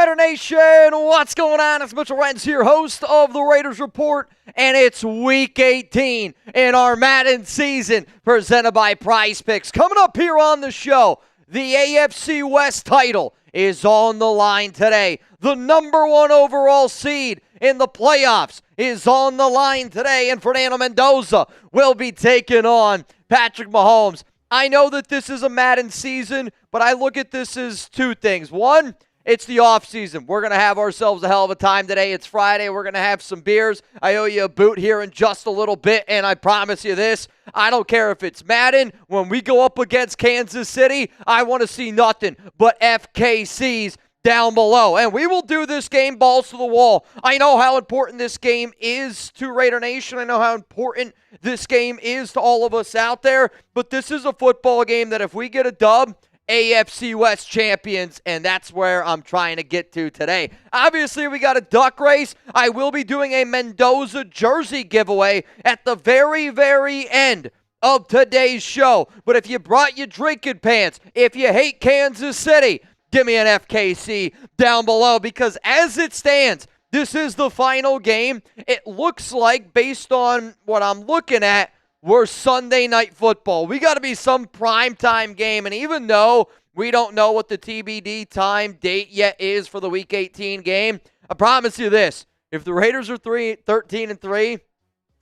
Raider Nation, what's going on? It's Mitchell Renz here, host of the Raiders Report, and it's Week 18 in our Madden season, presented by Prize Picks. Coming up here on the show, the AFC West title is on the line today. The number one overall seed in the playoffs is on the line today, and Fernando Mendoza will be taking on Patrick Mahomes. I know that this is a Madden season, but I look at this as two things. One, it's the off season. We're going to have ourselves a hell of a time today. It's Friday. We're going to have some beers. I owe you a boot here in just a little bit, and I promise you this. I don't care if it's Madden. When we go up against Kansas City, I want to see nothing but FKCs down below. And we will do this game balls to the wall. I know how important this game is to Raider Nation. I know how important this game is to all of us out there. But this is a football game that if we get a dub, AFC West champions, and that's where I'm trying to get to today. Obviously, we got a duck race. I will be doing a Mendoza jersey giveaway at the very, very end of today's show. But if you brought your drinking pants, if you hate Kansas City, give me an FKC down below, because as it stands, this is the final game. It looks like, based on what I'm looking at, we're Sunday Night Football. We got to be some primetime game, and even though we don't know what the TBD time date yet is for the Week 18 game, I promise you this. If the Raiders are 13-3,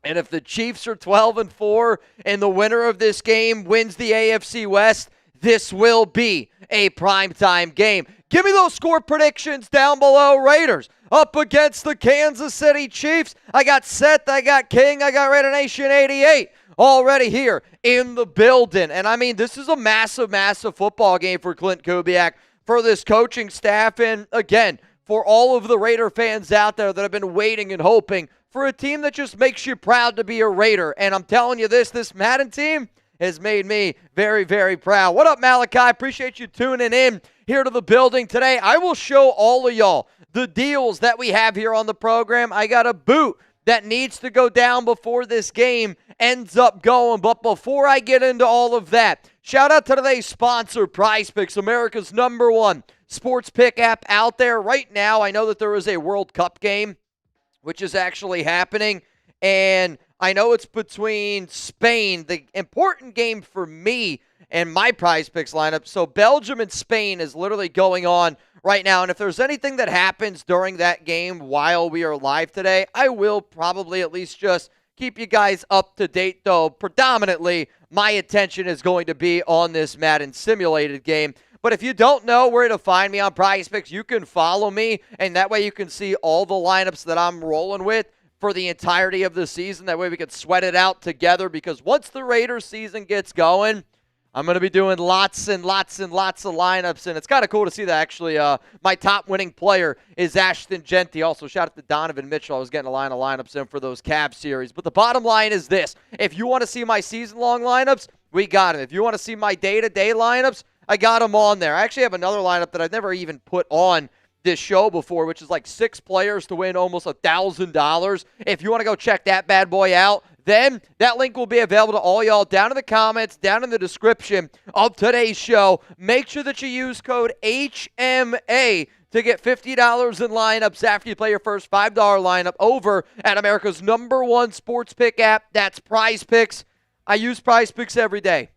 and if the Chiefs are 12-4, and the winner of this game wins the AFC West, this will be a primetime game. Give me those score predictions down below. Raiders up against the Kansas City Chiefs. I got Seth, I got King, I got Raider Nation 88 already here in the building. And I mean, this is a massive, massive football game for Clint Kubiak, for this coaching staff, and again, for all of the Raider fans out there that have been waiting and hoping for a team that just makes you proud to be a Raider. And I'm telling you this Madden team has made me very, very proud. What up, Malachi? Appreciate you tuning in here to the building today. I will show all of y'all the deals that we have here on the program. I got a boot that needs to go down before this game ends up going. But before I get into all of that, shout out to today's sponsor, Prize Picks, America's #1 sports pick app out there right now. I know that there is a World Cup game, which is actually happening, and I know it's between Spain, the important game for me and my Prize Picks lineup. So Belgium and Spain is literally going on right now. And if there's anything that happens during that game while we are live today, I will probably at least just keep you guys up to date, though predominantly my attention is going to be on this Madden simulated game. But if you don't know where to find me on Prize Picks, you can follow me, and that way you can see all the lineups that I'm rolling with for the entirety of the season. That way we can sweat it out together, because once the Raiders season gets going, I'm going to be doing lots and lots and lots of lineups, and it's kind of cool to see that actually my top winning player is Ashton Genty. Also, shout out to Donovan Mitchell. I was getting a line of lineups in for those Cavs series. But the bottom line is this. If you want to see my season-long lineups, we got them. If you want to see my day-to-day lineups, I got them on there. I actually have another lineup that I've never even put on this show before, which is like 6 players to win almost $1,000. If you want to go check that bad boy out, then that link will be available to all y'all down in the comments, down in the description of today's show. Make sure that you use code HMA to get $50 in lineups after you play your first $5 lineup over at America's #1 sports pick app. That's Prize Picks. I use Prize Picks every day.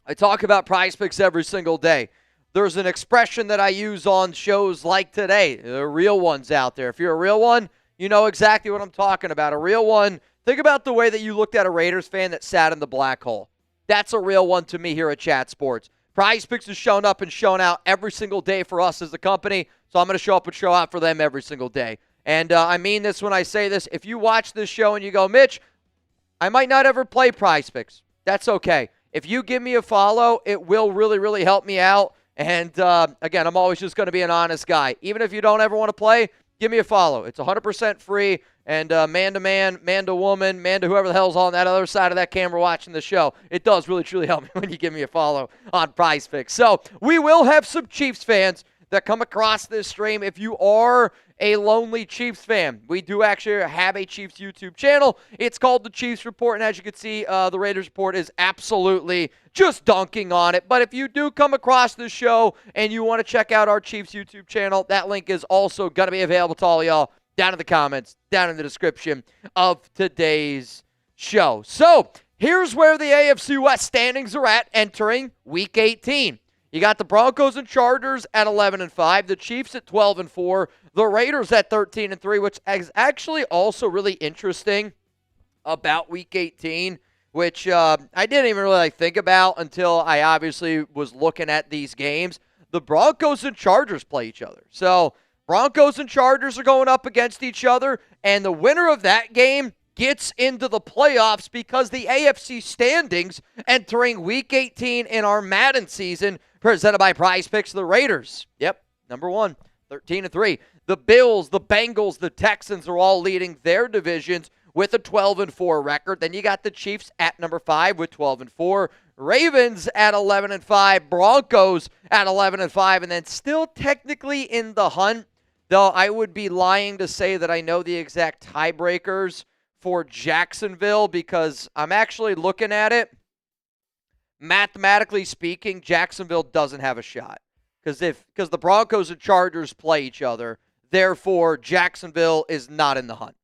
I talk about Prize Picks every single day. There's an expression that I use on shows like today. There are real ones out there. If you're a real one, you know exactly what I'm talking about. A real one, think about the way that you looked at a Raiders fan that sat in the black hole. That's a real one to me here at Chat Sports. Prize Picks has shown up and shown out every single day for us as a company, so I'm going to show up and show out for them every single day. And I mean this when I say this. If you watch this show and you go, Mitch, I might not ever play Prize Picks, that's okay. If you give me a follow, it will really, really help me out. And, again, I'm always just going to be an honest guy. Even if you don't ever want to play, give me a follow. It's 100% free, and man-to-man, man-to-woman, man to whoever the hell's on that other side of that camera watching the show, it does really, truly help me when you give me a follow on Prize Picks. So we will have some Chiefs fans that come across this stream, if you are a lonely Chiefs fan, we do actually have a Chiefs YouTube channel. It's called the Chiefs Report, and as you can see, the Raiders Report is absolutely just dunking on it. But if you do come across this show and you want to check out our Chiefs YouTube channel, that link is also going to be available to all of y'all down in the comments, down in the description of today's show. So here's where the AFC West standings are at entering Week 18. You got the Broncos and Chargers at 11-5, the Chiefs at 12-4, the Raiders at 13-3, which is actually also really interesting about Week 18, which I didn't even really think about until I obviously was looking at these games. The Broncos and Chargers play each other. So Broncos and Chargers are going up against each other, and the winner of that game gets into the playoffs because the AFC standings entering Week 18 in our Madden season, presented by Prize Picks, the Raiders. Yep, number 1, 13-3. The Bills, the Bengals, the Texans are all leading their divisions with a 12-4 record. Then you got the Chiefs at number 5 with 12-4. Ravens at 11-5. Broncos at 11-5. And then still technically in the hunt, though I would be lying to say that I know the exact tiebreakers for Jacksonville because I'm actually looking at it. Mathematically speaking, Jacksonville doesn't have a shot because the Broncos and Chargers play each other. Therefore, Jacksonville is not in the hunt.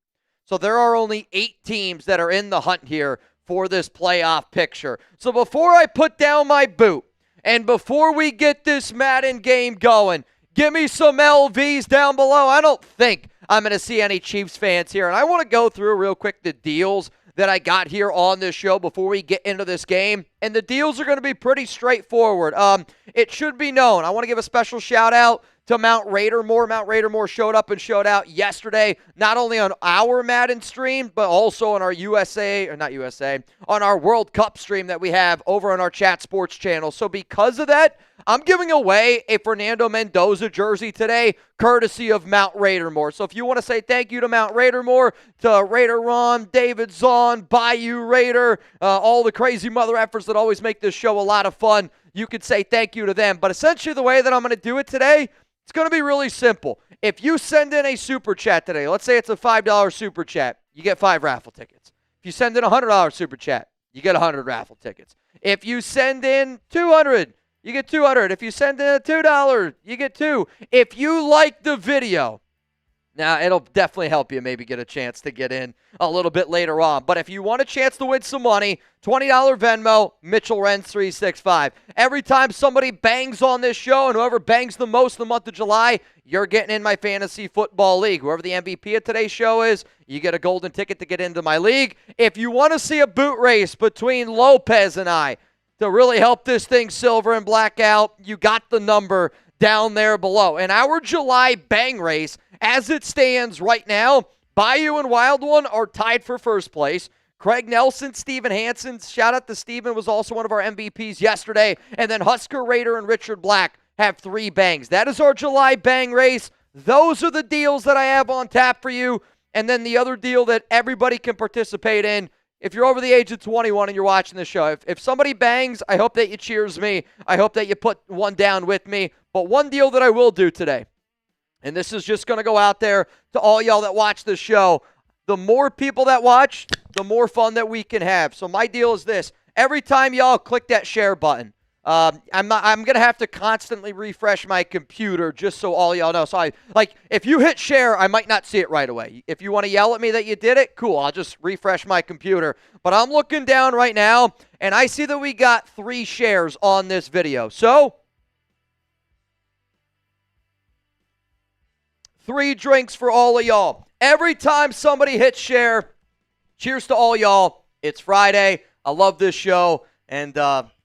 So there are only 8 teams that are in the hunt here for this playoff picture. So before I put down my boot and before we get this Madden game going, give me some LVs down below. I don't think I'm going to see any Chiefs fans here. And I want to go through real quick the deals that I got here on this show before we get into this game. And the deals are going to be pretty straightforward. It should be known. I want to give a special shout out to Mount Raidermore. Mount Raidermore showed up and showed out yesterday, not only on our Madden stream, but also on our on our World Cup stream that we have over on our Chat Sports channel. So because of that, I'm giving away a Fernando Mendoza jersey today, courtesy of Mount Raidermore. So if you want to say thank you to Mount Raidermore, to Raider Ron, David Zahn, Bayou Raider, all the crazy mother effers that always make this show a lot of fun, you could say thank you to them. But essentially the way that I'm going to do it today, it's going to be really simple. If you send in a super chat today, let's say it's a $5 super chat, you get 5 raffle tickets. If you send in a $100 super chat, you get 100 raffle tickets. If you send in 200, you get 200. If you send in a $2, you get 2. If you like the video, now it'll definitely help you maybe get a chance to get in a little bit later on. But if you want a chance to win some money, $20 Venmo, Mitchell Renz 365. Every time somebody bangs on this show, and whoever bangs the most in the month of July, you're getting in my fantasy football league. Whoever the MVP of today's show is, you get a golden ticket to get into my league. If you want to see a boot race between Lopez and I to really help this thing silver and black out, you got the number down there below. And our July bang race, as it stands right now, Bayou and Wild One are tied for first place. Craig Nelson, Steven Hansen, shout out to Steven, was also one of our MVPs yesterday. And then Husker Raider and Richard Black have 3 bangs. That is our July bang race. Those are the deals that I have on tap for you. And then the other deal that everybody can participate in, if you're over the age of 21 and you're watching the show, if somebody bangs, I hope that you cheers me. I hope that you put one down with me. But one deal that I will do today, and this is just going to go out there to all y'all that watch the show, the more people that watch, the more fun that we can have. So my deal is this. Every time y'all click that share button, I'm going to have to constantly refresh my computer just so all y'all know. So if you hit share, I might not see it right away. If you want to yell at me that you did it, cool. I'll just refresh my computer. But I'm looking down right now, and I see that we got 3 shares on this video. So 3 drinks for all of y'all. Every time somebody hits share, cheers to all y'all. It's Friday. I love this show, and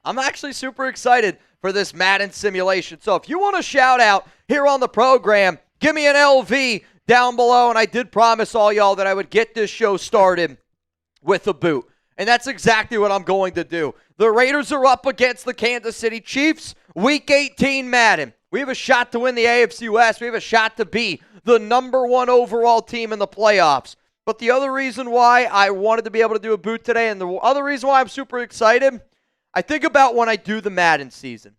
I'm actually super excited for this Madden simulation. So if you want to shout out here on the program, give me an LV down below. And I did promise all y'all that I would get this show started with a boot. And that's exactly what I'm going to do. The Raiders are up against the Kansas City Chiefs. Week 18 Madden. We have a shot to win the AFC West. We have a shot to be the number 1 overall team in the playoffs. But the other reason why I wanted to be able to do a boot today, and the other reason why I'm super excited, I think about when I do the Madden season.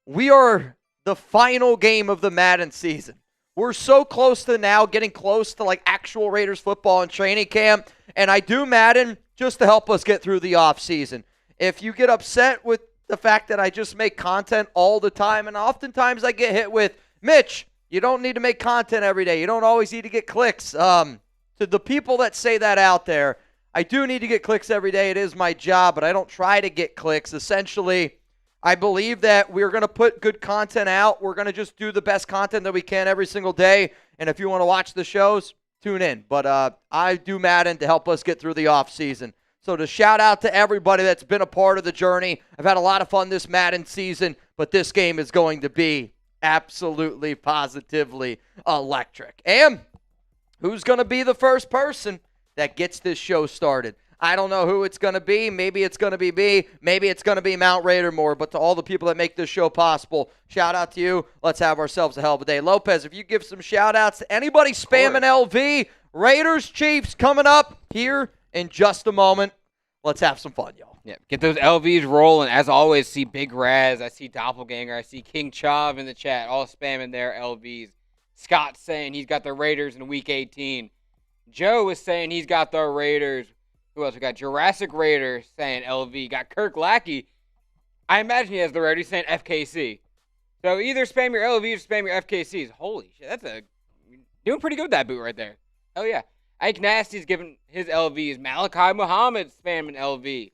We are the final game of the Madden season. We're so close to now getting close to like actual Raiders football and training camp. And I do Madden just to help us get through the offseason. If you get upset with the fact that I just make content all the time, and oftentimes I get hit with, Mitch, you don't need to make content every day. You don't always need to get clicks. To the people that say that out there, I do need to get clicks every day. It is my job, but I don't try to get clicks. Essentially, I believe that we're going to put good content out. We're going to just do the best content that we can every single day. And if you want to watch the shows, tune in. But I do Madden to help us get through the offseason. So to shout out to everybody that's been a part of the journey. I've had a lot of fun this Madden season, but this game is going to be absolutely, positively electric. And who's going to be the first person that gets this show started? I don't know who it's going to be. Maybe it's going to be me. Maybe it's going to be Mount Raidermore. But to all the people that make this show possible, shout out to you. Let's have ourselves a hell of a day. Lopez, if you give some shout outs to anybody spamming LV, Raiders, Chiefs coming up here in just a moment. Let's have some fun, y'all. Yeah, get those LVs rolling. As always, see Big Raz, I see Doppelganger, I see King Chav in the chat, all spamming their LVs. Scott saying he's got the Raiders in Week 18. Joe is saying he's got the Raiders. Who else? We got Jurassic Raiders saying LV. Got Kirk Lackey. I imagine he has the Raiders saying FKC. So either spam your LVs or spam your FKCs. Holy shit, that's doing pretty good with that boot right there. Oh yeah. Ike Nasty's giving his LVs. Malachi Muhammad spamming LV.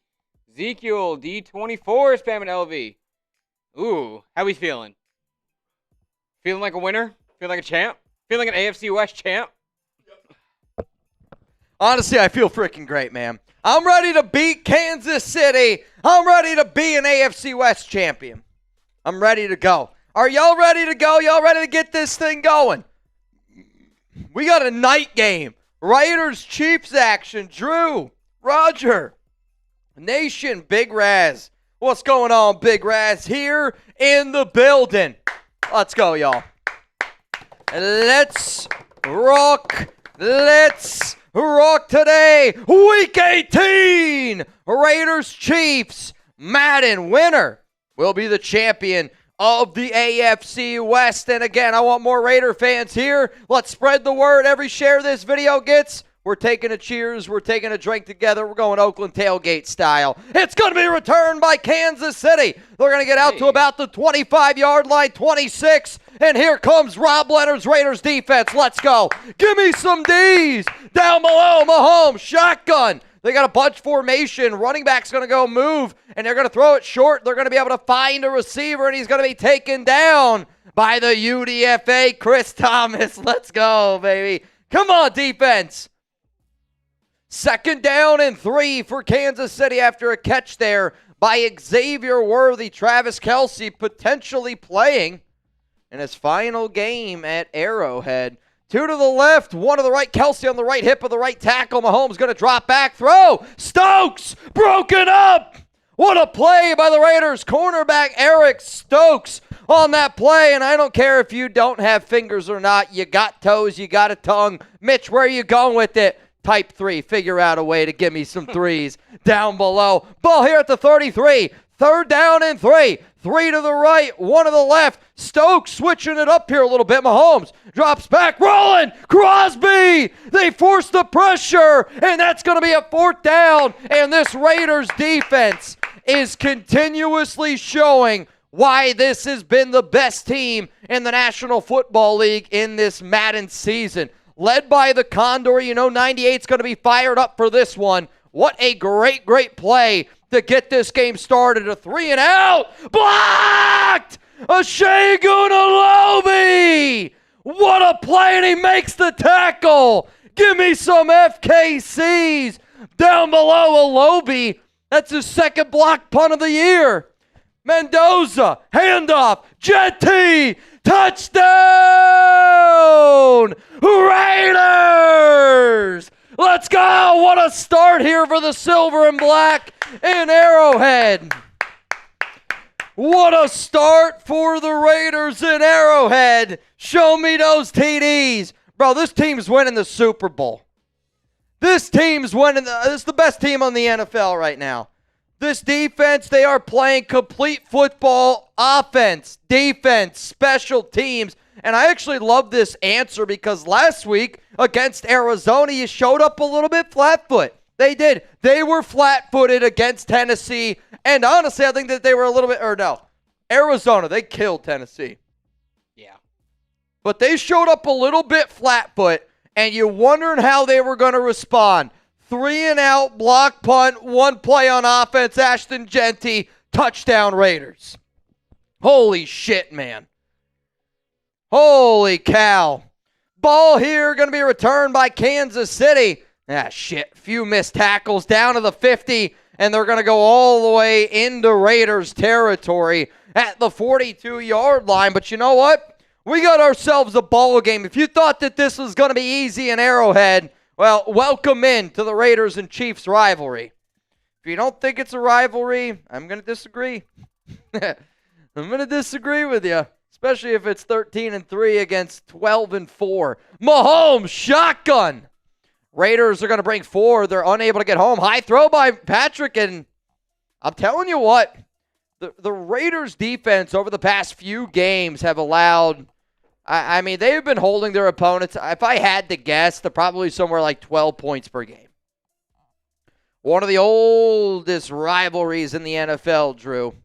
Ezekiel D24 spamming LV. Ooh, how we feeling? Feeling like a winner? Feeling like a champ? Feeling like an AFC West champ? Honestly, I feel freaking great, man. I'm ready to beat Kansas City. I'm ready to be an AFC West champion. I'm ready to go. Are y'all ready to go? Y'all ready to get this thing going? We got a night game. Raiders, Chiefs action. Drew, Roger, Nation, Big Raz. What's going on, Big Raz? Here in the building. Let's go, y'all. Let's rock. Let's rock today. Week 18. Raiders, Chiefs. Madden winner will be the champion of the AFC West. And again, I want more Raider fans here. Let's spread the word. Every share this video gets, we're taking a cheers. We're taking a drink together. We're going Oakland tailgate style. It's going to be returned by Kansas City. They're going to get out to about the 25-yard line, 26. And here comes Rob Leonard's Raiders defense. Let's go. Give me some D's. Down below, Mahomes, shotgun. They got a bunch formation. Running back's going to go move, and they're going to throw it short. They're going to be able to find a receiver, and he's going to be taken down by the UDFA, Chris Thomas. Let's go, baby. Come on, defense. 2nd down and 3 for Kansas City after a catch there by Xavier Worthy. Travis Kelce potentially playing in his final game at Arrowhead. 2 to the left, 1 to the right. Kelce on the right hip of the right tackle. Mahomes going to drop back. Throw. Stokes broken up. What a play by the Raiders. Cornerback Eric Stokes on that play. And I don't care if you don't have fingers or not. You got toes. You got a tongue. Mitch, where are you going with it? Type 3. Figure out a way to give me some threes down below. Ball here at the 33. 3rd down and 3. 3 to the right, 1 to the left. Stokes switching it up here a little bit. Mahomes drops back, rolling. Crosby, they force the pressure, and that's going to be a 4th down. And this Raiders defense is continuously showing why this has been the best team in the National Football League in this Madden season. Led by the Condor, 98's going to be fired up for this one. What a great, great play to get this game started. A 3 and out. Blocked! A Shagun Alobi! What a play, and he makes the tackle. Give me some FKCs. Down below, Alobi. That's his 2nd block punt of the year. Mendoza, handoff, Jetty, touchdown! Raiders! Let's go! What a start here for the Silver and Black in Arrowhead. What a start for the Raiders in Arrowhead. Show me those TDs. Bro, this team's winning the Super Bowl. This team's winning. This is the best team on the NFL right now. This defense, they are playing complete football, offense, defense, special teams. And I actually love this answer because last week against Arizona, you showed up a little bit flat-foot. They did. They were flat-footed against Tennessee. And honestly, I think that they were a little bit, Arizona, they killed Tennessee. Yeah. But they showed up a little bit flat-foot, and you're wondering how they were going to respond. 3-and-out, block punt, one play on offense, Ashton Genty, touchdown Raiders. Holy shit, man. Holy cow. Ball here going to be returned by Kansas City. Shit. Few missed tackles down to the 50, and they're going to go all the way into Raiders territory at the 42-yard line. But you know what? We got ourselves a ball game. If you thought that this was going to be easy in Arrowhead, well, welcome in to the Raiders and Chiefs rivalry. If you don't think it's a rivalry, I'm going to disagree. I'm going to disagree with you, especially if it's 13-3 against 12-4. Mahomes, shotgun. Raiders are going to bring 4. They're unable to get home. High throw by Patrick, and I'm telling you what, the Raiders defense over the past few games have allowed, I mean, they've been holding their opponents, if I had to guess, they're probably somewhere like 12 points per game. One of the oldest rivalries in the NFL, Drew.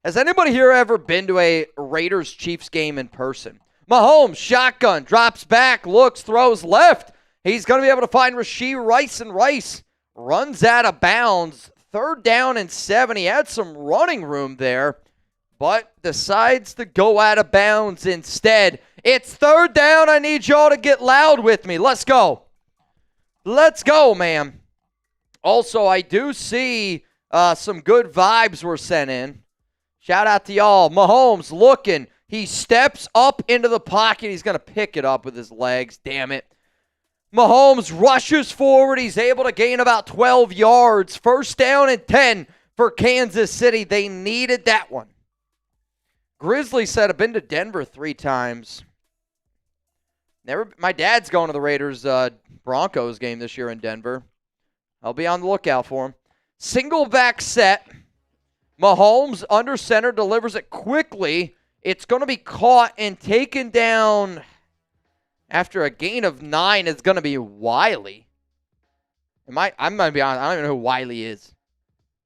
Has anybody here ever been to a Raiders-Chiefs game in person? Mahomes, shotgun, drops back, looks, throws left. He's going to be able to find Rashee Rice, and Rice runs out of bounds. 3rd down and 7. He had some running room there, but decides to go out of bounds instead. It's 3rd down. I need y'all to get loud with me. Let's go. Let's go, man. Also, I do see some good vibes were sent in. Shout out to y'all. Mahomes looking. He steps up into the pocket. He's going to pick it up with his legs. Damn it. Mahomes rushes forward. He's able to gain about 12 yards. 1st down and 10 for Kansas City. They needed that one. Grizzly said, I've been to Denver 3 times. My dad's going to the Raiders Broncos game this year in Denver. I'll be on the lookout for him. Single back set. Mahomes under center delivers it quickly. It's going to be caught and taken down after a gain of 9. It's going to be Wiley. I'm going to be honest. I don't even know who Wiley is.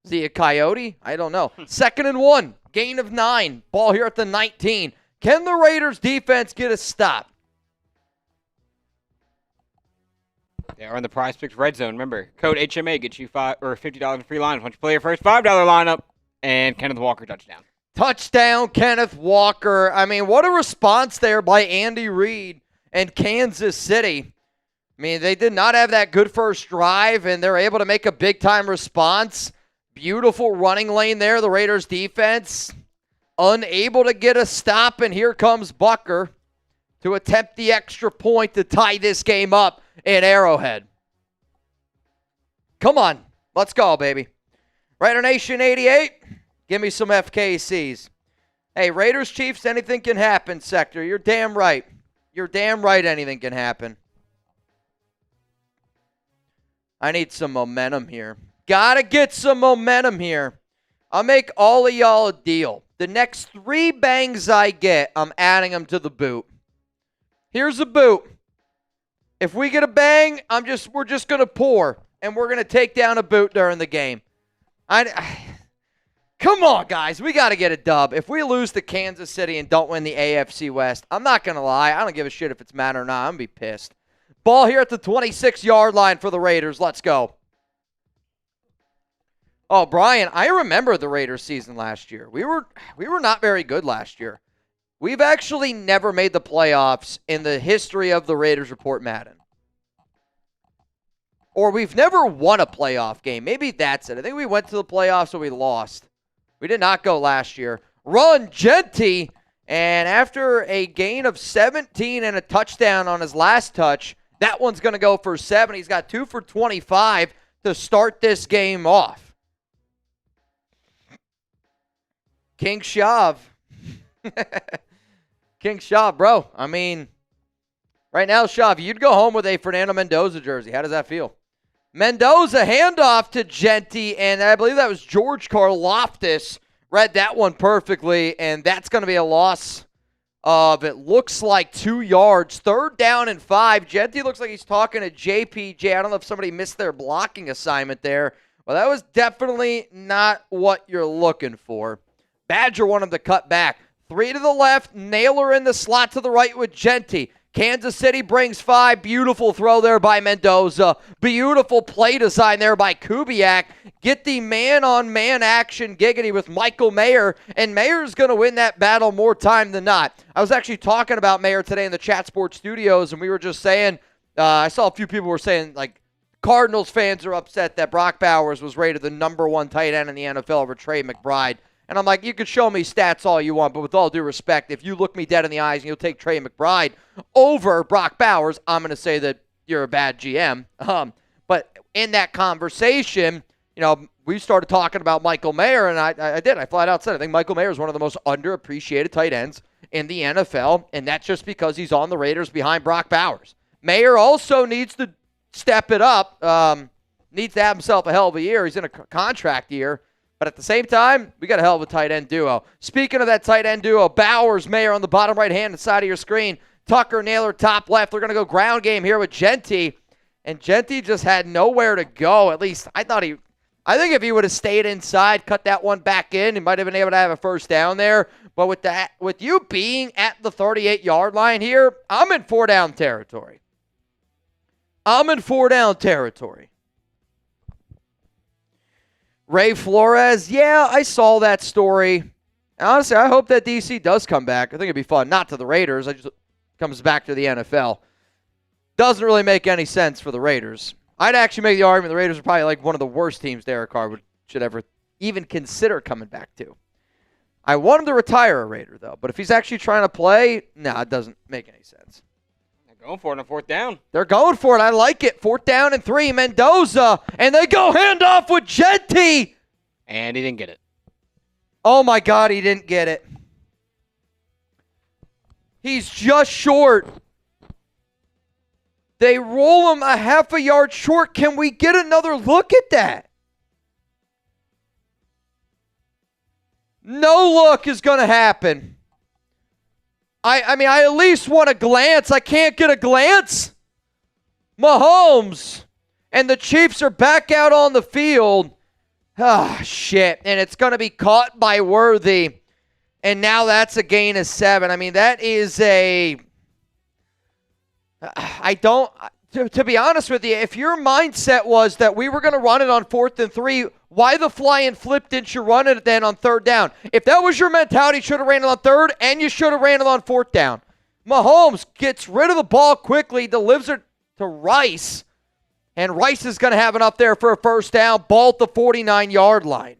Is he a Coyote? I don't know. 2nd and 1. Gain of 9. Ball here at the 19. Can the Raiders defense get a stop? They are in the Prize Picks red zone. Remember, code HMA gets you $50 in free line. Once you play your first $5 lineup, and Kenneth Walker touchdown. Touchdown, Kenneth Walker. I mean, what a response there by Andy Reid and Kansas City. I mean, they did not have that good first drive, and they're able to make a big-time response. Beautiful running lane there. The Raiders defense unable to get a stop, and here comes Bucker to attempt the extra point to tie this game up in Arrowhead. Come on. Let's go, baby. Raider Nation 88, give me some FKCs. Hey, Raiders, Chiefs, anything can happen, Sector. You're damn right. You're damn right anything can happen. I need some momentum here. Gotta get some momentum here. I'll make all of y'all a deal. The next 3 bangs I get, I'm adding them to the boot. Here's a boot. If we get a bang, we're just gonna pour, and we're gonna take down a boot during the game. Come on, guys. We got to get a dub. If we lose to Kansas City and don't win the AFC West, I'm not going to lie. I don't give a shit if it's Madden or not. I'm going to be pissed. Ball here at the 26-yard line for the Raiders. Let's go. Oh, Brian, I remember the Raiders season last year. We were not very good last year. We've actually never made the playoffs in the history of the Raiders Report Madden. Or we've never won a playoff game. Maybe that's it. I think we went to the playoffs, so we lost. We did not go last year. Run, Genty. And after a gain of 17 and a touchdown on his last touch, that one's going to go for 7. He's got 2 for 25 to start this game off. King Shav. King Shav, bro. I mean, right now, Shav, you'd go home with a Fernando Mendoza jersey. How does that feel? Mendoza handoff to Genty, and I believe that was George Karlaftis. Read that one perfectly, and that's going to be a loss of, it looks like, 2 yards. 3rd down and 5. Genty looks like he's talking to JPJ. I don't know if somebody missed their blocking assignment there. Well, that was definitely not what you're looking for. Badger wanted him to cut back. 3 to the left, Naylor in the slot to the right with Genty. Kansas City brings 5. Beautiful throw there by Mendoza. Beautiful play design there by Kubiak. Get the man-on-man action giggity with Michael Mayer, and Mayer's going to win that battle more time than not. I was actually talking about Mayer today in the Chat Sports studios, and we were just saying, I saw a few people were saying, like, Cardinals fans are upset that Brock Bowers was rated the #1 tight end in the NFL over Trey McBride. And I'm like, you can show me stats all you want, but with all due respect, if you look me dead in the eyes and you'll take Trey McBride over Brock Bowers, I'm going to say that you're a bad GM. But in that conversation, we started talking about Michael Mayer, and I did. I flat out said I think Michael Mayer is one of the most underappreciated tight ends in the NFL, and that's just because he's on the Raiders behind Brock Bowers. Mayer also needs to step it up, needs to have himself a hell of a year. He's in a contract year. But at the same time, we got a hell of a tight end duo. Speaking of that tight end duo, Bowers, Mayer on the bottom right-hand side of your screen. Tucker, Naylor, top left. They're going to go ground game here with Genty. And Genty just had nowhere to go. At least I think if he would have stayed inside, cut that one back in, he might have been able to have a first down there. But with you being at the 38-yard line here, I'm in 4-down territory. Ray Flores, yeah, I saw that story. Honestly, I hope that DC does come back. I think it'd be fun. Not to the Raiders. It just comes back to the NFL. Doesn't really make any sense for the Raiders. I'd actually make the argument the Raiders are probably like one of the worst teams Derek Carr should ever even consider coming back to. I want him to retire a Raider, though. But if he's actually trying to play, it doesn't make any sense. Going for it on 4th down. They're going for it. I like it. 4th down and 3. Mendoza. And they go handoff with Genty. And he didn't get it. Oh, my God. He didn't get it. He's just short. They roll him a half a yard short. Can we get another look at that? No look is going to happen. I mean, I at least want a glance. I can't get a glance. Mahomes. And the Chiefs are back out on the field. Ah, shit. And it's going to be caught by Worthy. And now that's a gain of 7. I mean, that is a... To be honest with you, if your mindset was that we were going to run it on 4th and 3, why the flying flip didn't you run it then on 3rd down? If that was your mentality, you should have ran it on 3rd and you should have ran it on 4th down. Mahomes gets rid of the ball quickly, delivers it to Rice, and Rice is going to have enough there for a first down, ball at the 49-yard line.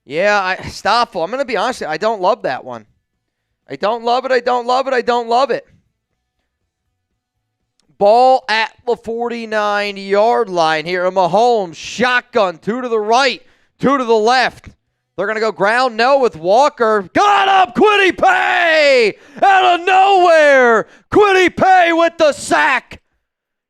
Yeah, Stoffel, I'm going to be honest with you, I don't love that one. I don't love it. Ball at the 49-yard line here. Mahomes, shotgun, 2 to the right, 2 to the left. They're going to go ground no with Walker. Got him, Kwity Paye! Out of nowhere! Kwity Paye with the sack.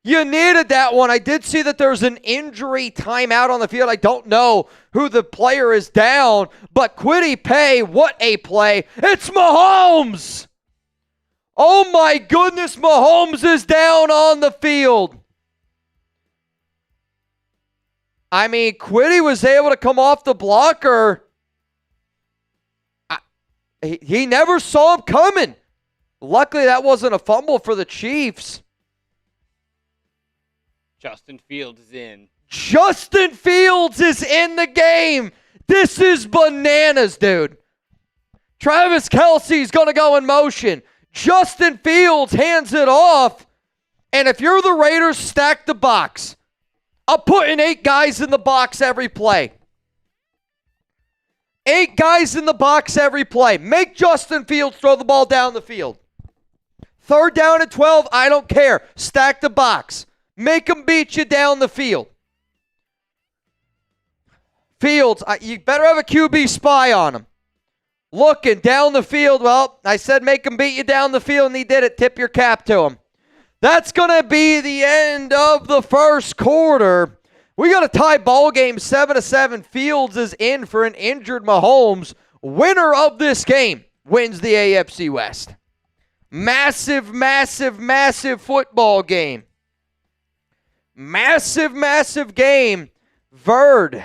You needed that one. I did see that there's an injury timeout on the field. I don't know who the player is down, but Kwity Paye, what a play. It's Mahomes! Oh my goodness, Mahomes is down on the field. I mean, Kwity was able to come off the blocker. He never saw him coming. Luckily, that wasn't a fumble for the Chiefs. Justin Fields is in. Justin Fields is in the game. This is bananas, dude. Travis Kelce's going to go in motion. Justin Fields hands it off. And if you're the Raiders, stack the box. I'm putting 8 guys in the box every play. 8 guys in the box every play. Make Justin Fields throw the ball down the field. 3rd down and 12, I don't care. Stack the box. Make him beat you down the field. Fields, you better have a QB spy on him. Looking down the field. Well, I said make him beat you down the field, and he did it. Tip your cap to him. That's going to be the end of the first quarter. We got a tie ball game, 7-7. Fields is in for an injured Mahomes. Winner of this game wins the AFC West. Massive, massive, massive football game. Massive, massive game. Verde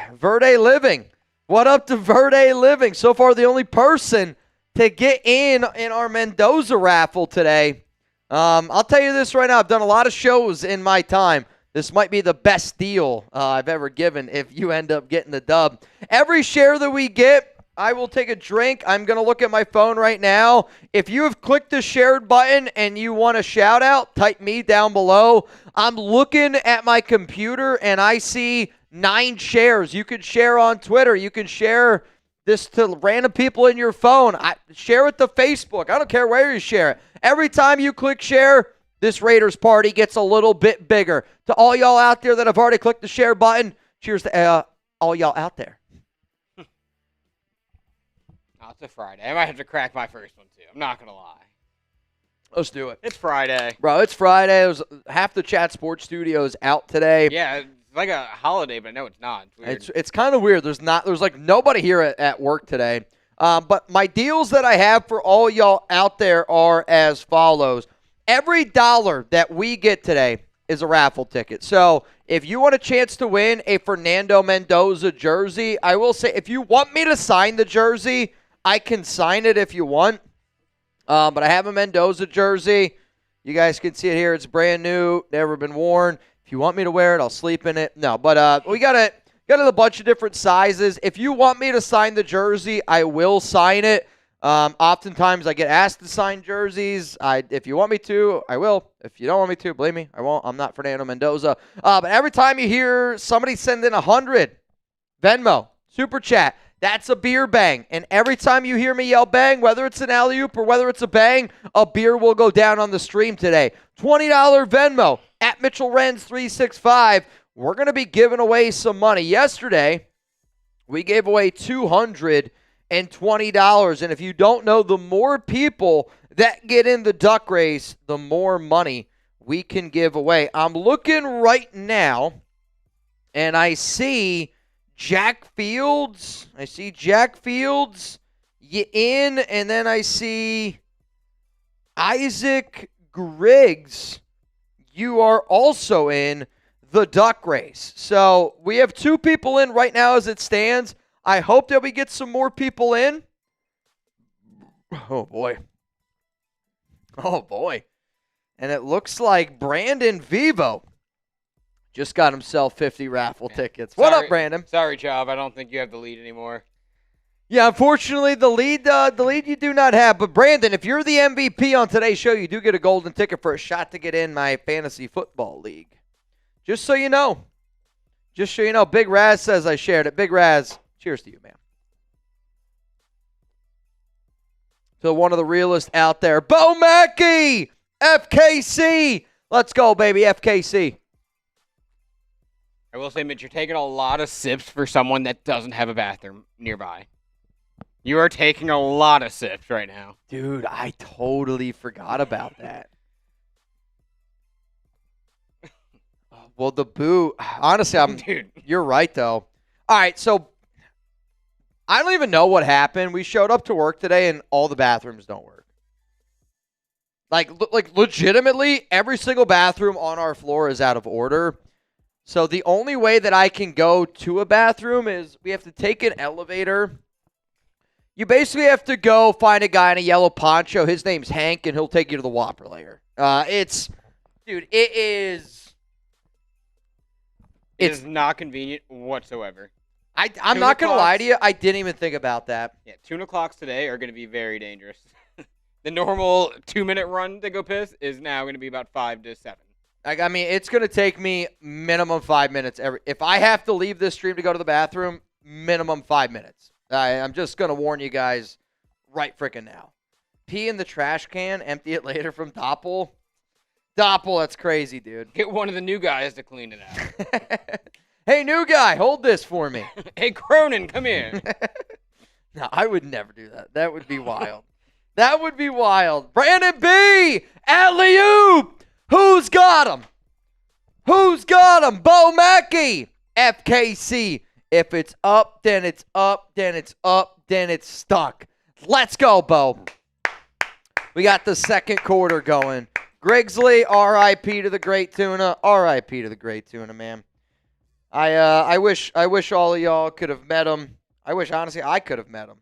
Living. What up to Verde Living? So far, the only person to get in our Mendoza raffle today. I'll tell you this right now. I've done a lot of shows in my time. This might be the best deal I've ever given if you end up getting the dub. Every share that we get, I will take a drink. I'm going to look at my phone right now. If you have clicked the shared button and you want a shout out, type me down below. I'm looking at my computer and I see 9 shares. You could share on Twitter. You can share this to random people in your phone. Share it to Facebook. I don't care where you share it. Every time you click share, this Raiders party gets a little bit bigger. To all y'all out there that have already clicked the share button, cheers to all y'all out there. Oh, it's a Friday. I might have to crack my first one, too. I'm not going to lie. Let's do it. It's Friday. Bro, it's Friday. It was half the Chat Sports Studios out today. Yeah, it's like a holiday, but no, it's not. It's weird. It's kind of weird. There's like nobody here at work today. But my deals that I have for all y'all out there are as follows. Every dollar that we get today is a raffle ticket. So if you want a chance to win a Fernando Mendoza jersey, I will say if you want me to sign the jersey, I can sign it if you want. But I have a Mendoza jersey. You guys can see it here. It's brand new, never been worn. If you want me to wear it, I'll sleep in it. No, but we got a bunch of different sizes. If you want me to sign the jersey, I will sign it. Oftentimes I get asked to sign jerseys. If you want me to, I will. If you don't want me to, believe me, I won't. I'm not Fernando Mendoza. But every time you hear somebody send in 100, Venmo, Super Chat, that's a beer bang. And every time you hear me yell bang, whether it's an alley-oop or whether it's a bang, a beer will go down on the stream today. $20 Venmo at Mitchell Renz 365. We're going to be giving away some money. Yesterday, we gave away $220. And if you don't know, the more people that get in the duck race, the more money we can give away. I'm looking right now, and I see Jack Fields. You in, and then I see Isaac Griggs. You are also in the duck race. So we have 2 people in right now as it stands. I hope that we get some more people in. Oh, boy. And it looks like Brandon Vivo just got himself 50 raffle tickets. What up, Brandon? Sorry, Job. I don't think you have the lead anymore. Yeah, unfortunately, the lead you do not have. But, Brandon, if you're the MVP on today's show, you do get a golden ticket for a shot to get in my fantasy football league. Just so you know. Big Raz says I shared it. Big Raz, cheers to you, man. To one of the realest out there. Bo Mackey, FKC. Let's go, baby, FKC. I will say, Mitch, you're taking a lot of sips for someone that doesn't have a bathroom nearby. You are taking a lot of sips right now. Dude, I totally forgot about that. Well, the boo. Honestly, Dude. You're right, though. All right, so I don't even know what happened. We showed up to work today, and all the bathrooms don't work. Like legitimately, every single bathroom on our floor is out of order. So the only way that I can go to a bathroom is we have to take an elevator. You basically have to go find a guy in a yellow poncho. His name's Hank, and he'll take you to the Whopper layer. It is not convenient whatsoever. I'm not going to lie to you. I didn't even think about that. Yeah, tuna clocks today are going to be very dangerous. The normal 2-minute run to go piss is now going to be about 5 to 7. I mean, it's going to take me minimum 5 minutes. If I have to leave this stream to go to the bathroom, minimum 5 minutes. I'm just going to warn you guys right freaking now. Pee in the trash can, empty it later from Doppel. Doppel, that's crazy, dude. Get one of the new guys to clean it out. Hey, new guy, hold this for me. Hey, Cronin, come here. No, I would never do that. That would be wild. That would be wild. Brandon B. Alley-oop. Who's got him? Who's got him? Bo Mackey. FKC. If it's up, then it's up, then it's up, then it's stuck. Let's go, Bo. We got the second quarter going. Grigsley, R.I.P. to the great tuna. R.I.P. to the great tuna, man. I wish all of y'all could have met him. I wish, honestly, I could have met him.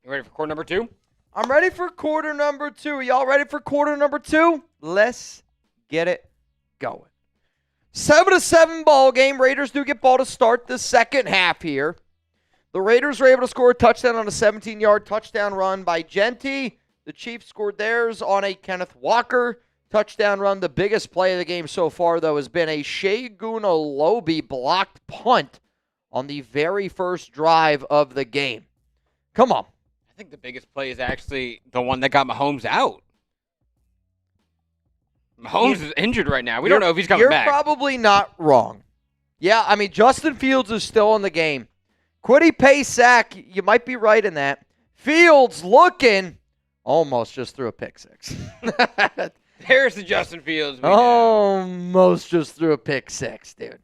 You ready for quarter number 2? I'm ready for quarter number 2. Y'all ready for quarter number 2? Let's get it going. 7-7 ball game. Raiders do get ball to start the second half here. The Raiders were able to score a touchdown on a 17-yard touchdown run by Genty. The Chiefs scored theirs on a Kenneth Walker touchdown run. The biggest play of the game so far, though, has been a Shagun Olobi blocked punt on the very first drive of the game. Come on. I think the biggest play is actually the one that got Mahomes out. Mahomes is injured right now. We don't know if he's coming back. You're probably not wrong. Yeah, I mean, Justin Fields is still in the game. Kwity Paye-Sack, you might be right in that. Fields looking, almost just threw a pick six. There's the Justin Fields. Almost just threw a pick six, dude.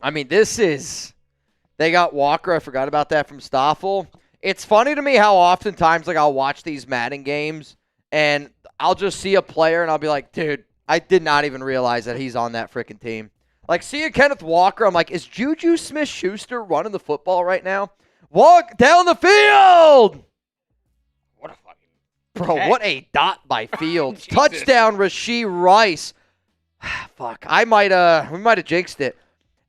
I mean, they got Walker. I forgot about that from Stoffel. It's funny to me how oftentimes, like, I'll watch these Madden games, and I'll just see a player, and I'll be like, dude, I did not even realize that he's on that freaking team. Like, seeing Kenneth Walker, I'm like, is Juju Smith-Schuster running the football right now? Walk down the field! What a fucking... Bro, what a dot by Fields. Jesus. Touchdown, Rashee Rice. Fuck, we might have jinxed it.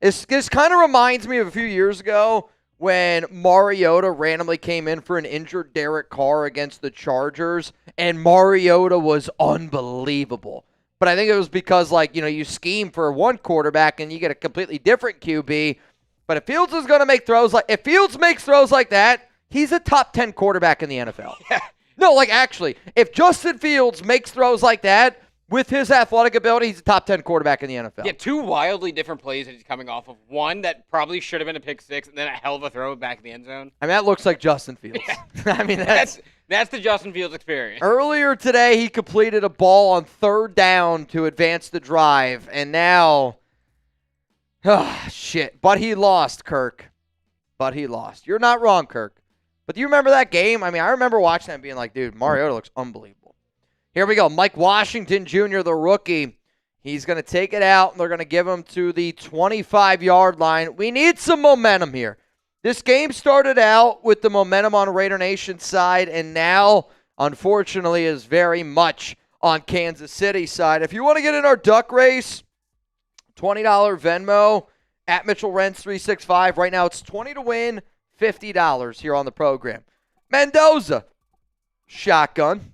This kind of reminds me of a few years ago when Mariota randomly came in for an injured Derek Carr against the Chargers, and Mariota was unbelievable. But I think it was because, like, you scheme for one quarterback and you get a completely different QB. But if Fields is going to make throws if Fields makes throws like that, he's a top 10 quarterback in the NFL. Yeah. No, like, actually, if Justin Fields makes throws like that, with his athletic ability, he's a top 10 quarterback in the NFL. Yeah, 2 wildly different plays that he's coming off of. One that probably should have been a pick six, and then a hell of a throw back in the end zone. I mean, that looks like Justin Fields. Yeah. I mean, that's the Justin Fields experience. Earlier today, he completed a ball on third down to advance the drive, and now, shit. But he lost, Kirk. But he lost. You're not wrong, Kirk. But do you remember that game? I mean, I remember watching that and being like, dude, Mariota looks unbelievable. Here we go. Mike Washington Jr., the rookie. He's going to take it out, and they're going to give him to the 25-yard line. We need some momentum here. This game started out with the momentum on Raider Nation's side, and now, unfortunately, is very much on Kansas City's side. If you want to get in our duck race, $20 Venmo at Mitchell Rents 365. Right now, it's $20 to win, $50 here on the program. Mendoza, shotgun.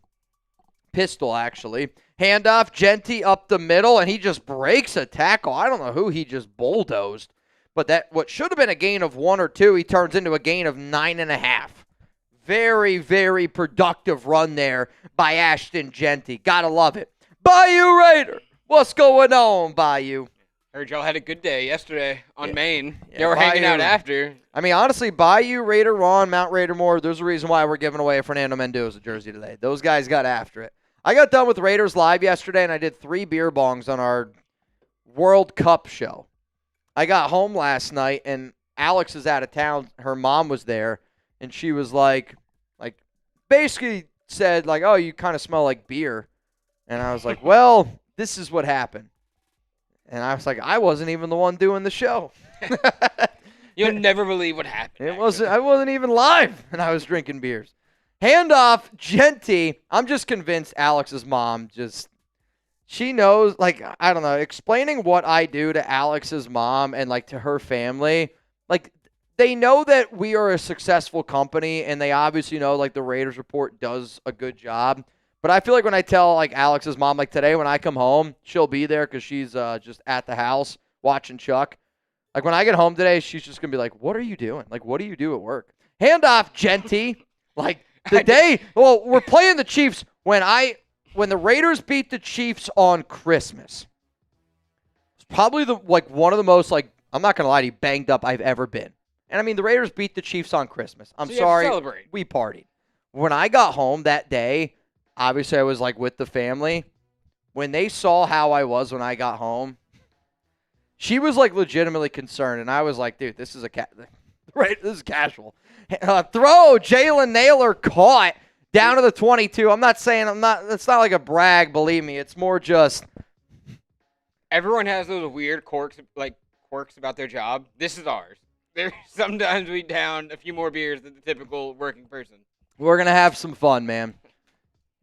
Pistol, actually. Handoff, Genty up the middle, and he just breaks a tackle. I don't know who he just bulldozed, but that what should have been a gain of 1 or 2, he turns into a gain of 9.5. Very, very productive run there by Ashton Genty. Gotta love it. Bayou Raider, what's going on, Bayou? Heard y'all had a good day yesterday on Maine. Yeah, They were hanging Bayou. out after. I mean, honestly, Bayou, Raider Ron, Mount Raider Moore, there's a reason why we're giving away a Fernando Mendoza jersey today. Those guys got after it. I got done with Raiders Live yesterday, and I did 3 beer bongs on our World Cup show. I got home last night, and Alex is out of town. Her mom was there, and she was like basically said, like, oh, you kind of smell like beer. And I was like, well, this is what happened. And I was like, I wasn't even the one doing the show. You'll never believe what happened. I wasn't even live, and I was drinking beers. Handoff, Genty. I'm just convinced Alex's mom she knows, like, I don't know, explaining what I do to Alex's mom and, like, to her family. Like, they know that we are a successful company, and they obviously know, like, the Raiders Report does a good job. But I feel like when I tell, like, Alex's mom, like, today when I come home, she'll be there because she's just at the house watching Chuck. Like, when I get home today, she's just going to be like, what are you doing? Like, what do you do at work? Handoff, Genty. Like, we're playing the Chiefs when the Raiders beat the Chiefs on Christmas. It's probably one of the most, like, I'm not going to lie to you, banged up I've ever been. And I mean, the Raiders beat the Chiefs on Christmas. I'm sorry. Celebrate. We partied. when I got home that day, obviously I was like with the family. When they saw how I was when I got home, she was like legitimately concerned, and I was like, dude, this is right, this is casual. Throw, Jalen Naylor caught down to the 22. It's not like a brag, believe me. It's more just. Everyone has those weird quirks about their job. This is ours. Sometimes we down a few more beers than the typical working person. We're going to have some fun, man.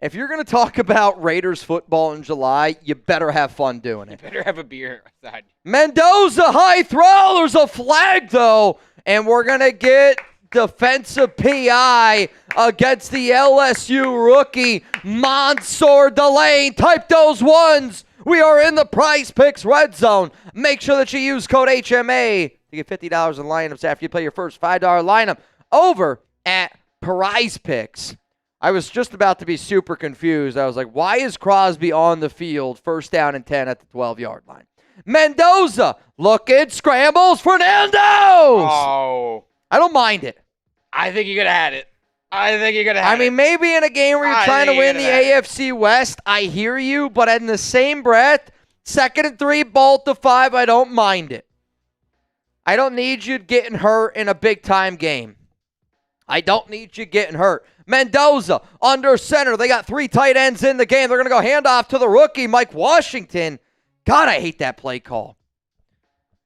If you're going to talk about Raiders football in July, you better have fun doing it. You better have a beer aside. Mendoza, high throw. There's a flag, though. And we're going to get defensive PI against the LSU rookie, Mansour Delane. Type those ones. We are in the Prize Picks red zone. Make sure that you use code HMA to get $50 in lineups after you play your first $5 lineup over at Prize Picks. I was just about to be super confused. I was like, why is Crosby on the field, first down and 10 at the 12-yard line? Mendoza, looking, scrambles, Fernandez! Oh. I don't mind it. I think you could have had it. I mean, maybe in a game where you're trying to win the AFC West, I hear you, but in the same breath, 2nd and 3, ball to 5, I don't mind it. I don't need you getting hurt in a big-time game. I don't need you getting hurt. Mendoza, under center. They got 3 tight ends in the game. They're going to go handoff to the rookie, Mike Washington. God, I hate that play call.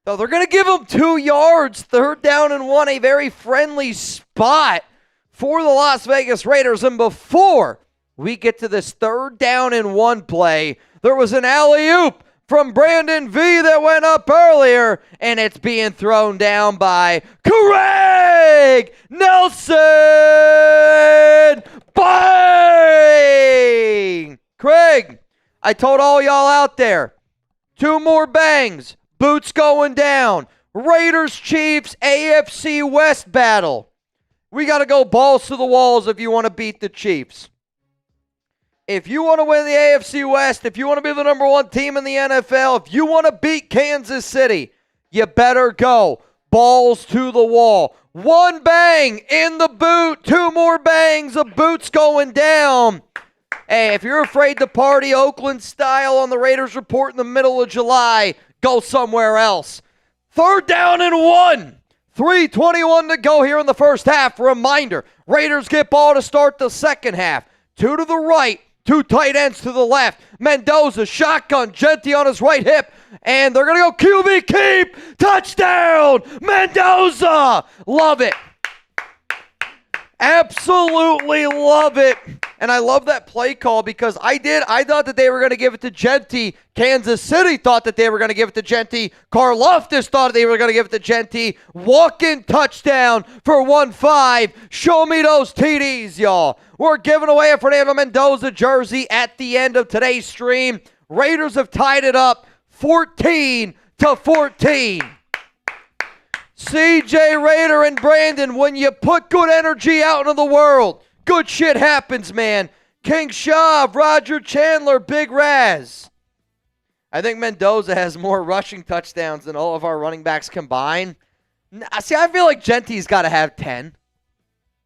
So they're going to give him 2 yards, 3rd down and 1, a very friendly spot for the Las Vegas Raiders. And before we get to this 3rd down and 1 play, there was an alley-oop from Brandon V that went up earlier, and it's being thrown down by Craig Nelson. Bang! Craig, I told all y'all out there, 2 more bangs, boots going down. Raiders, Chiefs, AFC West battle. We got to go balls to the walls if you want to beat the Chiefs. If you want to win the AFC West, if you want to be the number 1 team in the NFL, if you want to beat Kansas City, you better go balls to the wall. 1 bang in the boot, 2 more bangs, the boot's going down. Hey, if you're afraid to party Oakland style on the Raiders Report in the middle of July, go somewhere else. 3rd down and 1. 3:21 to go here in the first half. Reminder, Raiders get ball to start the second half. 2 to the right, 2 tight ends to the left. Mendoza, shotgun, Genty on his right hip, and they're going to go QB keep. Touchdown, Mendoza. Love it. Absolutely love it. And I love that play call because I thought that they were going to give it to Genty. Kansas City thought that they were going to give it to Genty. Karlaftis thought they were going to give it to Genty. Walk-in touchdown for 1-5. Show me those TDs, y'all. We're giving away a Fernando Mendoza jersey at the end of today's stream. Raiders have tied it up 14-14. CJ Raider and Brandon, when you put good energy out into the world, good shit happens, man. King Shav, Roger Chandler, Big Raz. I think Mendoza has more rushing touchdowns than all of our running backs combined. See, I feel like Genty's got to have 10.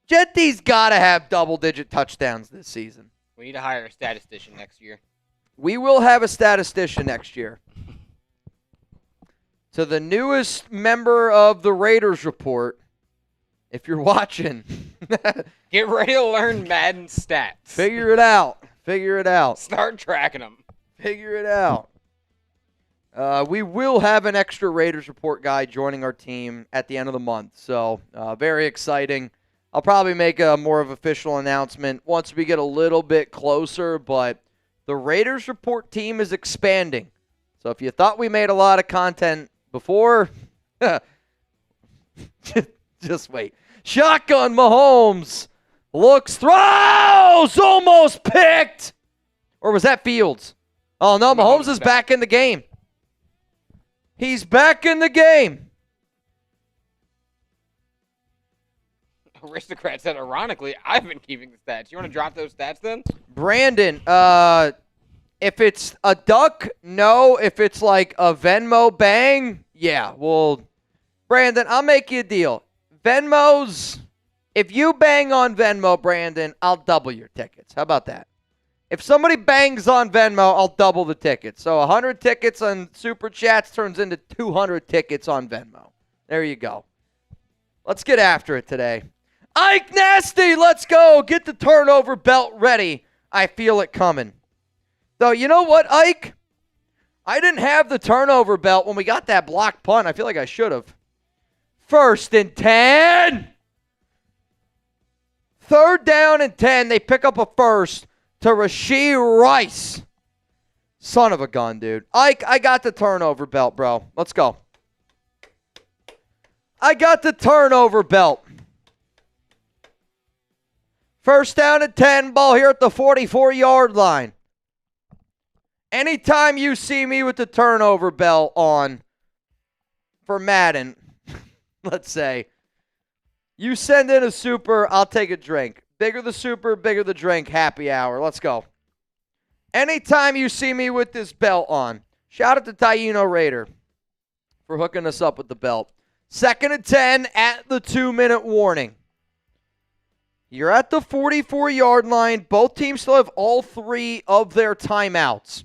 Genty's got to have double-digit touchdowns this season. We need to hire a statistician next year. We will have a statistician next year. So the newest member of the Raiders Report, if you're watching. Get ready to learn Madden stats. Figure it out. Start tracking them. Figure it out. We will have an extra Raiders Report guy joining our team at the end of the month. So very exciting. I'll probably make a more of official announcement once we get a little bit closer. But the Raiders Report team is expanding. So if you thought we made a lot of content before, just wait. Shotgun Mahomes looks, throws, almost picked. Or was that Fields? Oh, no, Mahomes is back in the game. He's back in the game. Aristocrat said, ironically, I've been keeping the stats. You want to drop those stats then? Brandon, if it's a duck, no. If it's like a Venmo bang, yeah. Well, Brandon, I'll make you a deal. Venmos If you bang on Venmo, Brandon, I'll double your tickets. How about that? If somebody bangs on Venmo, I'll double the tickets. So 100 tickets on Super Chats turns into 200 tickets on Venmo. There you go. Let's get after it today. Ike Nasty, let's go. Get the turnover belt ready. I feel it coming. Though, you know what, Ike? I didn't have the turnover belt when we got that blocked punt. I feel like I should have. 1st and 10. 3rd down and 10. They pick up a first to Rashee Rice. Son of a gun, dude. Ike, I got the turnover belt, bro. Let's go. I got the turnover belt. 1st down and 10. Ball here at the 44-yard line. Anytime you see me with the turnover belt on for Madden, let's say, you send in a super, I'll take a drink. Bigger the super, bigger the drink, happy hour. Let's go. Anytime you see me with this belt on, shout out to Taino Raider for hooking us up with the belt. 2nd and 10 at the 2-minute warning. You're at the 44-yard line. Both teams still have all 3 of their timeouts.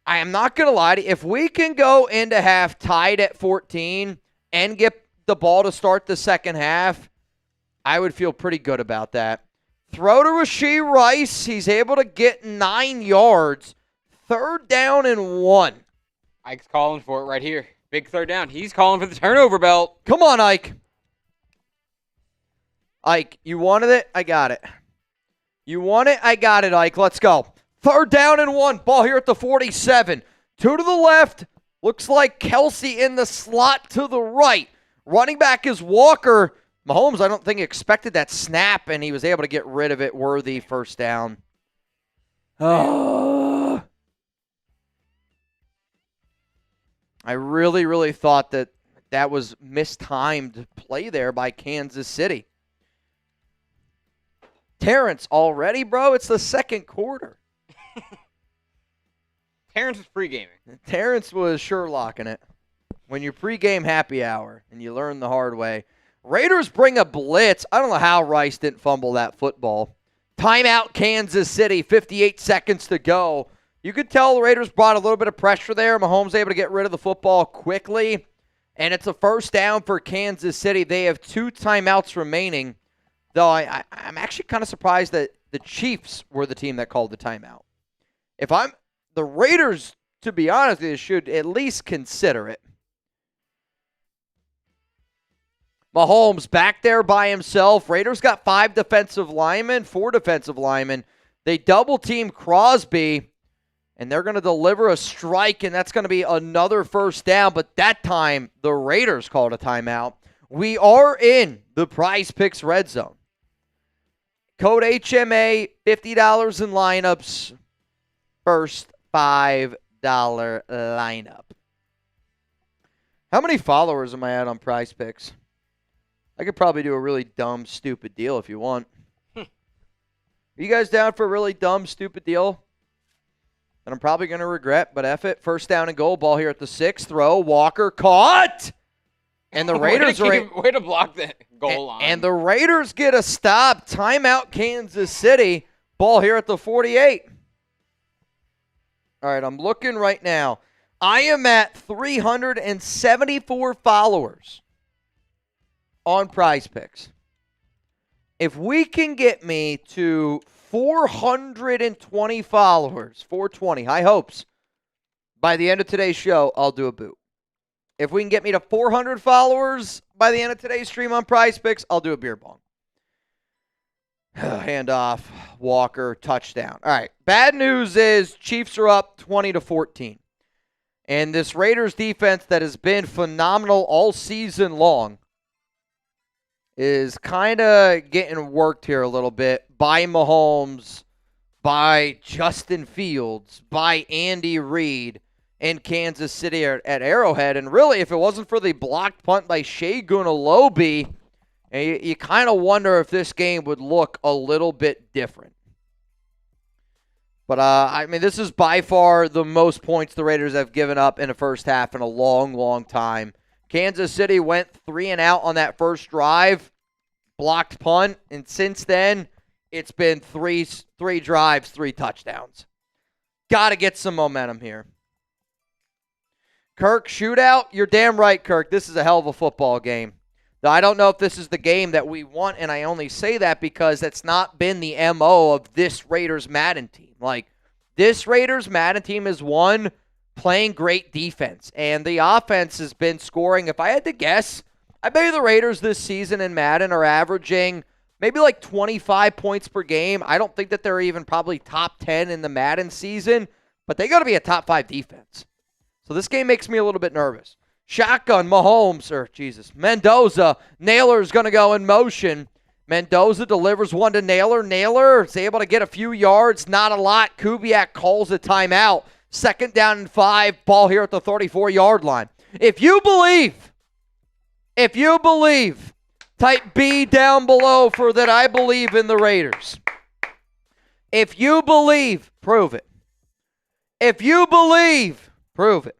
I am not going to lie to you. If we can go into half tied at 14 and get the ball to start the second half, I would feel pretty good about that. Throw to Rashee Rice. He's able to get 9 yards. 3rd down and 1. Ike's calling for it right here. Big 3rd down. He's calling for the turnover belt. Come on, Ike. Ike, you wanted it? I got it. You want it? I got it, Ike. Let's go. 3rd down and 1. Ball here at the 47. 2 to the left. Looks like Kelsey in the slot to the right. Running back is Walker. Mahomes, I don't think, expected that snap, and he was able to get rid of it. Worthy 1st down. I really, really thought that was mistimed play there by Kansas City. Terrence, already, bro? It's the 2nd quarter. Terrence was pre-gaming. Terrence was Sherlocking it. When you're pre-game happy hour and you learn the hard way. Raiders bring a blitz. I don't know how Rice didn't fumble that football. Timeout, Kansas City. 58 seconds to go. You could tell the Raiders brought a little bit of pressure there. Mahomes able to get rid of the football quickly. And it's a 1st down for Kansas City. They have 2 timeouts remaining. Though I'm actually kind of surprised that the Chiefs were the team that called the timeout. If I'm the Raiders, to be honest with you, should at least consider it. Mahomes back there by himself. Raiders got 5 defensive linemen, 4 defensive linemen. They double-team Crosby, and they're going to deliver a strike, and that's going to be another 1st down. But that time, the Raiders called a timeout. We are in the Prize Picks red zone. Code HMA, $50 in lineups. First $5 lineup. How many followers am I at on Prize Picks? I could probably do a really dumb, stupid deal if you want. Are you guys down for a really dumb, stupid deal that I'm probably going to regret, but F it. 1st down and goal. Ball here at the 6. Throw. Walker caught. And the Raiders way to block the goal line. And the Raiders get a stop. Timeout, Kansas City. Ball here at the 48. All right, I'm looking right now. I am at 374 followers on Prize Picks. If we can get me to 420 followers, 420, high hopes, by the end of today's show, I'll do a boot. If we can get me to 400 followers by the end of today's stream on Prize Picks, I'll do a beer bong. Handoff, Walker, touchdown. All right, bad news is Chiefs are up 20-14. And this Raiders defense that has been phenomenal all season long is kind of getting worked here a little bit by Mahomes, by Justin Fields, by Andy Reid in Kansas City at Arrowhead. And really, if it wasn't for the blocked punt by Shea Gunalobi, you kind of wonder if this game would look a little bit different. But, I mean, this is by far the most points the Raiders have given up in a first half in a long, long time. Kansas City went 3 and out on that first drive, blocked punt, and since then, it's been three drives, 3 touchdowns. Got to get some momentum here. Kirk, shootout? You're damn right, Kirk. This is a hell of a football game. Now, I don't know if this is the game that we want, and I only say that because that's not been the MO of this Raiders Madden team. Like, this Raiders Madden team is one playing great defense, and the offense has been scoring. If I had to guess, I bet you the Raiders this season in Madden are averaging maybe like 25 points per game. I don't think that they're even probably top 10 in the Madden season, but they got to be a top 5 defense. So this game makes me a little bit nervous. Shotgun, Mendoza. Naylor's going to go in motion. Mendoza delivers one to Naylor. Naylor is able to get a few yards, not a lot. Kubiak calls a timeout. 2nd down and 5, ball here at the 34-yard line. If you believe, type B down below for that I believe in the Raiders. If you believe, prove it. If you believe, prove it.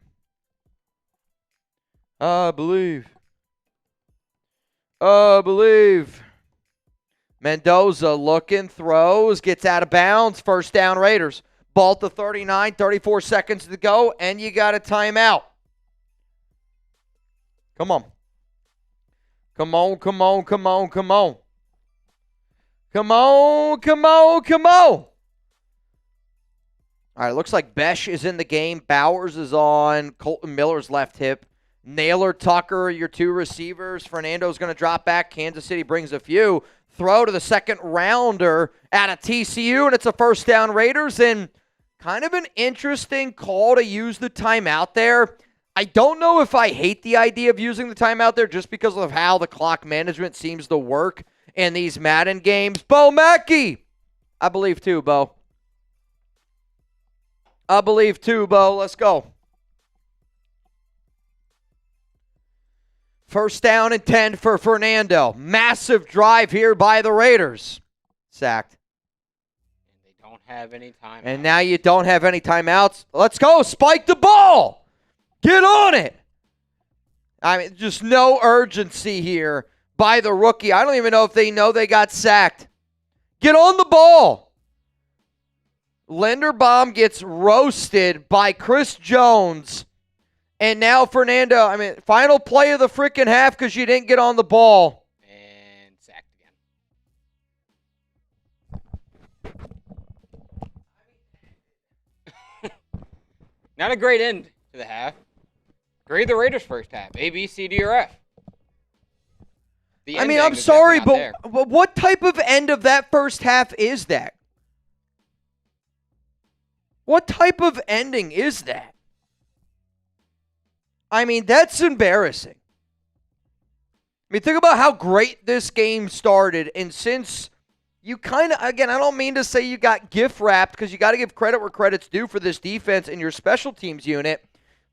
I believe. Mendoza looking, throws, gets out of bounds. 1st down Raiders. Ball at the 39, 34 seconds to go, and you got a timeout. Come on. Come on. All right, looks like Besh is in the game. Bowers is on Colton Miller's left hip. Naylor, Tucker, your 2 receivers. Fernando's going to drop back. Kansas City brings a few. Throw to the 2nd rounder out of TCU, and it's a 1st down Raiders. And kind of an interesting call to use the timeout there. I don't know if I hate the idea of using the timeout there just because of how the clock management seems to work in these Madden games. Bo Mackey. I believe too, Bo. Let's go. 1st down and 10 for Fernando. Massive drive here by the Raiders. Sacked. And they don't have any timeouts. And now you don't have any timeouts. Let's go. Spike the ball. Get on it. I mean, just no urgency here by the rookie. I don't even know if they know they got sacked. Get on the ball. Linderbaum gets roasted by Chris Jones. And now Fernando, final play of the freaking half because you didn't get on the ball. And sacked again. Not a great end to the half. Grade the Raiders' first half. A, B, C, D, or F. I'm sorry, but what type of end of that first half is that? What type of ending is that? That's embarrassing. Think about how great this game started, and since you kind of, again, I don't mean to say you got gift wrapped because you got to give credit where credit's due for this defense and your special teams unit,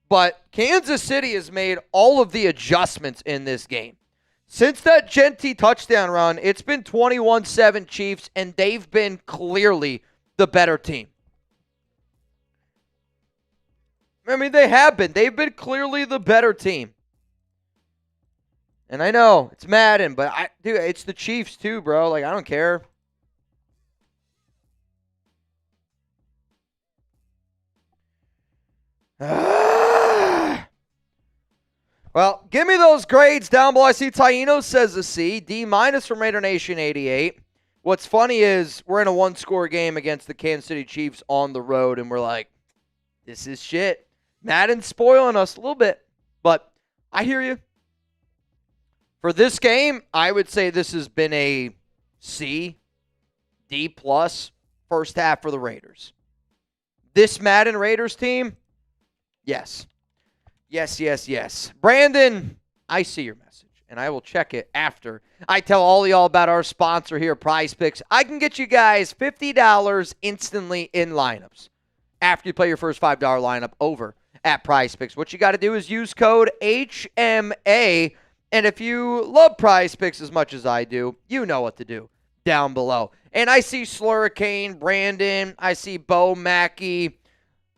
but Kansas City has made all of the adjustments in this game. Since that Genty touchdown run, it's been 21-7 Chiefs, and they've been clearly the better team. They have been. They've been clearly the better team. And I know, it's Madden, but it's the Chiefs too, bro. I don't care. Well, give me those grades down below. I see Taino says a C. D- from Raider Nation 88. What's funny is we're in a 1-score game against the Kansas City Chiefs on the road, and we're like, this is shit. Madden's spoiling us a little bit, but I hear you. For this game, I would say this has been a C, D+ first half for the Raiders. This Madden Raiders team, yes. Yes. Brandon, I see your message, and I will check it after I tell all of y'all about our sponsor here, Prize Picks. I can get you guys $50 instantly in lineups after you play your first $5 lineup over at Prize Picks. What you got to do is use code HMA, and if you love Prize Picks as much as I do, you know what to do down below. And I see Slurricane, Brandon, I see Bo Mackey,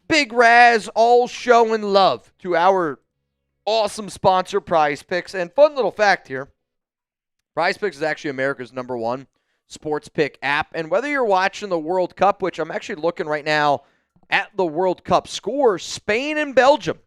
Big Raz, all showing love to our awesome sponsor, Prize Picks. And fun little fact here, Prize Picks is actually America's #1 sports pick app. And whether you're watching the World Cup, which I'm actually looking right now at the World Cup score, Spain and Belgium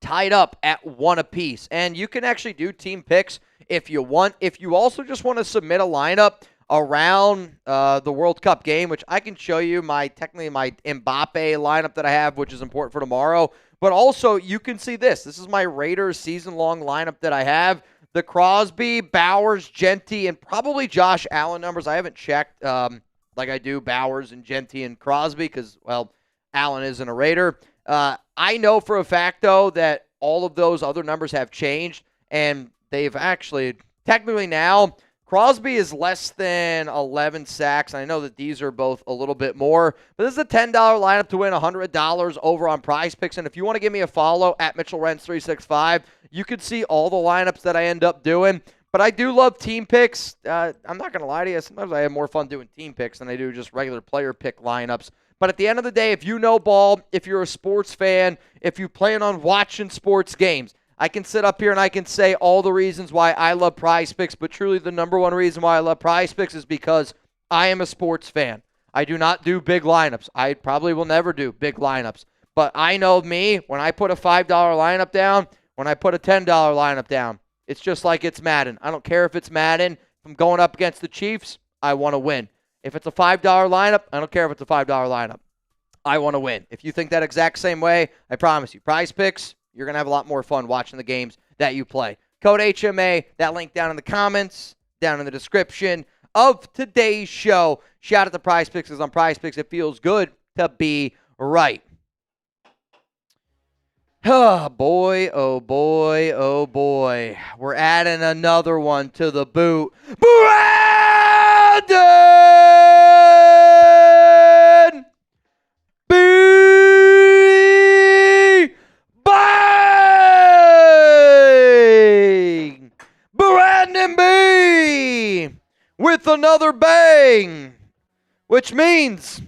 tied up at 1 apiece. And you can actually do team picks if you want. If you also just want to submit a lineup around the World Cup game, which I can show you technically my Mbappe lineup that I have, which is important for tomorrow. But also, you can see this. This is my Raiders season-long lineup that I have. The Crosby, Bowers, Genty, and probably Josh Allen numbers. I haven't checked like I do Bowers and Genty and Crosby because, well, Allen isn't a Raider. I know for a fact, though, that all of those other numbers have changed, and they've actually, technically now, Crosby is less than 11 sacks. I know that these are both a little bit more, but this is a $10 lineup to win $100 over on Prize Picks. And if you want to give me a follow at MitchellRents365, you can see all the lineups that I end up doing. But I do love team picks. I'm not going to lie to you. Sometimes I have more fun doing team picks than I do just regular player pick lineups. But at the end of the day, if you know ball, if you're a sports fan, if you plan on watching sports games, I can sit up here and I can say all the reasons why I love Prize Picks, but truly the #1 reason why I love Prize Picks is because I am a sports fan. I do not do big lineups. I probably will never do big lineups. But I know me, when I put a $5 lineup down, when I put a $10 lineup down, it's just like it's Madden. I don't care if it's Madden. If I'm going up against the Chiefs, I want to win. If it's a $5 lineup, I don't care if it's a $5 lineup. I want to win. If you think that exact same way, I promise you, Prize Picks, you're going to have a lot more fun watching the games that you play. Code HMA, that link down in the comments, down in the description of today's show. Shout out to Prize Picks, because on Prize Picks, it feels good to be right. Oh, boy, oh, boy, oh, boy. We're adding another one to the boot. Brandon! Brandon B with another bang, which means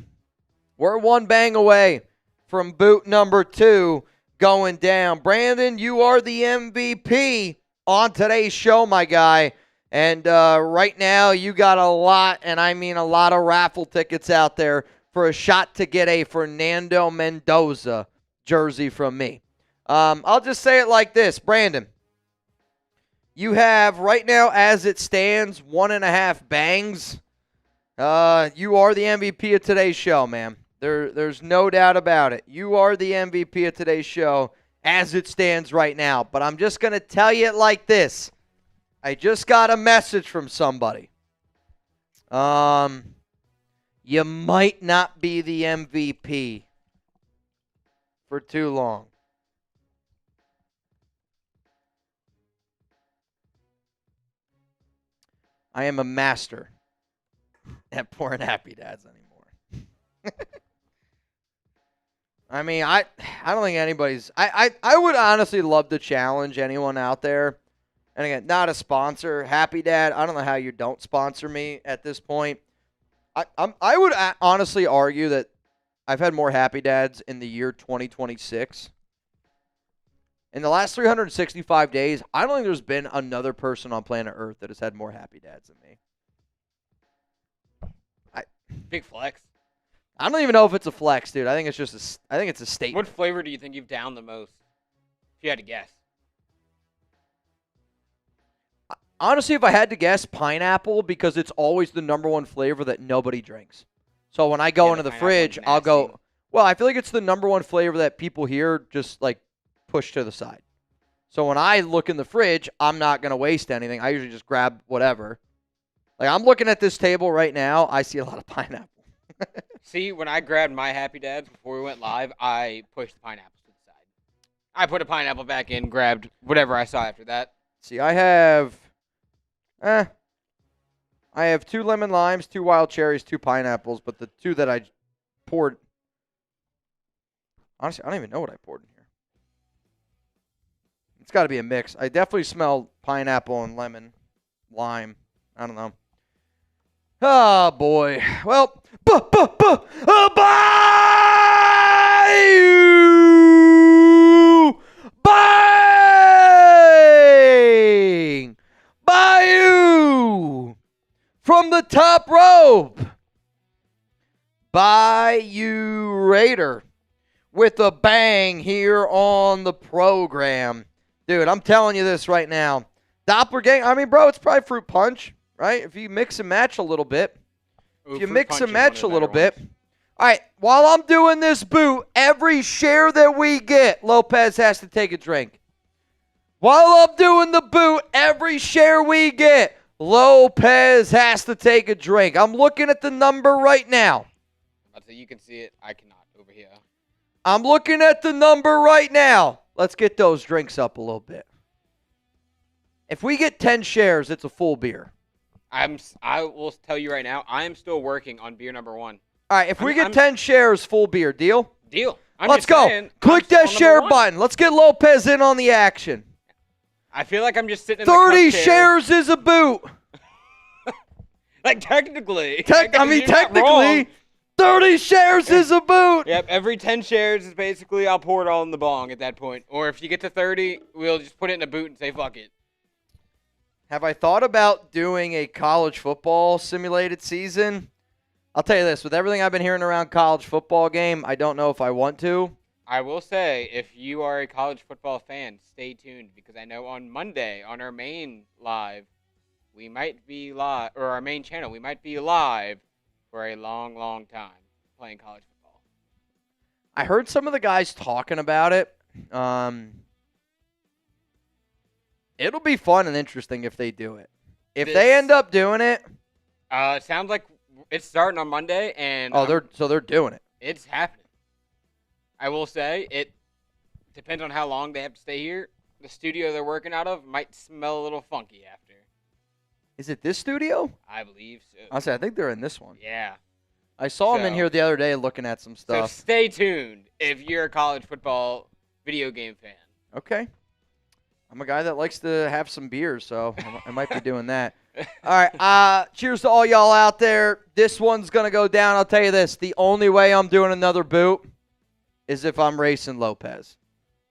we're one bang away from boot number 2 going down. Brandon, you are the MVP on today's show, my guy. And right now you got a lot, and I mean a lot of raffle tickets out there for a shot to get a Fernando Mendoza jersey from me. I'll just say it like this, Brandon. You have, right now, as it stands, 1.5 bangs. You are the MVP of today's show, man. There's no doubt about it. You are the MVP of today's show as it stands right now. But I'm just going to tell you it like this. I just got a message from somebody. You might not be the MVP for too long. I am a master at pouring happy dads anymore. I mean, I don't think anybody's... I would honestly love to challenge anyone out there. And again, not a sponsor. Happy Dad, I don't know how you don't sponsor me at this point. I would honestly argue that I've had more Happy Dads in the year 2026. In the last 365 days, I don't think there's been another person on planet Earth that has had more Happy Dads than me. Big flex. I don't even know if it's a flex, dude. I think it's just I think it's a statement. What flavor do you think you've downed the most? If you had to guess. Honestly, if I had to guess, pineapple, because it's always the #1 flavor that nobody drinks. So when I go into the fridge, I'll go, well, I feel like it's the #1 flavor that people here just, like, push to the side. So when I look in the fridge, I'm not going to waste anything. I usually just grab whatever. Like, I'm looking at this table right now. I see a lot of pineapple. See, when I grabbed my Happy Dads before we went live, I pushed the pineapples to the side. I put a pineapple back in, grabbed whatever I saw after that. See, I have 2 lemon limes, 2 wild cherries, 2 pineapples, but the 2 that I poured, honestly, I don't even know what I poured in here. It's got to be a mix. I definitely smell pineapple and lemon, lime. I don't know. Oh, boy. Well, bye! Bye! the top rope, Bayou Raider with a bang here on the program. Dude, I'm telling you this right now. Doppelganger, I mean, bro, it's probably fruit punch, right? If you mix and match a little bit. If you mix and match a little bit. All right, while I'm doing this boot, every share that we get, Lopez has to take a drink. While I'm doing the boot, every share we get, Lopez has to take a drink. I'm looking at the number right now. You can see it. I cannot over here. I'm looking at the number right now. Let's get those drinks up a little bit. If we get 10 shares, it's a full beer. I will tell you right now, I am still working on beer number 1. All right, if we get 10 shares, full beer. Deal? Deal. Let's go. Click that share button. Let's get Lopez in on the action. I feel like I'm just sitting in 30 shares is a boot. Like, technically. Technically, 30 shares is a boot. Yep, every 10 shares is basically I'll pour it all in the bong at that point. Or if you get to 30, we'll just put it in a boot and say fuck it. Have I thought about doing a college football simulated season? I'll tell you this, with everything I've been hearing around college football game, I don't know if I want to. I will say, if you are a college football fan, stay tuned, because I know on Monday, on our main live, we might be live, or our main channel, we might be live for a long, long time playing college football. I heard some of the guys talking about it. It'll be fun and interesting if they do it. If they end up doing it. It sounds like it's starting on Monday, and they're doing it. It's happening. I will say it depends on how long they have to stay here. The studio they're working out of might smell a little funky after. Is it this studio? I believe so. I think they're in this one. Yeah. I saw them in here the other day looking at some stuff. So stay tuned if you're a college football video game fan. Okay. I'm a guy that likes to have some beers, so I might be doing that. All right. Cheers to all y'all out there. This one's going to go down. I'll tell you this. The only way I'm doing another boot is if I'm racing Lopez.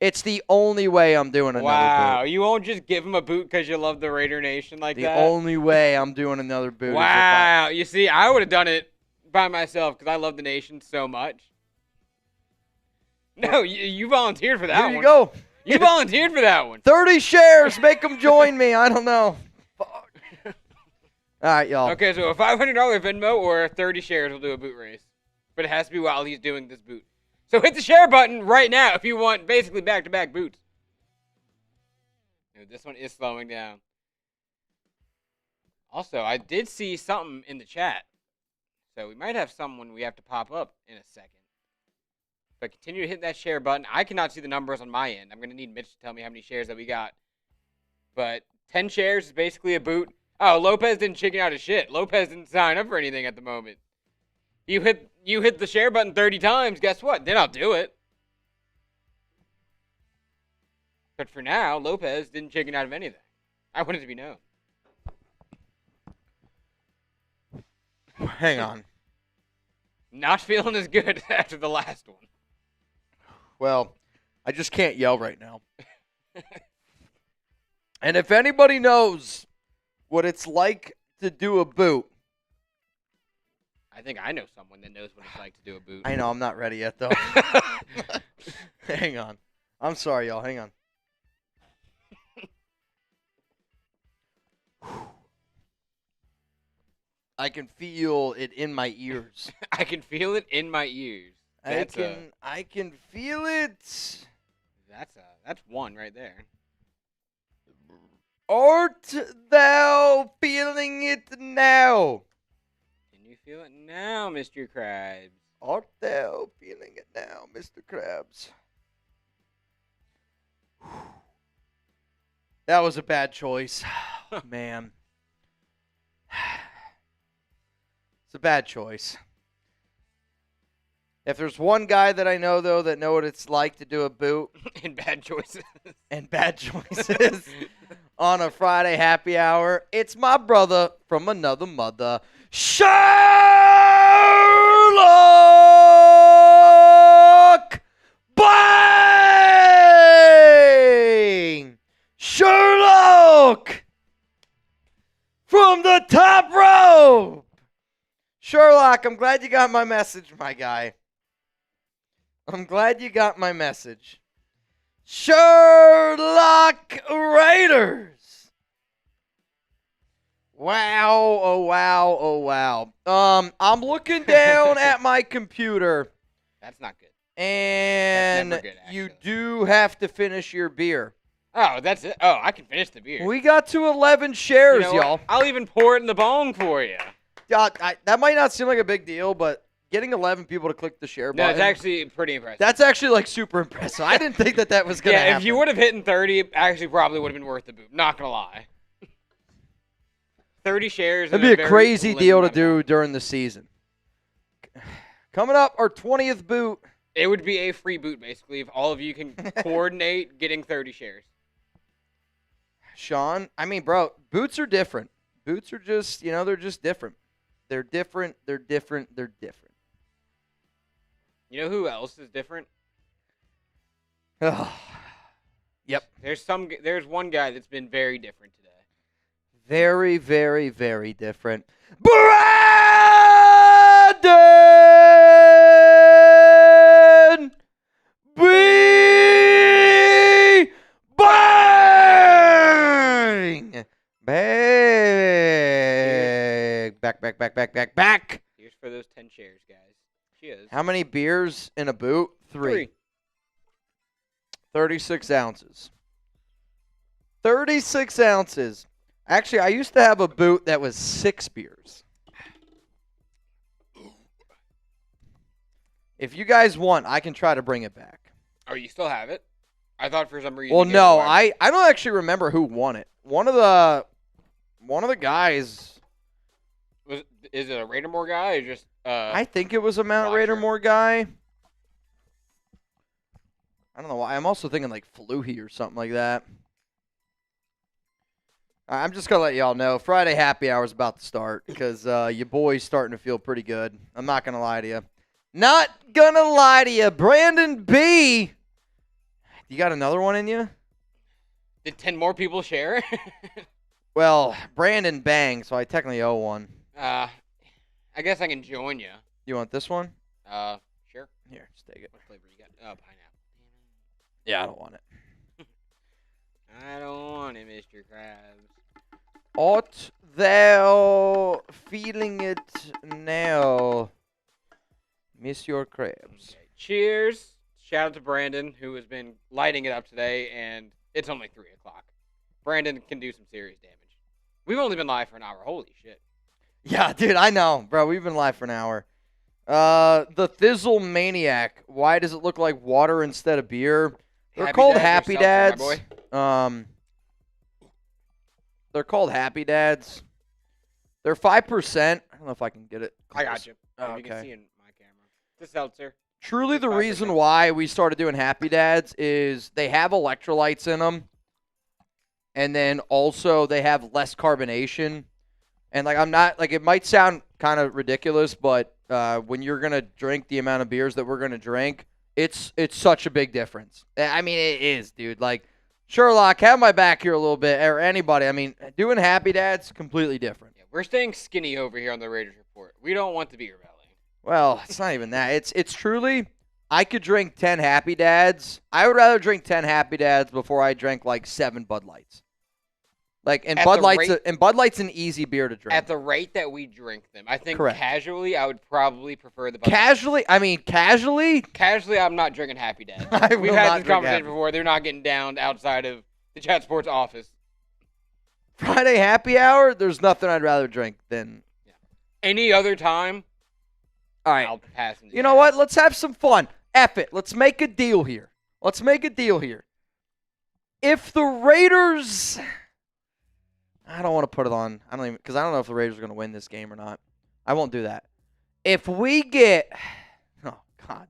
It's the only way I'm doing another boot. Wow. You won't just give him a boot because you love the Raider Nation like that? The only way I'm doing another boot. Wow. You see, I would have done it by myself because I love the Nation so much. No, you volunteered for that one. Here you go. You volunteered for that one. 30 shares. Make them join me. I don't know. Fuck. All right, y'all. Okay, so a $500 Venmo or 30 shares will do a boot race. But it has to be while he's doing this boot. So hit the share button right now if you want basically back-to-back boots. Dude, this one is slowing down. Also, I did see something in the chat. So we might have someone we have to pop up in a second. But continue to hit that share button. I cannot see the numbers on my end. I'm going to need Mitch to tell me how many shares that we got. But 10 shares is basically a boot. Oh, Lopez didn't chicken out his shit. Lopez didn't sign up for anything at the moment. You hit the share button 30 times, guess what? Then I'll do it. But for now, Lopez didn't chicken out of anything. I want it to be known. Hang on. Not feeling as good after the last one. Well, I just can't yell right now. And if anybody knows what it's like to do a boot. I think I know someone that knows what it's like to do a boot. I know, I'm not ready yet, though. Hang on. I'm sorry, y'all. Hang on. I can feel it in my ears. I can feel it in my ears. I can feel it. That's one right there. Art thou feeling it now? Can you feel it now, Mr. Krabs? Art thou feeling it now, Mr. Krabs? That was a bad choice. Man. It's a bad choice. If there's one guy that I know, though, that know what it's like to do a boot. And bad choices. And bad choices on a Friday happy hour, it's my brother from another mother, Sherlock! Bang! Sherlock! From the top row! Sherlock, I'm glad you got my message, my guy. I'm glad you got my message. Sherlock Raiders. Wow, oh wow, oh wow. I'm looking down at my computer. That's not good. And That's never good, you actually. do have to finish your beer. Oh, that's it. Oh, I can finish the beer. We got to 11 shares, You know what? y'all. I'll even pour it in the bong for you. That might not seem like a big deal, but getting 11 people to click the share No, button. it's actually pretty impressive. That's actually like super impressive. I didn't think that was going to happen. Yeah, if you would have hit in 30, it actually probably would have been worth the boot. Not going to lie. 30 shares. That'd be a crazy deal to do during the season. Coming up, our 20th boot. It would be a free boot, basically, if all of you can coordinate getting 30 shares. Sean, I mean, bro, boots are different. Boots are just, they're just different. They're different. They're different. They're different. You know who else is different? Yep. There's one guy that's been very different today. Very, very, very different. Brandon B. Bang! Back. Here's for those 10 shares, guys. Cheers. How many beers in a boot? 3. 36 ounces. 36 ounces. Actually, I used to have a boot that was 6 beers. If you guys want, I can try to bring it back. Oh, you still have it? I thought for some reason. Well, no, I don't actually remember who won it. One of the guys. Is it a Raidermore guy or just? I think it was a Mount Raidermore guy. I don't know why. I'm also thinking like Fluhy or something like that. I'm just going to let y'all know. Friday happy hour is about to start because your boy's starting to feel pretty good. I'm not going to lie to you. Not going to lie to you. Brandon B. You got another one in you? Did 10 more people share? Well, Brandon bang, so I technically owe one. I guess I can join you. You want this one? Sure. Here, just take it. What flavor you got? Oh, pineapple. Yeah, I don't want it. I don't want it, Mr. Krabs. Art thou feeling it now, Monsieur Krabs? Okay. Cheers. Shout out to Brandon, who has been lighting it up today, and it's only 3 o'clock. Brandon can do some serious damage. We've only been live for an hour. Holy shit. Yeah, dude, I know. Bro, we've been live for an hour. The Thizzle Maniac. Why does it look like water instead of beer? They're called Happy Dads. They're called Happy Dads. They're 5%. I don't know if I can get it. I got you. Oh, You can okay. see in my camera. It's a seltzer. Truly, the 5%. reason why we started doing Happy Dads is they have electrolytes in them, and then also they have less carbonation. And I'm not it might sound kind of ridiculous, but when you're gonna drink the amount of beers that we're gonna drink, it's such a big difference. I mean, it is, dude. Sherlock, have my back here a little bit, or anybody. I mean, doing Happy Dads completely different. Yeah, we're staying skinny over here on the Raiders Report. We don't want the beer belly. Well, it's not even that. It's truly, I could drink 10 Happy Dads. I would rather drink 10 Happy Dads before I drank 7 Bud Lights. And Bud Light's an easy beer to drink. At the rate that we drink them, I think Correct. Casually, I would probably prefer the Bud Casually? I mean, casually? Casually, I'm not drinking Happy Dad. I will We've not had drink this conversation Happy. before. They're not getting down outside of the Chat Sports office. Friday happy hour, there's nothing I'd rather drink than. Yeah. Any other time, All right. I'll pass. You know what? Let's have some fun. F it. Let's make a deal here. If the Raiders. I don't want to put it on. Because I don't know if the Raiders are going to win this game or not. I won't do that. If we get. Oh, God.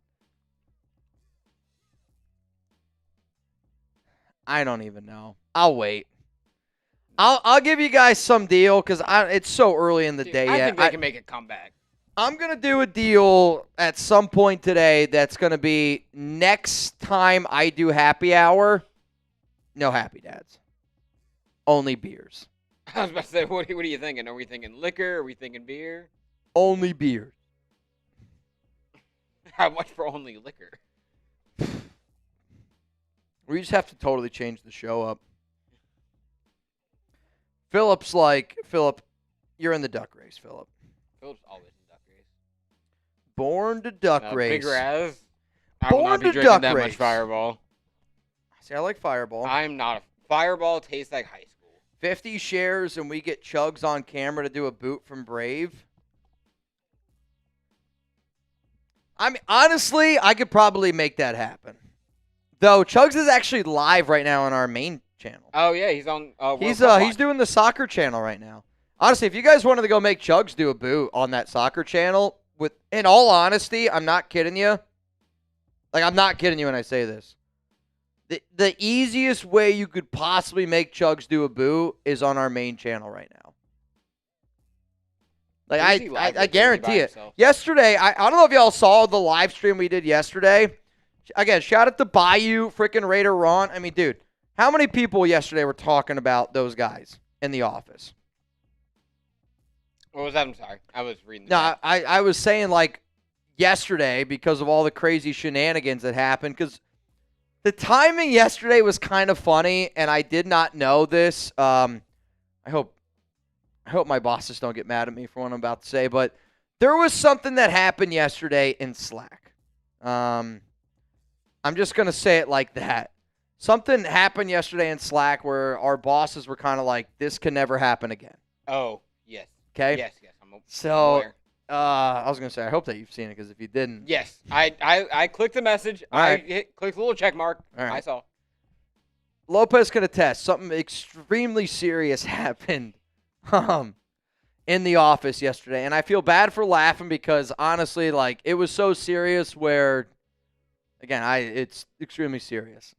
I don't even know. I'll wait. I'll give you guys some deal because it's so early in the day I yet. think they can make a comeback. I'm going to do a deal at some point today that's going to be next time I do happy hour, no Happy Dads. Only beers. I was about to say, what are you thinking? Are we thinking liquor? Are we thinking beer? Only beer. How much for only liquor? We just have to totally change the show up. Philip, you're in the duck race, Philip. Philip's always in duck race. Born to duck race. Big Raz. I will not be drinking that much Fireball. See, I like Fireball. I'm not. Fireball tastes like high school. 50 shares and we get Chugs on camera to do a boot from Brave. I mean, honestly, I could probably make that happen. Though Chugs is actually live right now on our main channel. Oh yeah, he's on. He's doing the soccer channel right now. Honestly, if you guys wanted to go make Chugs do a boot on that soccer channel, in all honesty, I'm not kidding you. Like, I'm not kidding you when I say this. The easiest way you could possibly make Chugs do a boot is on our main channel right now. Like, I guarantee it. Yesterday, I don't know if y'all saw the live stream we did yesterday. Again, shout out to Bayou, freaking Raider Ron. I mean, dude, how many people yesterday were talking about those guys in the office? What was that? I'm sorry. I was reading. I was saying, like, yesterday, because of all the crazy shenanigans that happened, because the timing yesterday was kind of funny, and I did not know this. I hope my bosses don't get mad at me for what I'm about to say, but there was something that happened yesterday in Slack. I'm just going to say it like that. Something happened yesterday in Slack where our bosses were kind of like, this can never happen again. Oh, yes. Okay? Yes. I'm aware. I was going to say, I hope that you've seen it, because if you didn't. Yes. I clicked the message. Clicked the little check mark. Right. I saw. Lopez can attest. Something extremely serious happened in the office yesterday. And I feel bad for laughing because, honestly, like, it was so serious where, again, it's extremely serious.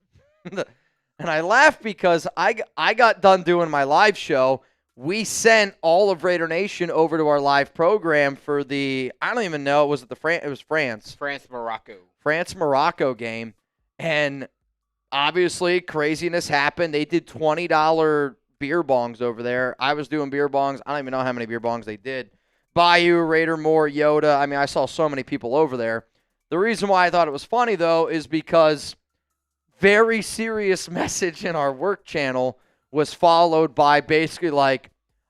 And I laughed because I got done doing my live show. We sent all of Raider Nation over to our live program for the, I don't even know, it was France. France-Morocco game. And obviously craziness happened. They did $20 beer bongs over there. I was doing beer bongs. I don't even know how many beer bongs they did. Bayou, Raider Moore, Yoda. I mean, I saw so many people over there. The reason why I thought it was funny, though, is because very serious message in our work channel was followed by basically like,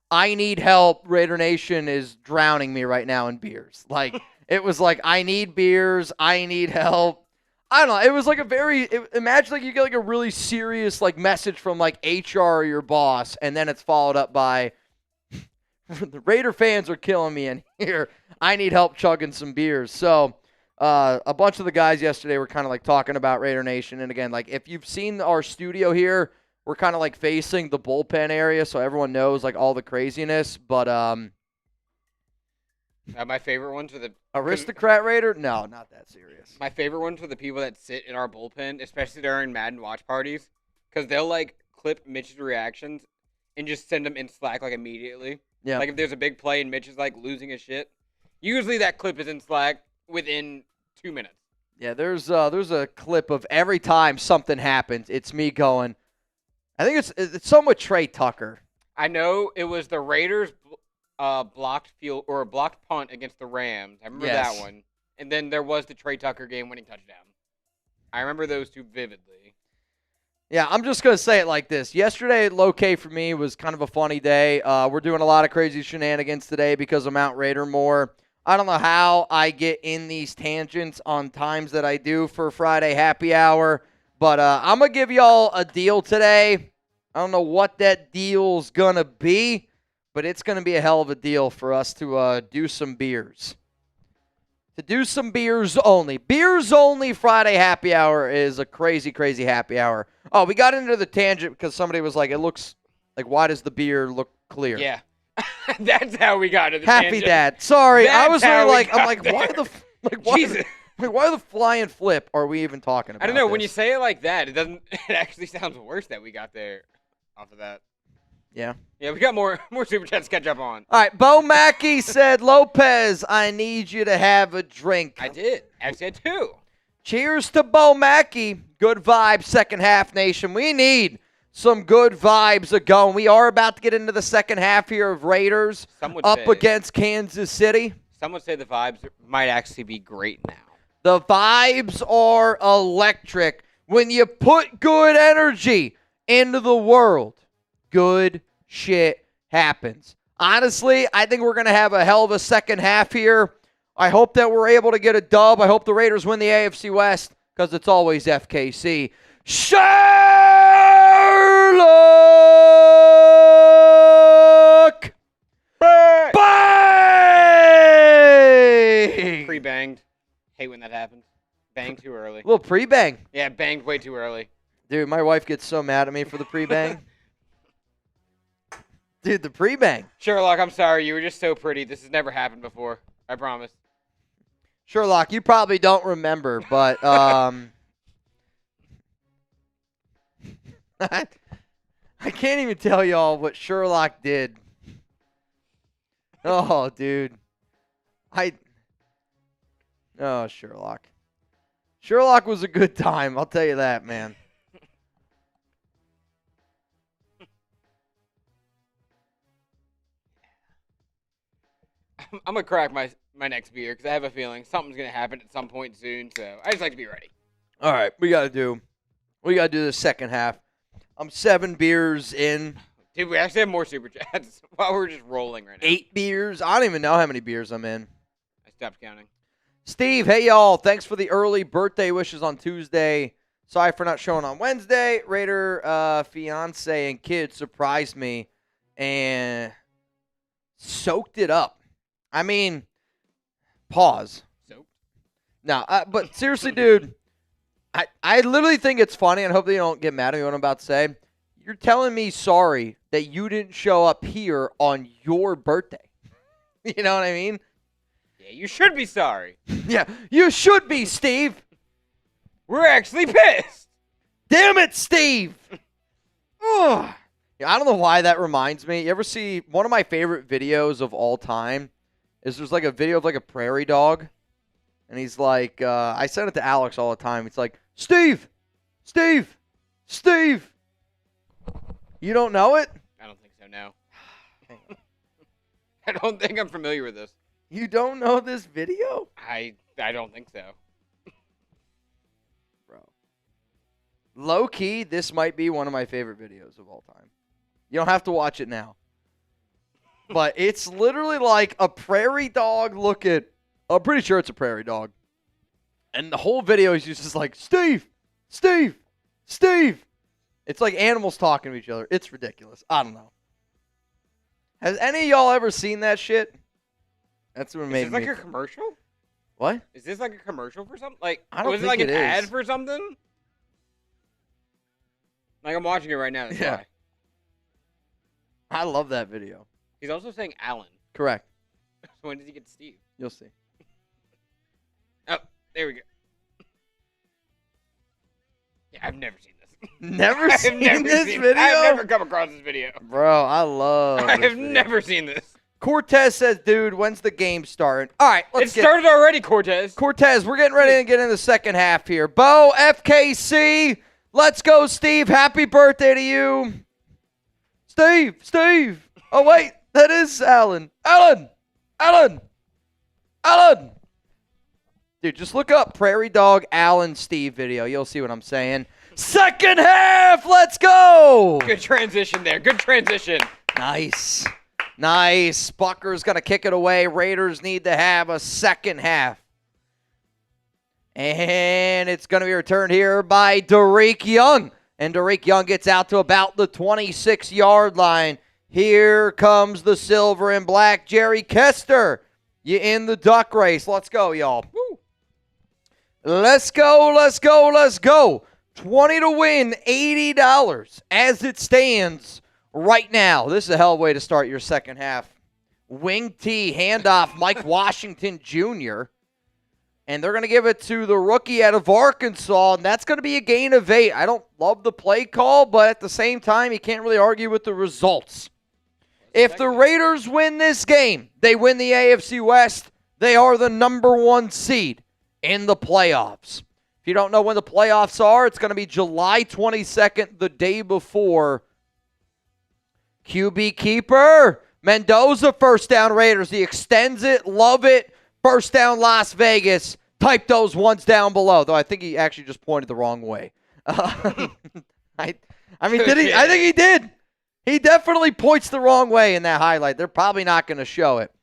I need help. Raider Nation is drowning me right now in beers. Like, it was like, I need beers. I need help. I don't know. It was like imagine like you get like a really serious like message from like HR or your boss, and then it's followed up by, the Raider fans are killing me in here. I need help chugging some beers. So, a bunch of the guys yesterday were kind of like talking about Raider Nation. And again, like if you've seen our studio here, we're kind of like facing the bullpen area, so everyone knows like all the craziness. But my favorite ones are the Aristocrat Raider. No, not that serious. My favorite ones are the people that sit in our bullpen, especially during Madden watch parties, because they'll like clip Mitch's reactions and just send them in Slack like immediately. Yeah. Like if there's a big play and Mitch is like losing his shit, usually that clip is in Slack within 2 minutes. Yeah, there's a clip of every time something happens, it's me going. I think it's somewhat Trey Tucker. I know it was the Raiders blocked field or a blocked punt against the Rams. I remember that one. And then there was the Trey Tucker game-winning touchdown. I remember those two vividly. Yeah, I'm just going to say it like this. Yesterday, low-K for me was kind of a funny day. We're doing a lot of crazy shenanigans today because of Mount Raider Moore. I don't know how I get in these tangents on times that I do for Friday happy hour, but I'm going to give y'all a deal today. I don't know what that deal's going to be, but it's going to be a hell of a deal for us to do some beers. To do some beers only. Beers only Friday happy hour is a crazy, crazy happy hour. Oh, we got into the tangent because somebody was like, it looks like, why does the beer look clear? Yeah. That's how we got to the Happy tangent. Dad. Sorry. That's I was really like, I'm like, there. why the Jesus. why the flying flip are we even talking about? I don't know. This? When you say it like that, it actually sounds worse that we got there off of that. Yeah. Yeah, we got more super chats to catch up on. All right. Bo Mackey said, Lopez, I need you to have a drink. I did. Actually, I did too. Cheers to Bo Mackey. Good vibes, second half nation. We need some good vibes going. We are about to get into the second half here of Raiders Some would up say, against Kansas City. Some would say the vibes might actually be great now. The vibes are electric. When you put good energy into the world, good shit happens. Honestly, I think we're going to have a hell of a second half here. I hope that we're able to get a dub. I hope the Raiders win the AFC West because it's always FKC. Sherlock! Bang! Pre-banged. Hate when that happens. Banged too early. A little pre-bang. Yeah, banged way too early. Dude, my wife gets so mad at me for the pre-bang. Dude, the pre-bang. Sherlock, I'm sorry. You were just so pretty. This has never happened before. I promise. Sherlock, you probably don't remember, but I can't even tell y'all what Sherlock did. Oh, dude. Oh, Sherlock. Sherlock was a good time, I'll tell you that, man. I'm going to crack my next beer because I have a feeling something's going to happen at some point soon, so I just like to be ready. All right, we got to do the second half. I'm 7 beers in. Dude, we actually have more Super Chats while we're just rolling right now. 8 beers? I don't even know how many beers I'm in. I stopped counting. Steve, hey, y'all. Thanks for the early birthday wishes on Tuesday. Sorry for not showing on Wednesday. Raider fiance and kids surprised me and soaked it up. I mean, pause. Soaked? No, but seriously, dude, I literally think it's funny, and hopefully you don't get mad at me what I'm about to say. You're telling me sorry that you didn't show up here on your birthday. You know what I mean? Yeah, you should be sorry. Yeah, you should be, Steve. We're actually pissed. Damn it, Steve. Ugh. Yeah, I don't know why that reminds me. You ever see one of my favorite videos of all time is there's like a video of like a prairie dog. And he's like, I send it to Alex all the time. It's like, Steve. You don't know it? I don't think so, no. I don't think I'm familiar with this. You don't know this video? I don't think so. Bro. Low key, this might be one of my favorite videos of all time. You don't have to watch it now. But it's literally like a prairie dog looking. I'm pretty sure it's a prairie dog. And the whole video is just like, Steve. It's like animals talking to each other. It's ridiculous. I don't know. Has any of y'all ever seen that shit? That's what made me. Is this like a commercial? What? Is this like a commercial for something? Like, I don't was it think like an it is. ad for something? Like, I'm watching it right now. That's why. I love that video. He's also saying Alan. Correct. So when did he get to Steve? You'll see. Oh, there we go. Yeah, I've never seen this. Never seen this video? I've never come across this video. Bro, I love I this have video. never seen this. Cortez says, dude, when's the game starting? All right, It started already, Cortez. Cortez, we're getting ready to get in the second half here. Bo, FKC, let's go, Steve. Happy birthday to you. Steve. Oh, wait, that is Alan. Alan. Dude, just look up Prairie Dog Alan Steve video. You'll see what I'm saying. Second half, let's go. Good transition there. Good transition. Nice. Bucker's going to kick it away. Raiders need to have a second half. And it's going to be returned here by Derek Young. And Derek Young gets out to about the 26-yard line. Here comes the silver and black. Jerry Kester, you in the duck race. Let's go, y'all. Woo. Let's go. 20 to win, $80 as it stands right now. This is a hell of a way to start your second half. Wing T, handoff, Mike Washington Jr. And they're going to give it to the rookie out of Arkansas, and that's going to be a gain of 8. I don't love the play call, but at the same time, you can't really argue with the results. If the Raiders win this game, they win the AFC West, they are the number 1 seed in the playoffs. If you don't know when the playoffs are, it's going to be July 22nd, the day before. QB keeper, Mendoza, first down Raiders. He extends it. Love it. First down Las Vegas. Type those ones down below. Though I think he actually just pointed the wrong way. I mean, did he? I think he did. He definitely points the wrong way in that highlight. They're probably not going to show it.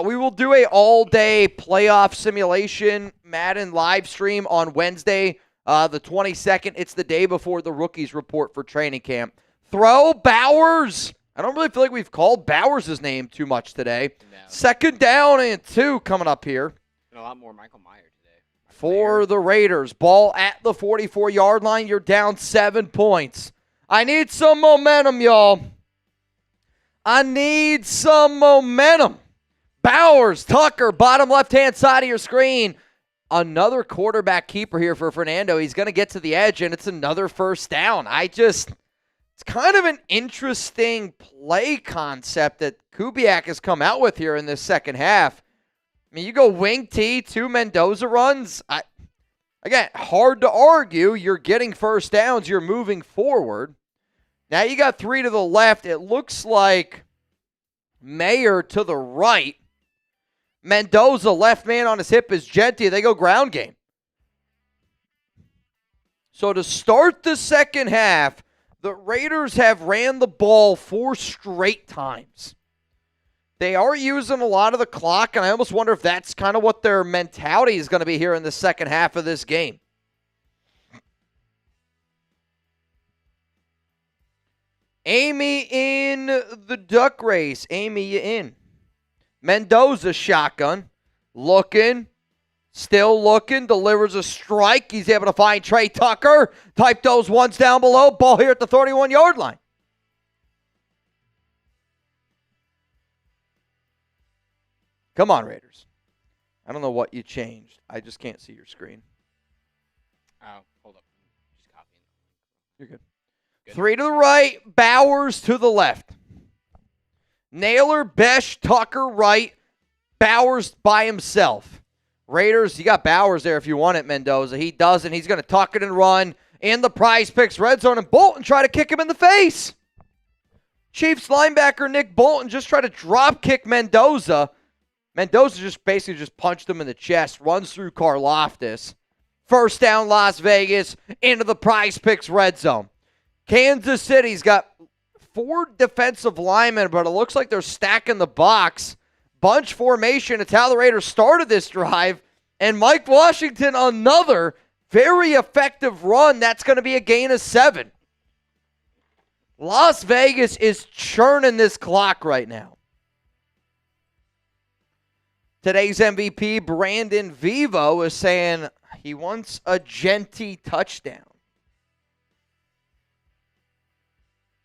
We will do a all-day playoff simulation Madden live stream on Wednesday, the 22nd. It's the day before the rookies report for training camp. Throw Bowers. I don't really feel like we've called Bowers' name too much today. No. Second down and 2 coming up here. And a lot more Michael Meyer today. For the Raiders. Ball at the 44-yard line. You're down 7 points. I need some momentum, y'all. I need some momentum. Bowers, Tucker, bottom left-hand side of your screen. Another quarterback keeper here for Fernando. He's going to get to the edge, and it's another first down. It's kind of an interesting play concept that Kubiak has come out with here in this second half. I mean, you go wing T, 2 Mendoza runs. Again, hard to argue. You're getting first downs. You're moving forward. Now you got 3 to the left. It looks like Mayer to the right. Mendoza, left man on his hip, is Genty. They go ground game. So to start the second half, the Raiders have ran the ball 4 straight times. They are using a lot of the clock, and I almost wonder if that's kind of what their mentality is going to be here in the second half of this game. Amy in the duck race. Amy, you in. Mendoza shotgun. Looking. Still looking. Delivers a strike. He's able to find Trey Tucker. Type those ones down below. Ball here at the 31-yard line. Come on, Raiders. I don't know what you changed. I just can't see your screen. Oh, hold up. Just copying. You're good. 3 to the right. Bowers to the left. Naylor, Besh, Tucker right. Bowers by himself. Raiders, you got Bowers there if you want it, Mendoza. He doesn't. He's going to tuck it and run in the Prize Picks red zone, and Bolton try to kick him in the face. Chiefs linebacker Nick Bolton just tried to drop kick Mendoza. Mendoza just basically punched him in the chest, runs through Karlaftis. First down Las Vegas into the Prize Picks red zone. Kansas City's got 4 defensive linemen, but it looks like they're stacking the box. Bunch formation. It's how the Raiders started this drive. And Mike Washington, another very effective run. That's going to be a gain of 7. Las Vegas is churning this clock right now. Today's MVP, Brandon Vivo, is saying he wants a Genty touchdown.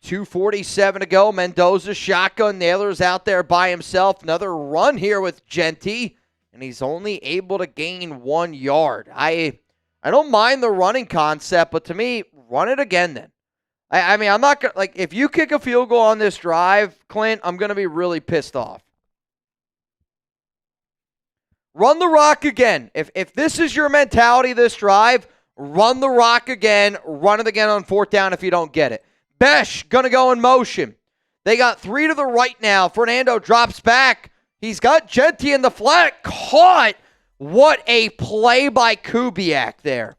2:47 to go. Mendoza shotgun. Naylor's out there by himself. Another run here with Genty, and he's only able to gain 1 yard. I don't mind the running concept, but to me, run it again then. I mean, I'm not going to, like, if you kick a field goal on this drive, Clint, I'm going to be really pissed off. Run the rock again. If this is your mentality this drive, run the rock again. Run it again on 4th down if you don't get it. Besh going to go in motion. They got 3 to the right now. Fernando drops back. He's got Genty in the flat. Caught. What a play by Kubiak there.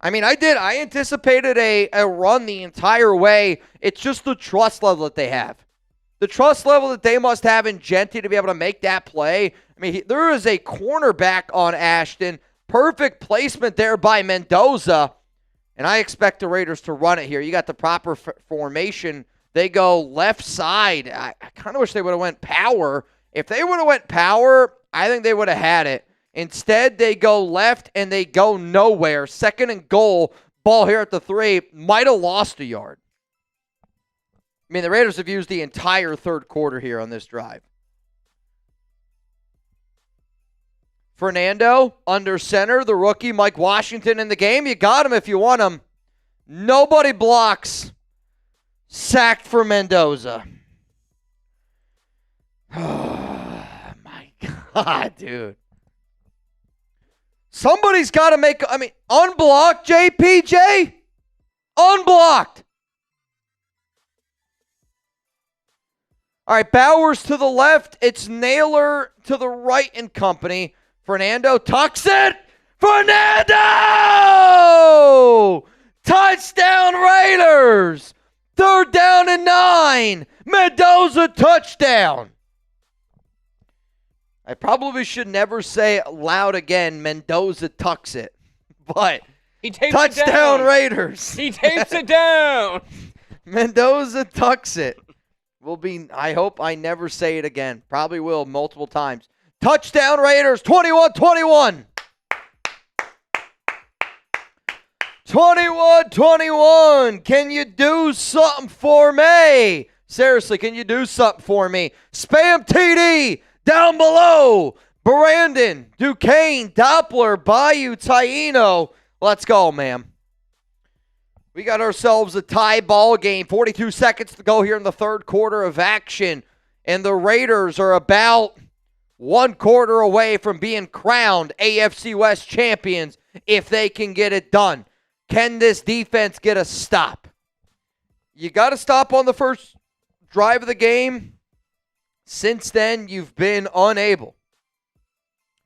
I mean, I anticipated a run the entire way. It's just the trust level that they have. The trust level that they must have in Genty to be able to make that play. I mean, there is a cornerback on Ashton. Perfect placement there by Mendoza. And I expect the Raiders to run it here. You got the proper formation. They go left side. I kind of wish they would have went power. If they would have went power, I think they would have had it. Instead, they go left and they go nowhere. 2nd and goal. Ball here at the 3. Might have lost a yard. I mean, the Raiders have used the entire 3rd quarter here on this drive. Fernando, under center, the rookie, Mike Washington in the game. You got him if you want him. Nobody blocks. Sacked for Mendoza. Oh, my God, dude. Somebody's got to make, unblocked, JPJ. Unblocked. All right, Bowers to the left. It's Naylor to the right and company. Fernando tucks it. Fernando! Touchdown Raiders! 3rd down and 9. Mendoza touchdown. I probably should never say it loud again, Mendoza tucks it. But he tapes touchdown it down. Raiders. He tapes it down. Mendoza tucks it. I hope I never say it again. Probably will multiple times. Touchdown Raiders, 21-21. 21-21. Can you do something for me? Seriously, can you do something for me? Spam TD down below. Brandon, Duquesne, Doppler, Bayou, Taino. Let's go, ma'am. We got ourselves a tie ball game. 42 seconds to go here in the 3rd quarter of action. And the Raiders are about 1 quarter away from being crowned AFC West champions if they can get it done. Can this defense get a stop? You got to stop on the first drive of the game. Since then, you've been unable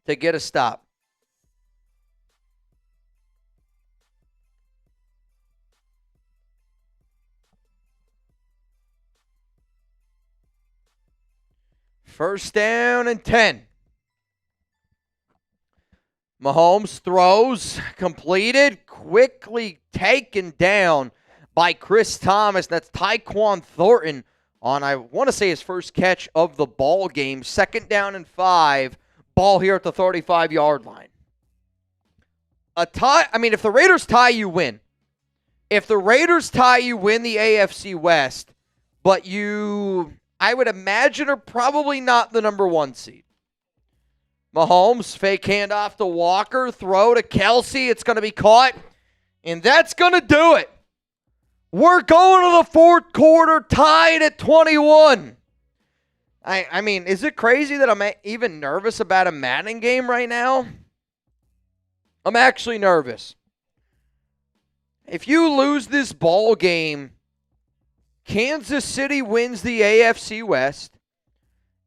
to get a stop. First down and 10. Mahomes throws, completed, quickly taken down by Chris Thomas. That's Tyquan Thornton on, I want to say, his first catch of the ball game. 2nd down and 5. Ball here at the 35-yard line. A tie. I mean, if the Raiders tie, you win. If the Raiders tie, you win the AFC West. But you, I would imagine, are probably not the number 1 seed. Mahomes, fake handoff to Walker, throw to Kelsey. It's going to be caught, and that's going to do it. We're going to the 4th quarter tied at 21. I mean, is it crazy that I'm even nervous about a Madden game right now? I'm actually nervous. If you lose this ball game, Kansas City wins the AFC West.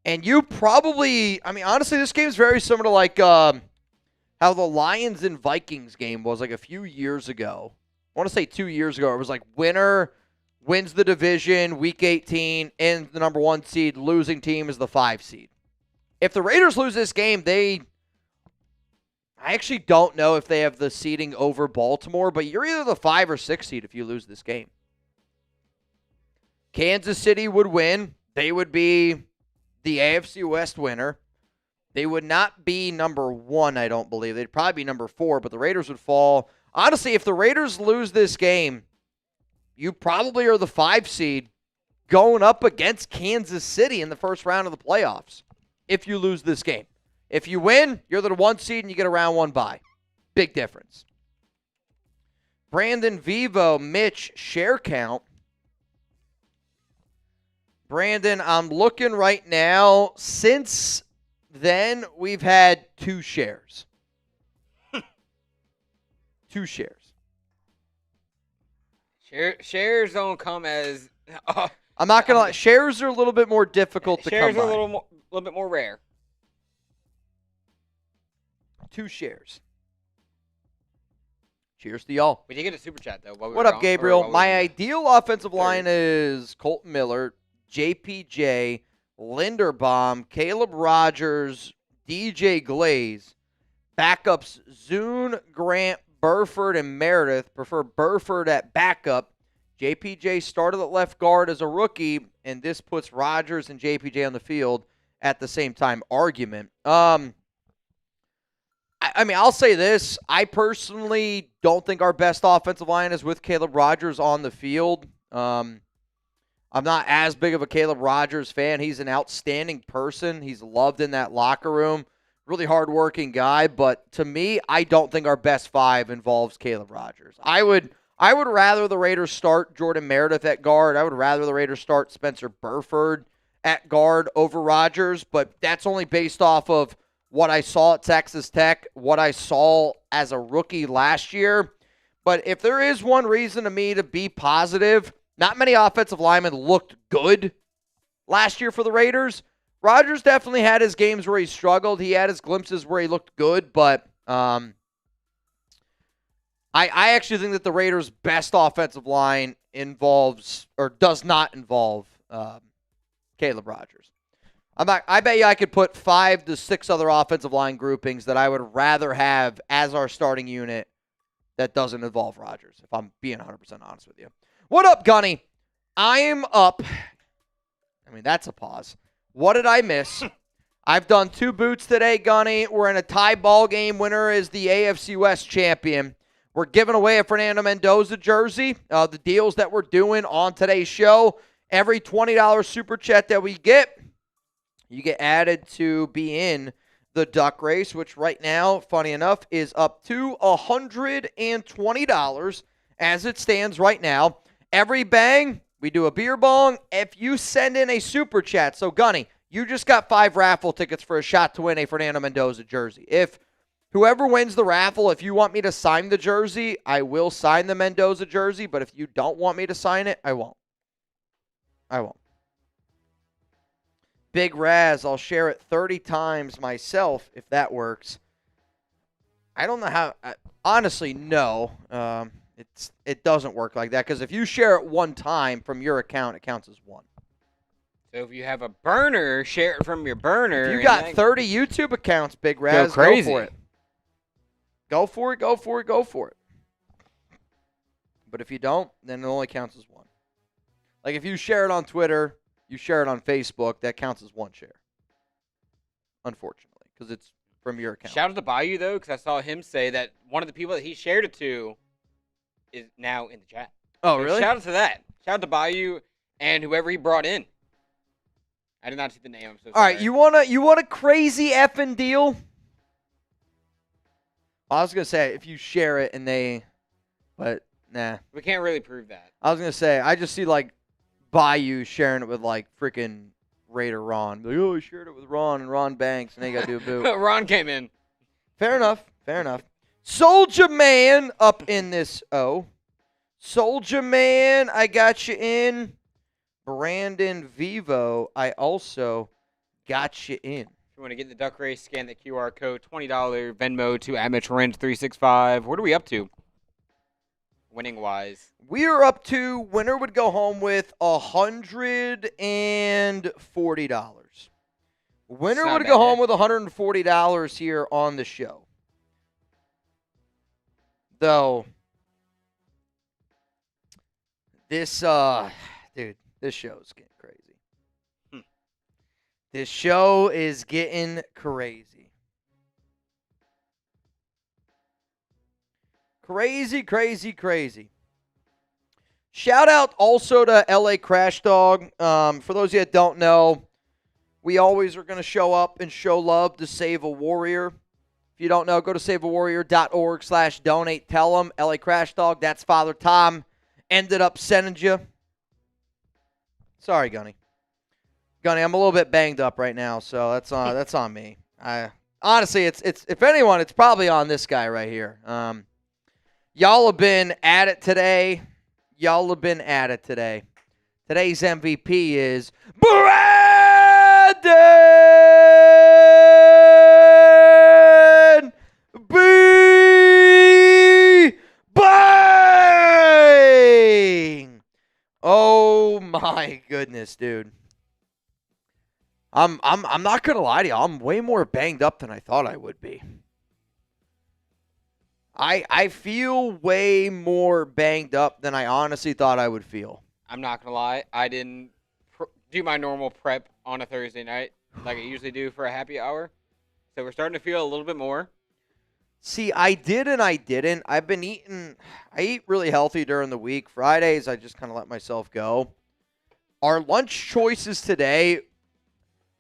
And you probably, I mean, honestly, this game is very similar to like how the Lions and Vikings game was like a few years ago. I want to say 2 years ago. It was like winner wins the division, week 18, and the number 1 seed. Losing team is the 5 seed. If the Raiders lose this game, I actually don't know if they have the seeding over Baltimore, but you're either the 5 or 6 seed if you lose this game. Kansas City would win. They would be the AFC West winner. They would not be number 1, I don't believe. They'd probably be number 4, but the Raiders would fall. Honestly, if the Raiders lose this game, you probably are the 5 seed going up against Kansas City in the first round of the playoffs if you lose this game. If you win, you're the 1 seed and you get a round 1 bye. Big difference. Brandon Vivo, Mitch, share count. Brandon, I'm looking right now. Since then, we've had 2 shares. 2 shares. Shares don't come as... I'm not going to lie. Shares are a little bit more difficult to come by. Shares are a little bit more rare. 2 shares. Cheers to y'all. We did get a super chat, though. What up, Gabriel? My ideal offensive line is Colton Miller, JPJ, Linderbaum, Caleb Rogers, DJ Glaze. Backups, Zune, Grant, Burford, and Meredith. Prefer Burford at backup. JPJ started at left guard as a rookie, and this puts Rogers and JPJ on the field at the same time. Argument. I mean, I'll say this. I personally don't think our best offensive line is with Caleb Rogers on the field. I'm not as big of a Caleb Rogers fan. He's an outstanding person. He's loved in that locker room. Really hardworking guy. But to me, I don't think our best 5 involves Caleb Rogers. I would rather the Raiders start Jordan Meredith at guard. I would rather the Raiders start Spencer Burford at guard over Rogers. But that's only based off of what I saw at Texas Tech, what I saw as a rookie last year. But if there is one reason to me to be positive, not many offensive linemen looked good last year for the Raiders. Rodgers definitely had his games where he struggled. He had his glimpses where he looked good, but I actually think that the Raiders' best offensive line involves or does not involve Caleb Rodgers. I bet you I could put 5 to 6 other offensive line groupings that I would rather have as our starting unit that doesn't involve Rodgers, if I'm being 100% honest with you. What up, Gunny? I am up. I mean, that's a pause. What did I miss? I've done 2 boots today, Gunny. We're in a tie ball game. Winner is the AFC West champion. We're giving away a Fernando Mendoza jersey. The deals that we're doing on today's show, every $20 super chat that we get, you get added to be in the duck race, which right now, funny enough, is up to $120 as it stands right now. Every bang, we do a beer bong. If you send in a super chat, so Gunny, you just got 5 raffle tickets for a shot to win a Fernando Mendoza jersey. If whoever wins the raffle, if you want me to sign the jersey, I will sign the Mendoza jersey, but if you don't want me to sign it, I won't. I won't. Big Raz, I'll share it 30 times myself if that works. I don't know how. Honestly, no. It doesn't work like that because if you share it one time from your account, it counts as 1. So if you have a burner, share it from your burner. If you got 30 YouTube accounts, Big Raz, go crazy. Go for it. Go for it, go for it, go for it. But if you don't, then it only counts as 1. Like if you share it on Twitter, you share it on Facebook, that counts as 1 share. Unfortunately, because it's from your account. Shout out to Bayou, though, because I saw him say that one of the people that he shared it to is now in the chat. Oh, so really? Shout out to that. Shout out to Bayou and whoever he brought in. I did not see the name. I'm so sorry. All right, you want a crazy effing deal? I was going to say, if you share it and but nah. We can't really prove that. I was going to say, I just see, like, Bayou sharing it with, like, freaking Raider Ron. Like, oh, he shared it with Ron and Ron Banks, and they got to do a boot. Ron came in. Fair enough. Fair enough. Soldier Man up in this O. Soldier Man, I got you in. Brandon Vivo, I also got you in. If you want to get in the duck race, scan the QR code, $20 Venmo to AmitchRent365. What are we up to? Winning-wise. We are up to, winner would go home with $140. Winner would go home with $140 here on the show. Though, this, dude, this show is getting crazy. This show is getting crazy. Crazy, crazy, crazy. Shout out also to LA Crash Dog. For those of you that don't know, we always are going to show up and show love to Save a Warrior. If you don't know, go to saveawarrior.org/donate. Tell them LA Crash Dog, that's Father Tom, ended up sending you. Sorry, Gunny. Gunny, I'm a little bit banged up right now, so that's on me. Honestly, it's if anyone, it's probably on this guy right here. Y'all have been at it today. Today's MVP is Brandon B. Bang! Oh my goodness, dude. I'm not gonna lie to you. I'm way more banged up than I thought I would be. I feel way more banged up than I honestly thought I would feel. I'm not going to lie. I didn't do my normal prep on a Thursday night like I usually do for a happy hour. So we're starting to feel a little bit more. See, I did and I didn't. I eat really healthy during the week. Fridays, I just kind of let myself go. Our lunch choices today,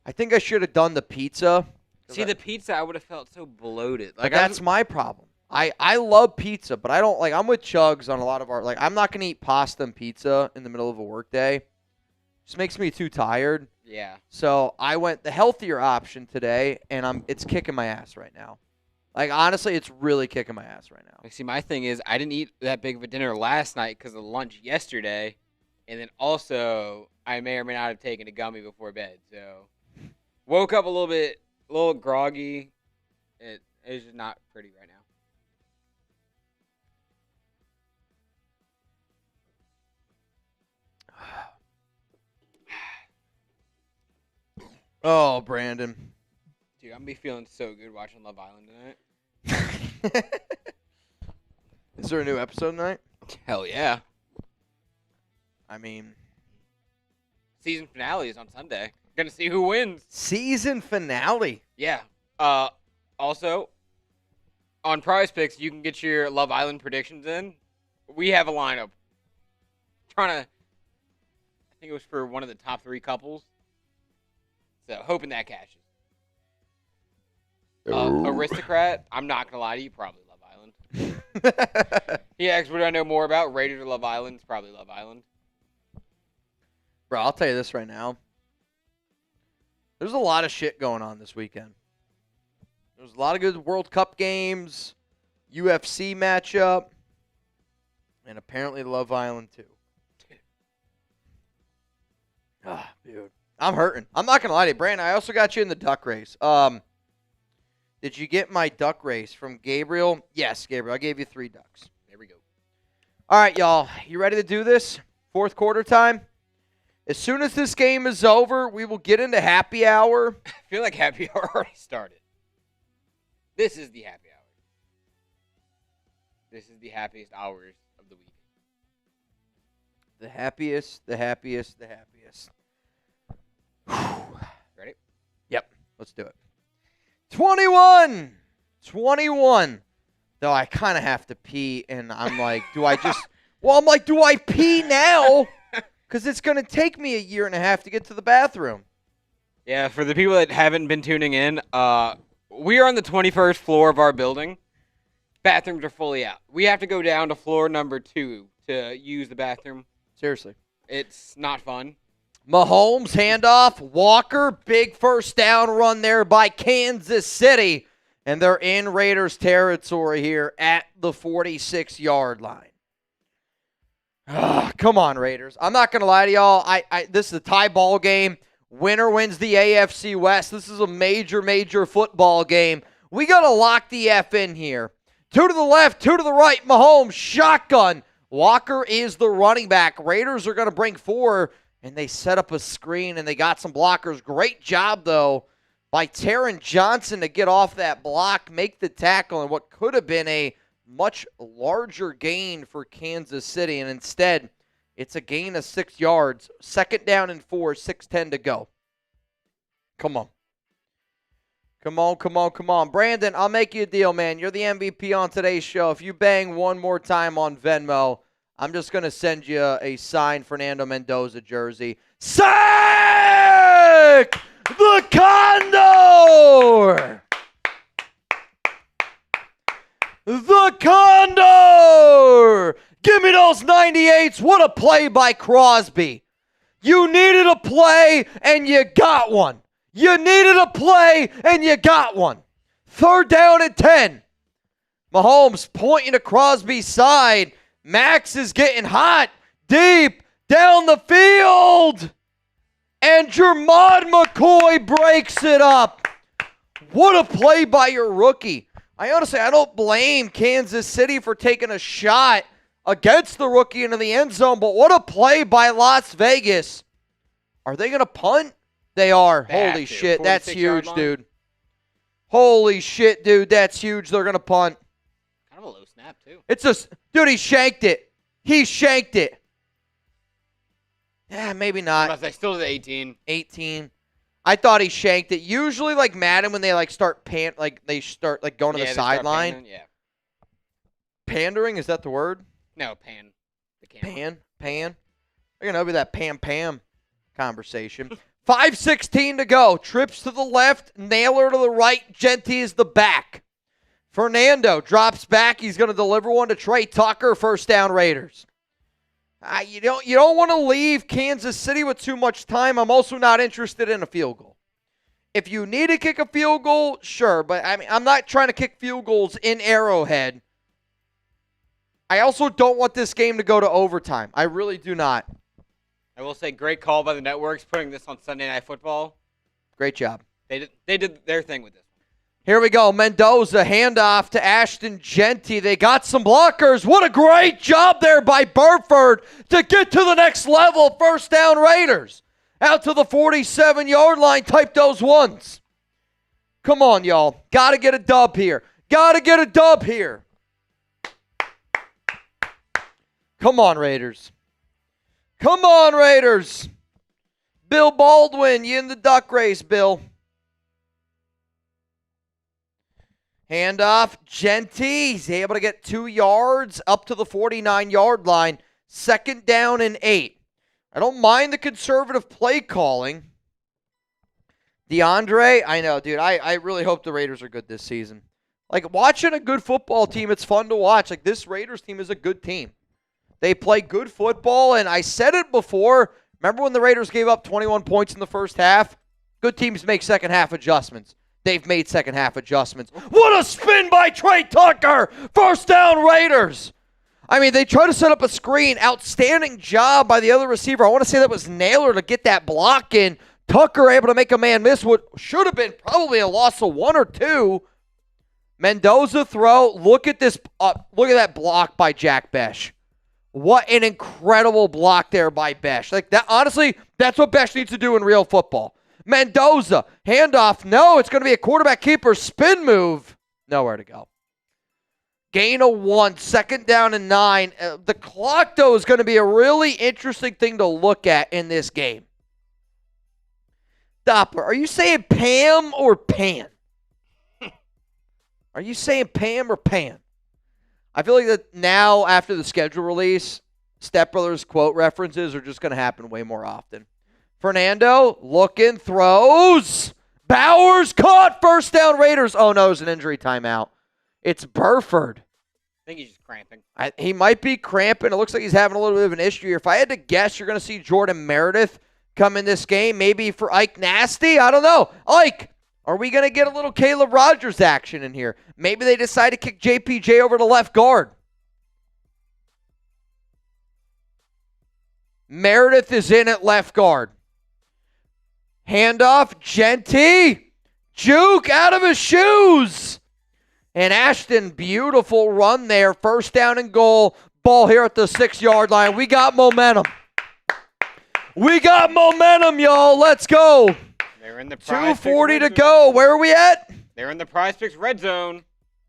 I think I should have done the pizza. See, the pizza, I would have felt so bloated. Like that's my problem. I love pizza, but I don't like. I'm with Chugs on a lot of our I'm not gonna eat pasta and pizza in the middle of a workday. Just makes me too tired. Yeah. So I went the healthier option today, and it's kicking my ass right now. Like honestly, it's really kicking my ass right now. See, my thing is I didn't eat that big of a dinner last night because of lunch yesterday, And then also, I may or may not have taken a gummy before bed. So, woke up a little groggy. It's just not pretty right now. Oh, Brandon. Dude, I'm gonna be feeling so good watching Love Island tonight. Is there a new episode tonight? Hell yeah. I mean, Season finale is on Sunday. Gonna see who wins. season finale. Yeah. Also, on Prize Picks, you can get your Love Island predictions in. We have a lineup. I think it was for one of the top 3 couples. So, hoping that cashes. Aristocrat, I'm not going to lie to you, probably Love Island. He asked, what do I know more about? Raiders or Love Island? It's probably Love Island. Bro, I'll tell you this right now. There's a lot of shit going on this weekend. There's a lot of good World Cup games, UFC matchup, and apparently Love Island too. Ah, dude. I'm hurting. I'm not going to lie to you, Brandon. I also got you in the duck race. Did you get my duck race from Gabriel? Yes, Gabriel. I gave you 3 ducks. There we go. All right, y'all. You ready to do this? Fourth quarter time? As soon as this game is over, we will get into happy hour. I feel like happy hour already started. This is the happy hour. This is the happiest hours of the week. The happiest. Ready? Yep. Let's do it. 21. Though I kind of have to pee, and I'm like, do I pee now? Because it's going to take me a year and a half to get to the bathroom. Yeah, for the people that haven't been tuning in, we are on the 21st floor of our building. Bathrooms are fully out. We have to go down to floor number 2 to use the bathroom. Seriously. It's not fun. Mahomes, handoff, Walker, big first down run there by Kansas City. And they're in Raiders territory here at the 46-yard line. Come on, Raiders. I'm not going to lie to y'all. This is a tie ball game. Winner wins the AFC West. This is a major, major football game. We got to lock the F in here. 2 to the left, 2 to the right. Mahomes, shotgun. Walker is the running back. Raiders are going to bring 4, and they set up a screen, and they got some blockers. Great job, though, by Taron Johnson to get off that block, make the tackle, and what could have been a much larger gain for Kansas City, and instead, it's a gain of 6 yards. 2nd down and 4, 6:10 to go. Come on. Brandon, I'll make you a deal, man. You're the MVP on today's show. If you bang one more time on Venmo, I'm just going to send you a signed Fernando Mendoza jersey. Sack the Condor! The Condor! Give me those 98s. What a play by Crosby. You needed a play, and you got one. 3rd down and 10. Mahomes pointing to Crosby's side. Max is getting hot. Deep down the field. And Jermod McCoy breaks it up. What a play by your rookie. I don't blame Kansas City for taking a shot against the rookie into the end zone, but what a play by Las Vegas. Are they going to punt? They are. Holy shit, that's huge, dude. Holy shit, dude, that's huge. They're going to punt. Kind of a low snap, too. Dude, he shanked it. Yeah, maybe not. They still did 18. 18. I thought he shanked it. Usually, like Madden, when they start going to the sideline. Yeah. Pandering, is that the word? No, pan. The camera. Pan. They're going to be that Pam conversation. 5:16 to go. Trips to the left, Naylor to the right, Genty is the back. Fernando drops back. He's going to deliver one to Trey Tucker. 1st down Raiders. You don't want to leave Kansas City with too much time. I'm also not interested in a field goal. If you need to kick a field goal, sure, but I'm not trying to kick field goals in Arrowhead. I also don't want this game to go to overtime. I really do not. I will say, great call by the networks putting this on Sunday Night Football. Great job. They did their thing with this. Here we go. Mendoza, handoff to Ashton Genty. They got some blockers. What a great job there by Burford to get to the next level. First down, Raiders. Out to the 47-yard line. Type those ones. Come on, y'all. Got to get a dub here. Got to get a dub here. Come on, Raiders. Come on, Raiders. Bill Baldwin, you in the duck race, Bill. Handoff, Genty. He's able to get 2 yards up to the 49-yard line. Second down and 8. I don't mind the conservative play calling. DeAndre, I know, dude. I really hope the Raiders are good this season. Like, watching a good football team, it's fun to watch. Like, this Raiders team is a good team. They play good football, and I said it before. Remember when the Raiders gave up 21 points in the first half? Good teams make second half adjustments. They've made second half adjustments. What a spin by Trey Tucker! First down, Raiders! I mean, they try to set up a screen. Outstanding job by the other receiver. I want to say that was Naylor to get that block in. Tucker able to make a man miss what should have been probably a loss of 1 or 2. Mendoza throw. Look at this. Look at that block by Jack Besh. What an incredible block there by Besh. Like that. Honestly, that's what Besh needs to do in real football. Mendoza, handoff. No, it's going to be a quarterback keeper spin move. Nowhere to go. Gain of 1, second down and 9. The clock, though, is going to be a really interesting thing to look at in this game. Doppler, are you saying Pam or Pan? Are you saying Pam or Pan? I feel like that now, after the schedule release, Step Brothers quote references are just going to happen way more often. Fernando, looking, throws. Bowers caught, first down, Raiders. Oh, no, it's an injury timeout. It's Burford. I think he's just cramping. He might be cramping. It looks like he's having a little bit of an issue here. If I had to guess, you're going to see Jordan Meredith come in this game, maybe for Ike Nasty. I don't know. Ike, are we going to get a little Caleb Rogers action in here? Maybe they decide to kick JPJ over to left guard. Meredith is in at left guard. Handoff, Genty. Juke out of his shoes. And Ashton, beautiful run there. First down and goal. Ball here at the 6-yard line. We got momentum. We got momentum, y'all. Let's go. They're in the Prize 2:40 to go. Where are we at? They're in the Prize Picks red zone.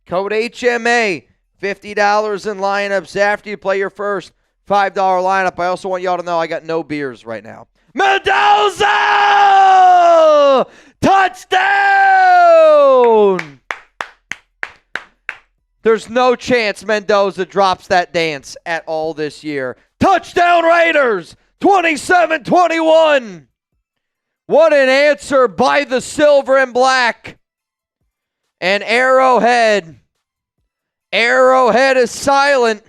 Code HMA. $50 in lineups after you play your first $5 lineup. I also want y'all to know I got no beers right now. Mendoza! Touchdown! There's no chance Mendoza drops that dance at all this year. Touchdown Raiders! 27-21. What an answer by the silver and black. And Arrowhead. Arrowhead is silent.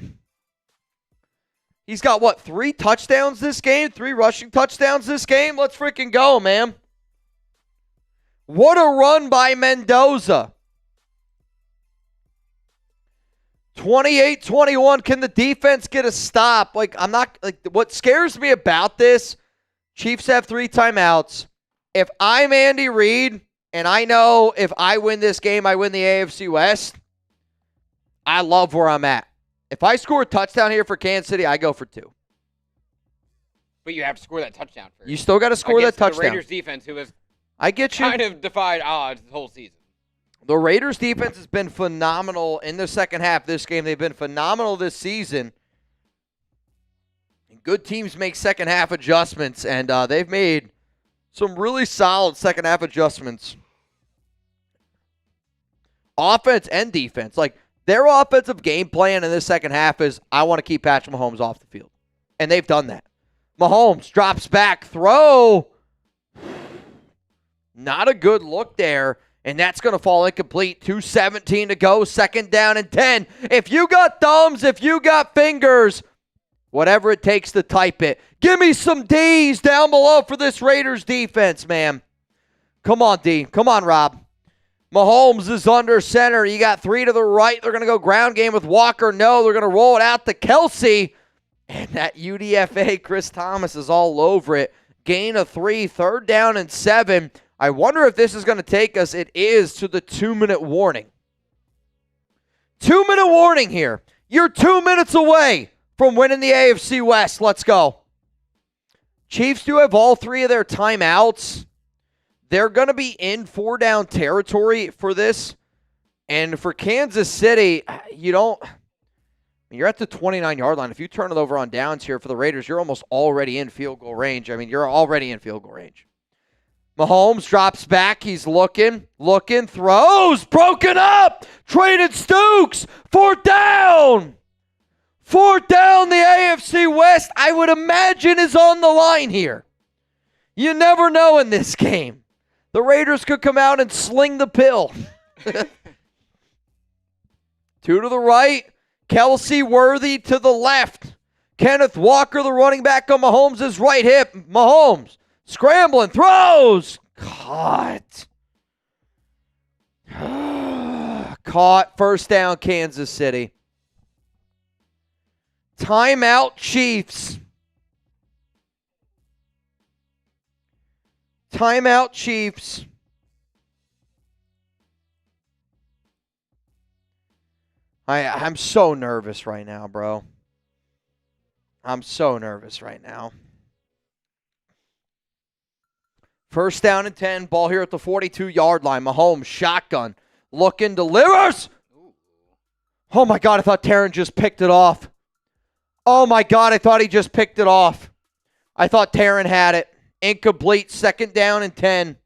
He's got, what, 3 touchdowns this game? 3 rushing touchdowns this game? Let's freaking go, man. What a run by Mendoza. 28-21. Can the defense get a stop? What scares me about this, Chiefs have 3 timeouts. If I'm Andy Reid, and I know if I win this game, I win the AFC West, I love where I'm at. If I score a touchdown here for Kansas City, I go for 2. But you have to score that touchdown first. You still got to score that touchdown. The Raiders defense, who has I get you. kind of defied odds the whole season. The Raiders defense has been phenomenal in the second half of this game. They've been phenomenal this season. Good teams make second half adjustments, and they've made some really solid second half adjustments. Offense and defense. Like, their offensive game plan in this second half is, I want to keep Patrick Mahomes off the field. And they've done that. Mahomes drops back, throw. Not a good look there. And that's going to fall incomplete. 2:17 to go. Second down and 10. If you got thumbs, if you got fingers, whatever it takes to type it. Give me some D's down below for this Raiders defense, man. Come on, D. Come on, Rob. Mahomes is under center. You got 3 to the right. They're going to go ground game with Walker. No, they're going to roll it out to Kelsey. And that UDFA, Chris Thomas, is all over it. Gain of 3, 3rd down and 7. I wonder if this is going to take us. It is to the 2-minute warning. 2-minute warning here. You're 2 minutes away from winning the AFC West. Let's go. Chiefs do have all 3 of their timeouts. They're going to be in 4-down territory for this. And for Kansas City, you're at the 29-yard line. If you turn it over on downs here for the Raiders, you're almost already in field goal range. You're already in field goal range. Mahomes drops back. He's looking, throws, broken up. Traded Stooks. 4th down. 4th down, the AFC West, I would imagine, is on the line here. You never know in this game. The Raiders could come out and sling the pill. 2 to the right. Kelsey Worthy to the left. Kenneth Walker, the running back on Mahomes' right hip. Mahomes scrambling, throws. Caught. Caught. 1st down, Kansas City. Timeout, Chiefs. Timeout, Chiefs. I'm so nervous right now, bro. I'm so nervous right now. 1st down and 10. Ball here at the 42-yard line. Mahomes, shotgun. Looking, delivers. Oh, my God. I thought Taryn just picked it off. Oh, my God. I thought he just picked it off. I thought Taryn had it. Incomplete. 2nd down and 10.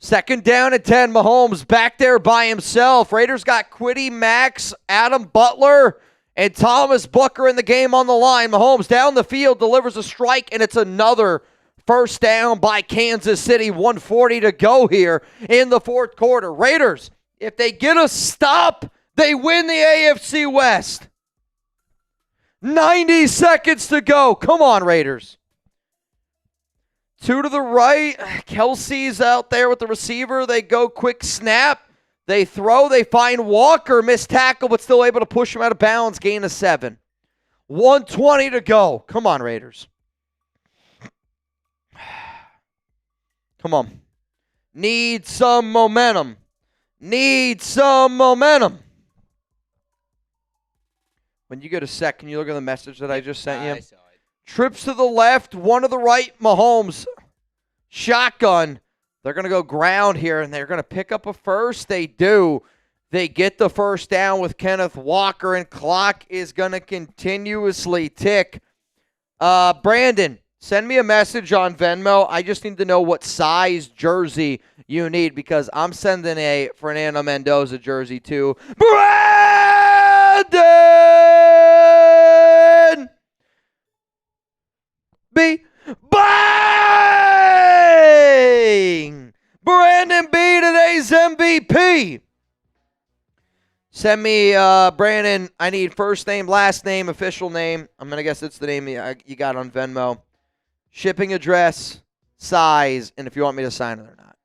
Second down and 10. Mahomes back there by himself. Raiders got Quiddy, Max, Adam Butler, and Thomas Booker in the game on the line. Mahomes down the field, delivers a strike, and it's another 1st down by Kansas City. 1:40 to go here in the 4th quarter. Raiders, if they get a stop, they win the AFC West. 90 seconds to go. Come on, Raiders. 2 to the right. Kelsey's out there with the receiver. They go quick snap. They throw. They find Walker. Missed tackle, but still able to push him out of bounds. Gain of 7. 1:20 to go. Come on, Raiders. Come on. Need some momentum. Need some momentum. When you get a second, you look at the message that I just sent you. I saw it. Trips to the left, 1 to the right. Mahomes, shotgun. They're going to go ground here, and they're going to pick up a first. They do. They get the 1st down with Kenneth Walker, and clock is going to continuously tick. Brandon, send me a message on Venmo. I just need to know what size jersey you need, because I'm sending a Fernando Mendoza jersey to Brandon B. Bang! Brandon B, today's MVP. Send me, Brandon, I need first name, last name, official name. I'm going to guess it's the name you got on Venmo. Shipping address, size, and if you want me to sign it or not.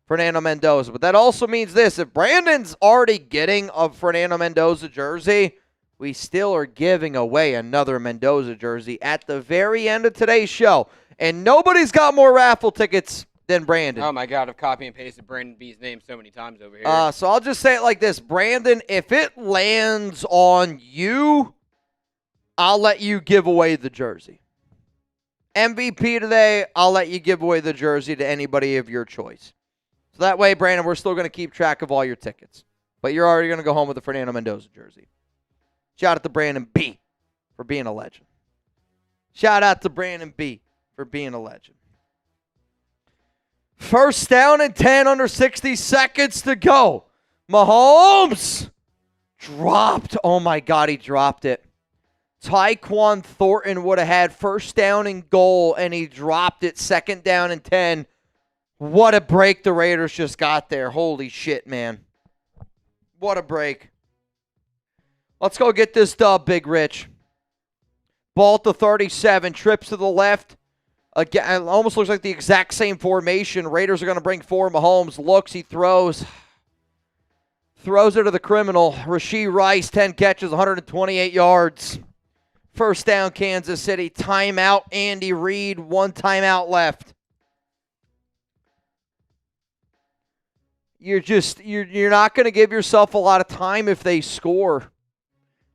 Fernando Mendoza. But that also means this. If Brandon's already getting a Fernando Mendoza jersey, we still are giving away another Mendoza jersey at the very end of today's show. And nobody's got more raffle tickets than Brandon. Oh, my God. I've copy and pasted Brandon B's name so many times over here. So I'll just say it like this. Brandon, if it lands on you, I'll let you give away the jersey. MVP today, I'll let you give away the jersey to anybody of your choice. So that way, Brandon, we're still going to keep track of all your tickets. But you're already going to go home with the Fernando Mendoza jersey. Shout out to Brandon B for being a legend. Shout out to Brandon B for being a legend. 1st down and 10, under 60 seconds to go. Mahomes dropped. Oh, my God, he dropped it. Tyquan Thornton would have had 1st down and goal, and he dropped it. 2nd down and 10. What a break the Raiders just got there. Holy shit, man. What a break. Let's go get this dub, Big Rich. Ball to 37. Trips to the left. Again, it almost looks like the exact same formation. Raiders are going to bring 4. Mahomes looks. He throws. throws it to the criminal. Rashee Rice, 10 catches, 128 yards. First down, Kansas City. Timeout, Andy Reid. 1 timeout left. You're not going to give yourself a lot of time if they score.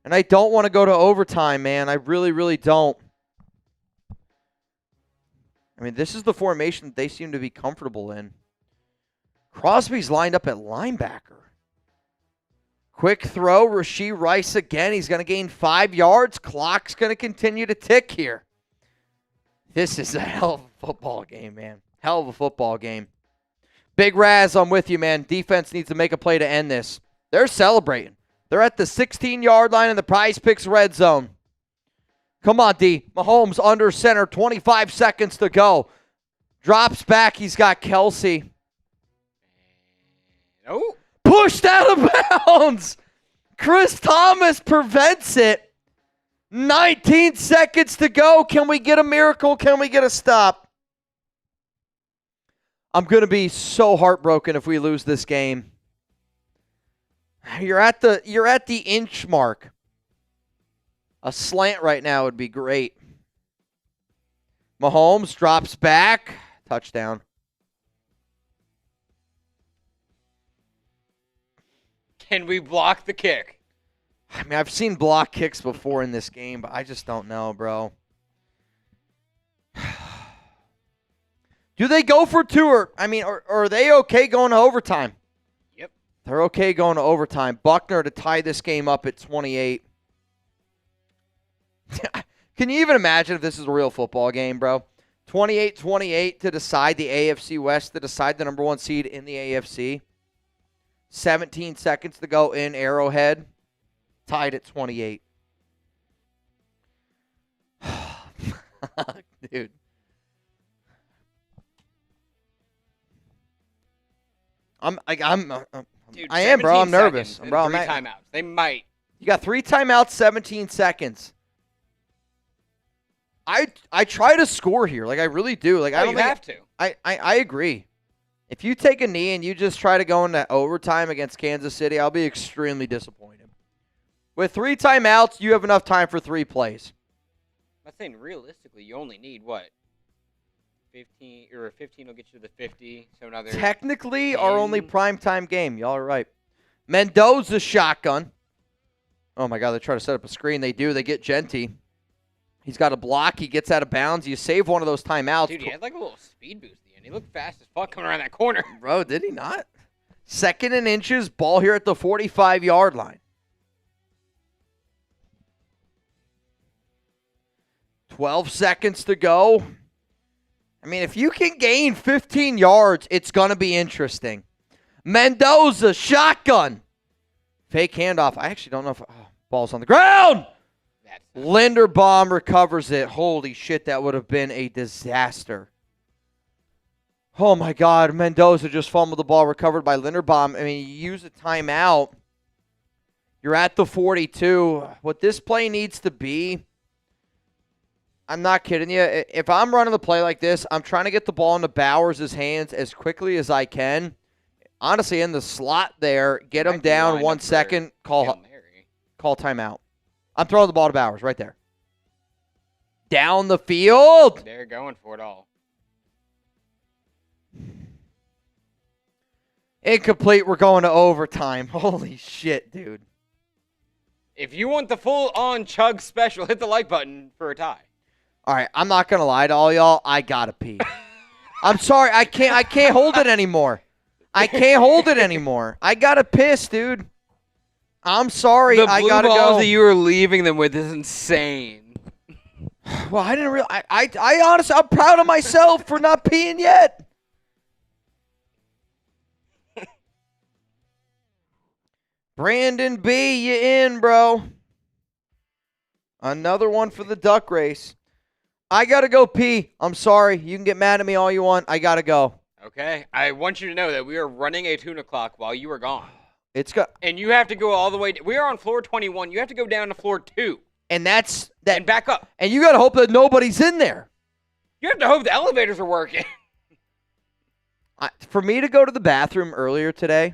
And I don't want to go to overtime, man. I really, really don't. I mean, this is the formation that they seem to be comfortable in. Crosby's lined up at linebacker. Quick throw, Rashee Rice again. He's going to gain 5 yards. Clock's going to continue to tick here. This is a hell of a football game, man. Hell of a football game. Big Raz, I'm with you, man. Defense needs to make a play to end this. They're celebrating. They're at the 16-yard line in the Prize Picks red zone. Come on, D. Mahomes under center, 25 seconds to go. Drops back. He's got Kelsey. Oh. Pushed out of bounds. Chris Thomas prevents it. 19 seconds to go. Can we get a miracle? Can we get a stop? I'm going to be so heartbroken if we lose this game. You're at the inch mark. A slant right now would be great. Mahomes drops back. Touchdown. Can we block the kick? I mean, I've seen block kicks before in this game, but I just don't know, bro. Do they go for 2 or are they okay going to overtime? Yep. They're okay going to overtime. Buckner to tie this game up at 28. Can you even imagine if this is a real football game, bro? 28-28 to decide the AFC West, to decide the number 1 seed in the AFC. 17 seconds to go in Arrowhead. Tied at 28. Dude. Dude, I am, bro. I'm nervous. Bro, 3 timeouts. They might. You got 3 timeouts, 17 seconds. I try to score here. Like, I really do. Like, I don't have to. I agree. If you take a knee and you just try to go into overtime against Kansas City, I'll be extremely disappointed. With 3 timeouts, you have enough time for 3 plays. I'm saying realistically, you only need what? 15 or 15 will get you to the 50. So another. Technically, our only primetime game. Y'all are right. Mendoza shotgun. Oh my God, they try to set up a screen. They do. They get Genty. He's got a block. He gets out of bounds. You save one of those timeouts. Dude, he had like a little speed boost at the end. He looked fast as fuck coming around that corner. Bro, did he not? 2nd and inches. Ball here at the 45-yard line. 12 seconds to go. I mean, if you can gain 15 yards, it's going to be interesting. Mendoza, shotgun. Fake handoff. I actually don't know if... ball's on the ground. Linderbaum recovers it. Holy shit, that would have been a disaster. Oh, my God. Mendoza just fumbled the ball, recovered by Linderbaum. I mean, you use a timeout. You're at the 42. What this play needs to be... I'm not kidding you. If I'm running the play like this, I'm trying to get the ball into Bowers' hands as quickly as I can. Honestly, in the slot there, get him down 1 second, call timeout. I'm throwing the ball to Bowers right there. Down the field. They're going for it all. Incomplete. We're going to overtime. Holy shit, dude. If you want the full-on chug special, hit the like button for a tie. All right, I'm not gonna lie to all y'all. I gotta pee. I'm sorry. I can't hold it anymore. I can't hold it anymore. I gotta piss, dude. I'm sorry. I gotta go. The blue balls that you were leaving them with is insane. Well, I didn't realize. I honestly, I'm proud of myself for not peeing yet. Brandon B, you in, bro? Another one for the duck race. I got to go pee. I'm sorry. You can get mad at me all you want. I got to go. Okay. I want you to know that we are running a tuna clock while you are gone. And you have to go all the way. We are on floor 21. You have to go down to floor 2. And that's that. And back up. And you got to hope that nobody's in there. You have to hope the elevators are working. For me to go to the bathroom earlier today,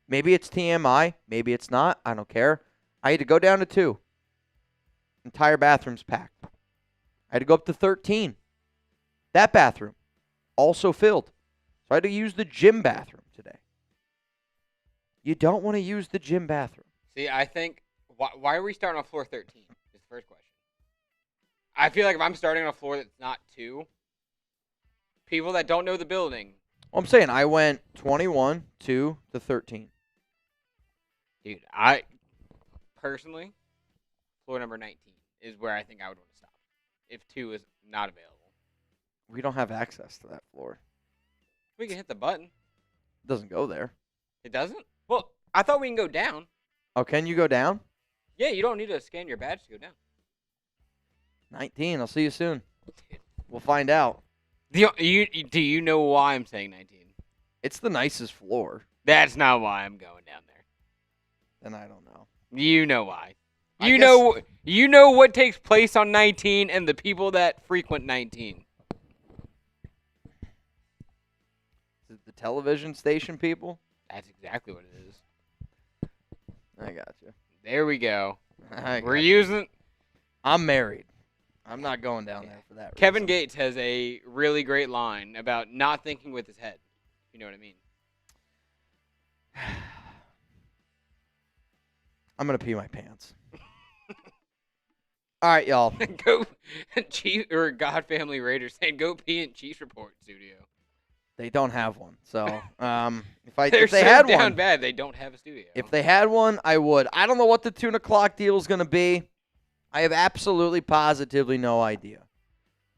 Maybe it's TMI. Maybe it's not. I don't care. I had to go down to 2. Entire bathroom's packed. I had to go up to 13. That bathroom also filled. So I had to use the gym bathroom today. You don't want to use the gym bathroom. See, I think, why are we starting on floor 13? Is the first question. I feel like if I'm starting on a floor that's not 2, people that don't know the building. Well, I'm saying I went 21, 2 to 13. Dude, I personally, floor number 19 is where I think I would want to stop if 2 is not available. We don't have access to that floor. We can hit the button. It doesn't go there. It doesn't? Well, I thought we can go down. Oh, can you go down? Yeah, you don't need to scan your badge to go down. 19. I'll see you soon. We'll find out. Do you know why I'm saying 19? It's the nicest floor. That's not why I'm going down there. Then I don't know. You know why. I You guess- know what takes place on 19 and the people that frequent 19. Is it the television station people? That's exactly what it is. I got you. There we go. I We're got you. using. I'm married. I'm not going down there for that Kevin reason. Gates has a really great line about not thinking with his head. You know what I mean? I'm going to pee my pants. All right, y'all. Go Chief or God Family Raiders saying go pee in Chiefs Report studio. They don't have one. So, if They're they so had down one, bad they don't have a studio. if they had one, I would. I don't know what the 2 o'clock deal is going to be. I have absolutely, positively no idea.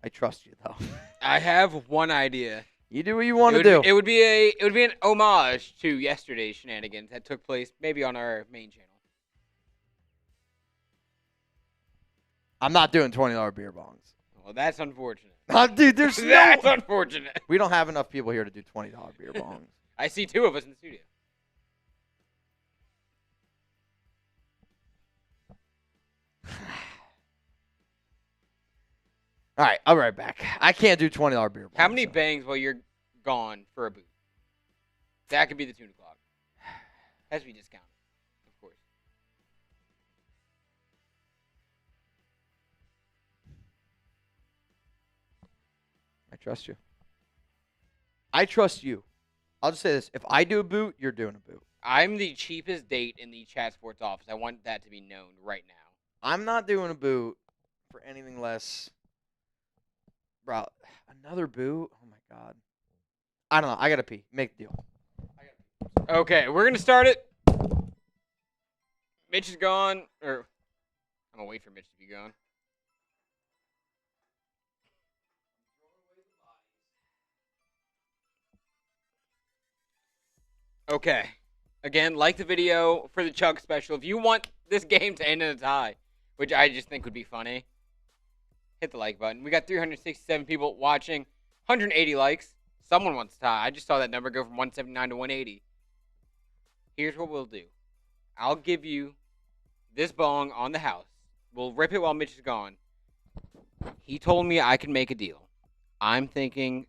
I trust you though. I have one idea. You do what you want to do. It would be an homage to yesterday's shenanigans that took place maybe on our main channel. I'm not doing $20 beer bongs. Well, that's unfortunate. Dude, there's That's no. unfortunate. We don't have enough people here to do $20 beer bongs. I see 2 of us in the studio. All right, I'll be right back. I can't do $20 beer bongs. How many so. bangs while you're gone for a boot? That could be the 2 o'clock. Has to be discounted, of course. I trust you. I trust you. I'll just say this. If I do a boot, you're doing a boot. I'm the cheapest date in the Chat Sports office. I want that to be known right now. I'm not doing a boot for anything less. Bro, another boot? Oh, my God. I don't know. I got to pee. Make the deal. Okay, we're going to start it. Mitch is gone. Or I'm going to wait for Mitch to be gone. Okay. Again, like the video for the Chug special. If you want this game to end in a tie, which I just think would be funny, hit the like button. We got 367 people watching, 180 likes. Someone wants to tie. I just saw that number go from 179 to 180. Here's what we'll do. I'll give you this bong on the house. We'll rip it while Mitch is gone. He told me I could make a deal. I'm thinking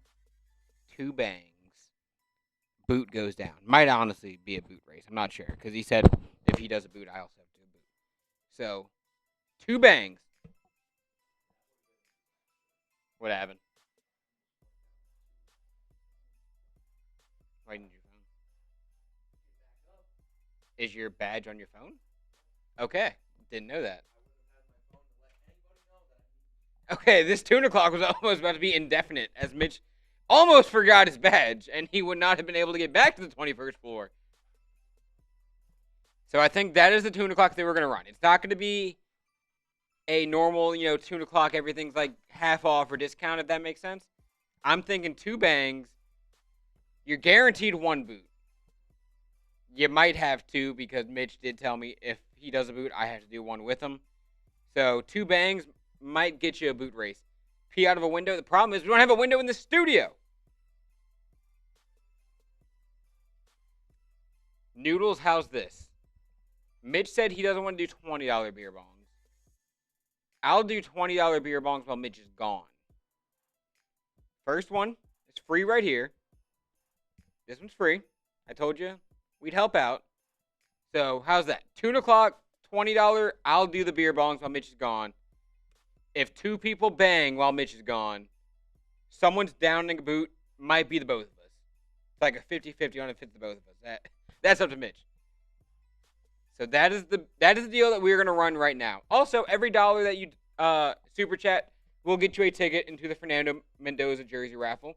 2 bangs. Boot goes down. Might honestly be a boot race. I'm not sure. Because he said if he does a boot, I also have to do a boot. So, 2 bangs. What happened? Why didn't your phone? Is your badge on your phone? Okay. Didn't know that. Okay, this 2 o'clock was almost about to be indefinite as Mitch almost forgot his badge, and he would not have been able to get back to the 21st floor. So I think that is the 2 o'clock that we're going to run. It's not going to be a normal, 2 o'clock, everything's like half off or discount, if that makes sense. I'm thinking 2 bangs. You're guaranteed 1 boot. You might have 2 because Mitch did tell me if he does a boot, I have to do 1 with him. So 2 bangs might get you a boot race. Pee out of a window. The problem is we don't have a window in the studio. Noodles, how's this? Mitch said he doesn't want to do $20 beer bongs. I'll do $20 beer bongs while Mitch is gone. First one is free right here. This one's free. I told you we'd help out. So how's that? 2 o'clock, $20. I'll do the beer bongs while Mitch is gone. If 2 people bang while Mitch is gone, someone's downing a boot. Might be the both of us. It's like a 50-50 on if it's the both of us. That's up to Mitch. So that is the deal that we're gonna run right now. Also, every dollar that you super chat will get you a ticket into the Fernando Mendoza jersey raffle.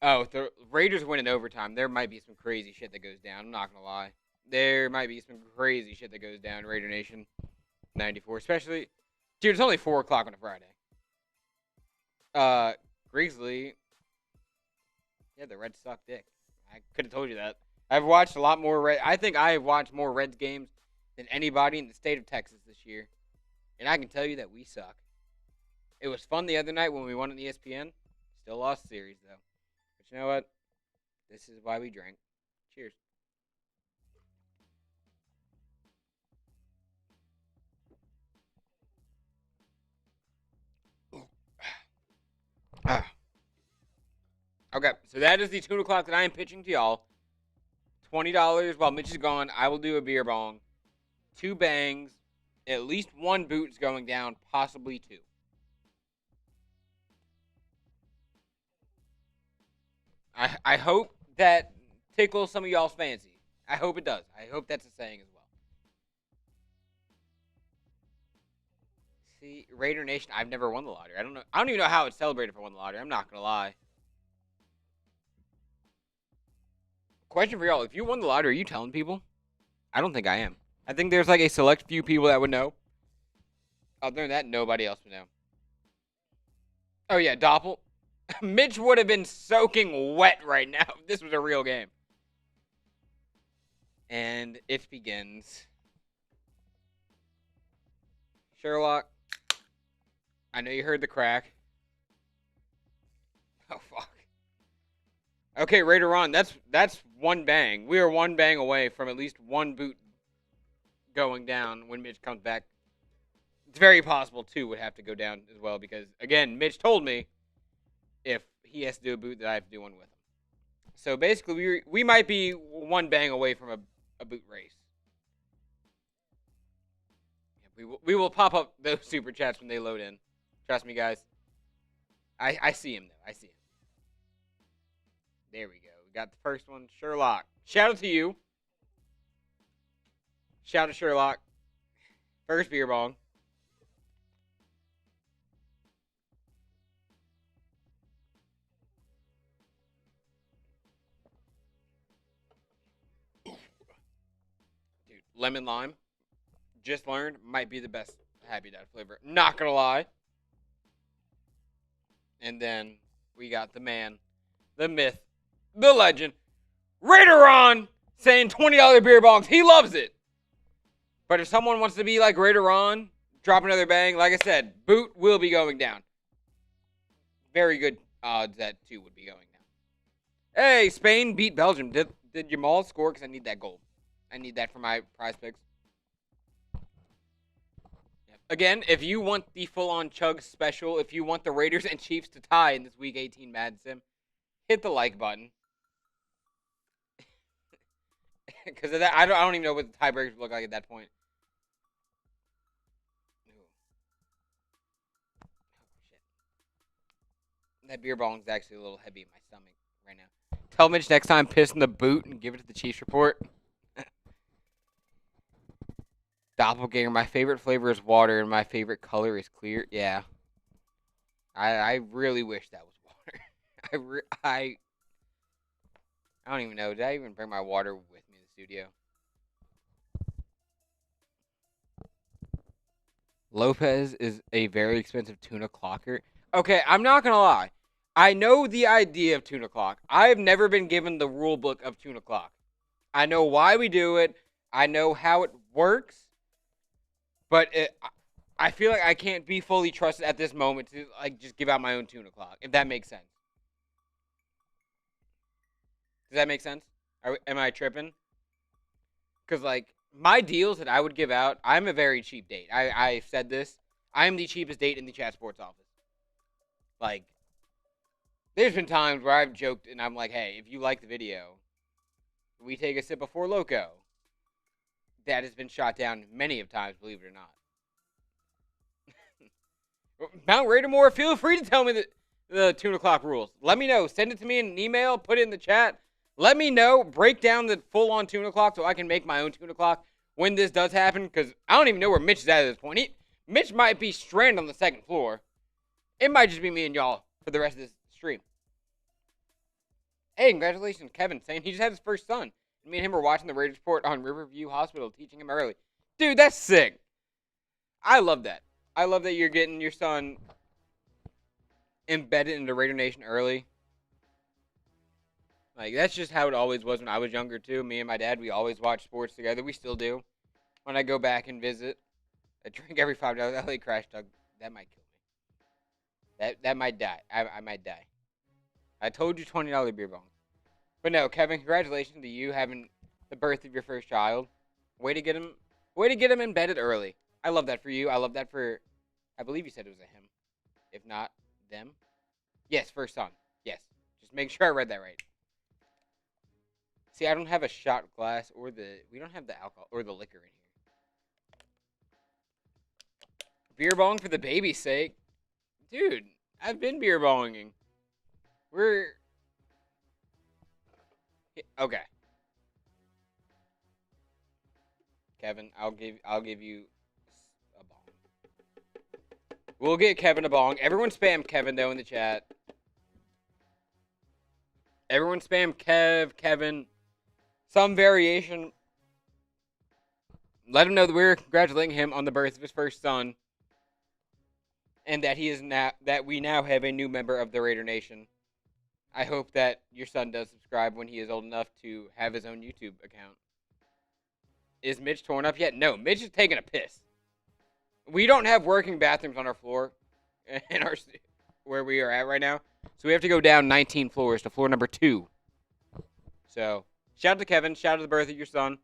Oh, if the Raiders win in overtime, there might be some crazy shit that goes down. I'm not gonna lie. There might be some crazy shit that goes down, Raider Nation 94, especially. Dude, it's only 4 o'clock on a Friday. Grizzly. Yeah, the Reds suck dick. I could have told you that. I've watched a lot more I think I have watched more Reds games than anybody in the state of Texas this year. And I can tell you that we suck. It was fun the other night when we won on ESPN. Still lost the series, though. But you know what? This is why we drank. Cheers. Okay, so that is the 2 o'clock that I am pitching to y'all. $20 while Mitch is gone. I will do a beer bong. 2 bangs. At least 1 boot is going down, possibly 2. I hope that tickles some of y'all's fancy. I hope it does. I hope that's a saying as well. See, Raider Nation, I've never won the lottery. I don't even know how it's celebrated if I won the lottery. I'm not gonna lie. Question for y'all: if you won the lottery, are you telling people? I don't think I am. I think there's like a select few people that would know. Other than that, nobody else would know. Oh yeah, Doppel. Mitch would have been soaking wet right now if this was a real game. And it begins. Sherlock. I know you heard the crack. Oh fuck. Okay, Raider on. That's 1 bang. We are 1 bang away from at least 1 boot going down when Mitch comes back. It's very possible 2 would have to go down as well because, again, Mitch told me if he has to do a boot that I have to do one with him. So basically, we might be 1 bang away from a boot race. We will pop up those super chats when they load in. Trust me, guys. I see him, though. I see him. There we go. We got the first one. Sherlock. Shout out to you. Shout out to Sherlock. First beer bong. Dude, lemon lime. Just learned might be the best Happy Dad flavor. Not gonna lie. And then we got the man, the myth, the legend, Raider on saying $20 beer bongs. He loves it. But if someone wants to be like Raider on, drop another bang, like I said, boot will be going down. Very good odds that 2 would be going down. Hey, Spain beat Belgium. Did Jamal score? Because I need that goal. I need that for my prize picks. Again, if you want the full-on chug special, if you want the Raiders and Chiefs to tie in this Week 18 Madden Sim, hit the like button. Because of that, I don't even know what the tiebreakers would look like at that point. Oh, shit. That beer bong is actually a little heavy in my stomach right now. Tell Mitch next time, piss in the boot and give it to the Chiefs report. Doppelganger, my favorite flavor is water and my favorite color is clear. Yeah. I really wish that was water. I don't even know. Did I even bring my water with me to the studio? Lopez is a very expensive tuna clocker. Okay, I'm not going to lie. I know the idea of tuna clock. I have never been given the rule book of tuna clock. I know why we do it. I know how it works. But I feel like I can't be fully trusted at this moment to like just give out my own tuna clock, if that makes sense. Does that make sense? Am I tripping? Because, like, my deals that I would give out, I'm a very cheap date. I said this. I am the cheapest date in the chat sports office. Like, there's been times where I've joked and I'm like, hey, if you like the video, we take a sip of Four Loko. That has been shot down many of times, believe it or not. Mount Raidermore, feel free to tell me the tune o'clock rules. Let me know. Send it to me in an email. Put it in the chat. Let me know. Break down the full-on tune o'clock so I can make my own tune o'clock when this does happen. Because I don't even know where Mitch is at this point. Mitch might be stranded on the second floor. It might just be me and y'all for the rest of this stream. Hey, congratulations, Kevin, saying he just had his first son. Me and him were watching the Raiders report on Riverview Hospital, teaching him early. Dude, that's sick. I love that. I love that you're getting your son embedded into Raider Nation early. Like, that's just how it always was when I was younger, too. Me and my dad, we always watch sports together. We still do. When I go back and visit, I drink every $5 LA Crash Tug. That might kill me. That might die. I might die. I told you $20 beer bong. But no, Kevin, congratulations to you having the birth of your first child. Way to get him embedded early. I love that for you. I love that for, I believe you said it was a him. If not, them. Yes, first son. Yes. Just make sure I read that right. See, I don't have a shot glass we don't have the alcohol or the liquor in here. Beer bong for the baby's sake. Dude, I've been beer bonging. Okay. Kevin, I'll give you a bong. We'll get Kevin a bong. Everyone spam Kevin though in the chat. Everyone spam Kevin. Some variation. Let him know that we're congratulating him on the birth of his first son. And that we now have a new member of the Raider Nation. I hope that your son does subscribe when he is old enough to have his own YouTube account. Is Mitch torn up yet? No, Mitch is taking a piss. We don't have working bathrooms on our floor in where we are at right now. So we have to go down 19 floors to floor number 2. So, shout out to Kevin. Shout out to the birth of your son.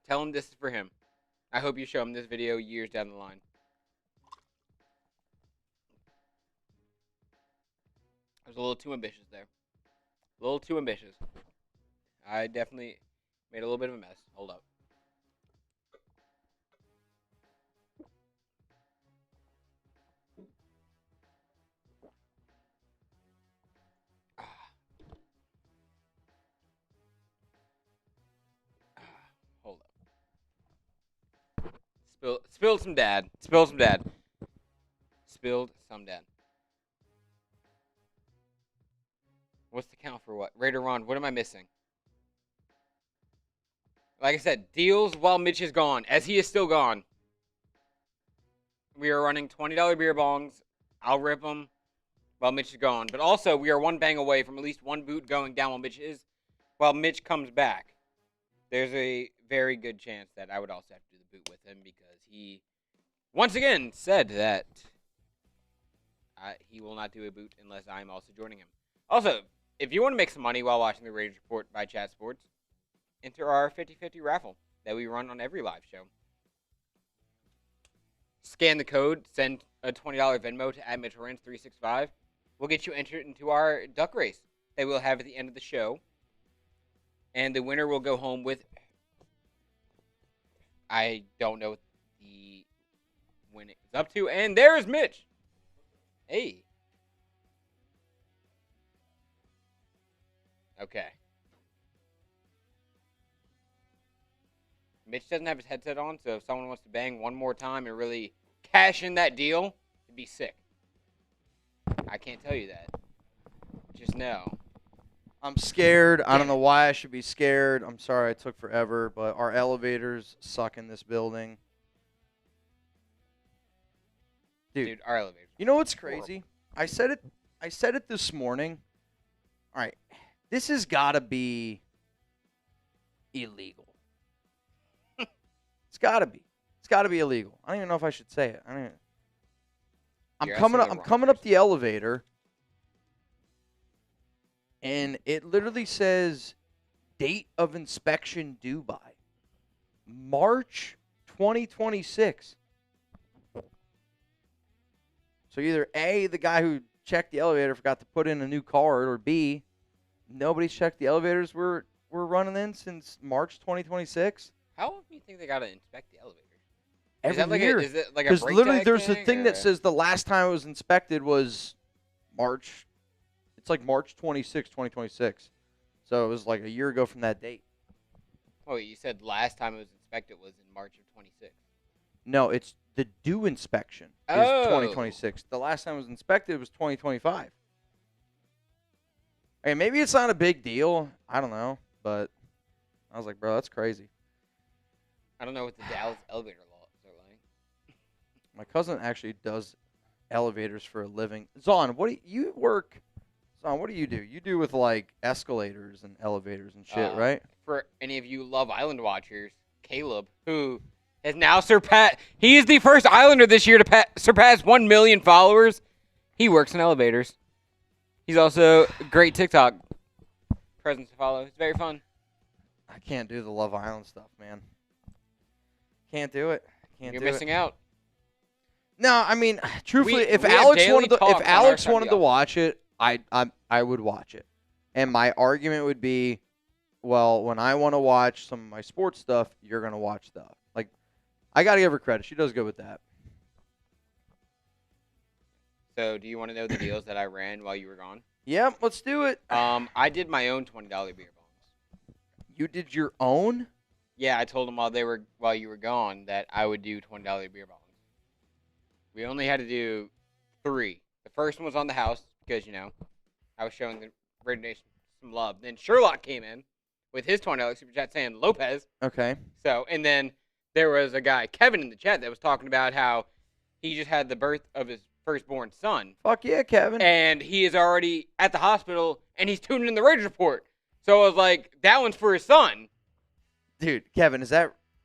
Tell him this is for him. I hope you show him this video years down the line. I was a little too ambitious there. A little too ambitious. I definitely made a little bit of a mess. Hold up. Hold up. Spilled some dad. Spilled some dad. Spilled some dad. What's the count for what? Raider Ron, what am I missing? Like I said, deals while Mitch is gone, as he is still gone. We are running $20 beer bongs. I'll rip them while Mitch is gone. But also, we are one bang away from at least one boot going down while Mitch comes back. There's a very good chance that I would also have to do the boot with him because he, once again, said that he will not do a boot unless I'm also joining him. Also, if you want to make some money while watching the Raiders Report by Chat Sports, enter our 50-50 raffle that we run on every live show. Scan the code, send a $20 Venmo to @MitchellRance365. We'll get you entered into our duck race that we'll have at the end of the show. And the winner will go home with, I don't know what the winning is up to. And there's Mitch. Hey. Okay. Mitch doesn't have his headset on, so if someone wants to bang one more time and really cash in that deal, it'd be sick. I can't tell you that. Just know. I'm scared. I don't know why I should be scared. I'm sorry it took forever, but our elevators suck in this building. Dude, our elevators. You know what's crazy? I said it this morning. All right. This has got to be illegal. It's got to be. It's got to be illegal. I don't even know if I should say it. I'm coming up the elevator, and it literally says date of inspection due by March 2026. So either A, the guy who checked the elevator forgot to put in a new card, or B, nobody's checked the elevators. We're we're running in since March 2026. How often do you think they gotta inspect the elevator? Every year. Is it like a Because brake literally, tag there's a thing, thing that or- says the last time it was inspected was March. It's like March 26, 2026. So it was like a year ago from that date. Oh, you said last time it was inspected was in March of 26. No, it's the due inspection is Oh. 2026. The last time it was inspected was 2025. Hey, maybe it's not a big deal. I don't know, but I was like, bro, that's crazy. I don't know what the Dallas elevator laws are like. My cousin actually does elevators for a living. Zon, what do you work? Zon, what do? You do with like escalators and elevators and shit, right? For any of you Love Island watchers, Caleb, who has now surpassed, he is the first Islander this year to surpass 1 million followers. He works in elevators. He's also a great TikTok presence to follow. It's very fun. I can't do the Love Island stuff, man. Can't do it. You're missing out. No, I mean, truthfully, if we have Alex daily wanted to, talks if on our Alex side of wanted the to office. watch it, I would watch it. And my argument would be, well, when I want to watch some of my sports stuff, you're gonna watch stuff. Like, I gotta give her credit. She does good with that. So, do you want to know the deals that I ran while you were gone? Yep, let's do it. I did my own $20 beer bongs. You did your own? Yeah, I told them while you were gone that I would do $20 beer bongs. We only had to do 3. The first one was on the house because I was showing the Raider Nation some love. Then Sherlock came in with his $20 super chat saying Lopez. Okay. So, and then there was a guy, Kevin, in the chat that was talking about how he just had the birth of his firstborn son. Fuck yeah, Kevin. And he is already at the hospital, and he's tuning in the Raiders report. So I was like, that one's for his son. Dude, Kevin,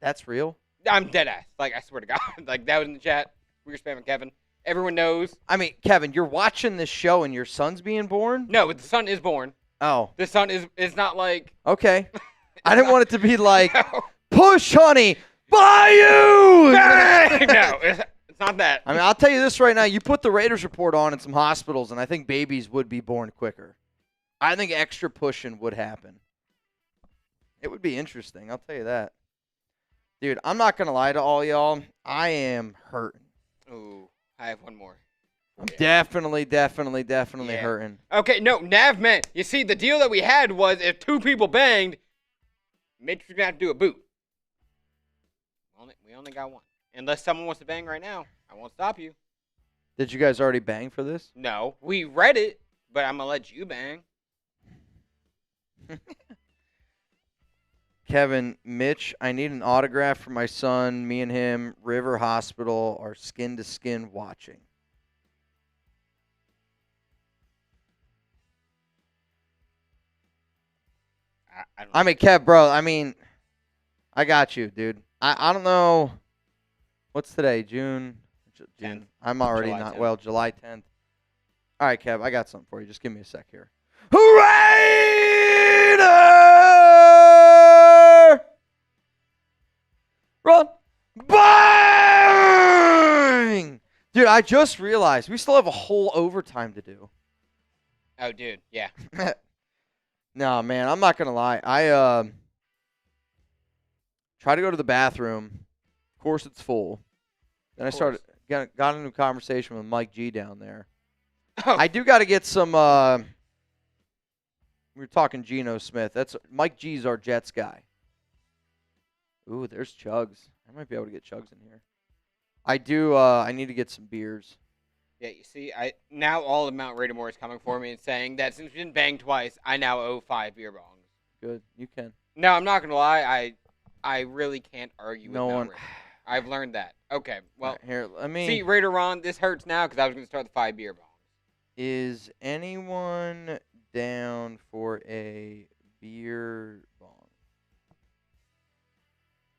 that's real? I'm dead ass. Like, I swear to God. Like, that was in the chat. We were spamming Kevin. Everyone knows. I mean, Kevin, you're watching this show and your son's being born? No, but the son is born. Oh. The son is not like... Okay. I didn't want it to be like, No. push, honey, Bayou! No, it's not that. I mean, I'll tell you this right now. You put the Raiders report on in some hospitals, and I think babies would be born quicker. I think extra pushing would happen. It would be interesting. I'll tell you that. Dude, I'm not going to lie to all y'all. I am hurting. Ooh, I have one more. I'm definitely Yeah. hurting. Okay, no, Nav, man. You see, the deal that we had was if 2 people banged, Mitch was going to have to do a boot. We only got 1. Unless someone wants to bang right now, I won't stop you. Did you guys already bang for this? No, we read it, but I'm going to let you bang. Kevin, Mitch, I need an autograph for my son. Me and him, River Hospital, are skin to skin watching. I mean, Kev, bro, I got you, dude. I don't know. What's today? June. 10th. I'm already July not. 10th. Well, July 10th. All right, Kev, I got something for you. Just give me a sec here. Raider! Run! Bang! Dude, I just realized we still have a whole overtime to do. Oh, dude, yeah. No, man, I'm not gonna lie. I tried to go to the bathroom. Of course, it's full. Then I got into a conversation with Mike G down there. Oh, I do got to get some. We were talking Geno Smith. That's Mike G's our Jets guy. Ooh, there's Chugs. I might be able to get Chugs in here. I do. I need to get some beers. yeah, you see, now all of Mount Raidamore is coming for me and saying that since we didn't bang twice, I now owe 5 beer bongs. Good, you can. No, I'm not going to lie. I really can't argue with No Mount one. Raider. I've learned that. Okay, well, Right, here, let me. see, Raider Ron, this hurts now because I was going to start the 5 beer bongs. Is anyone down for a beer bong?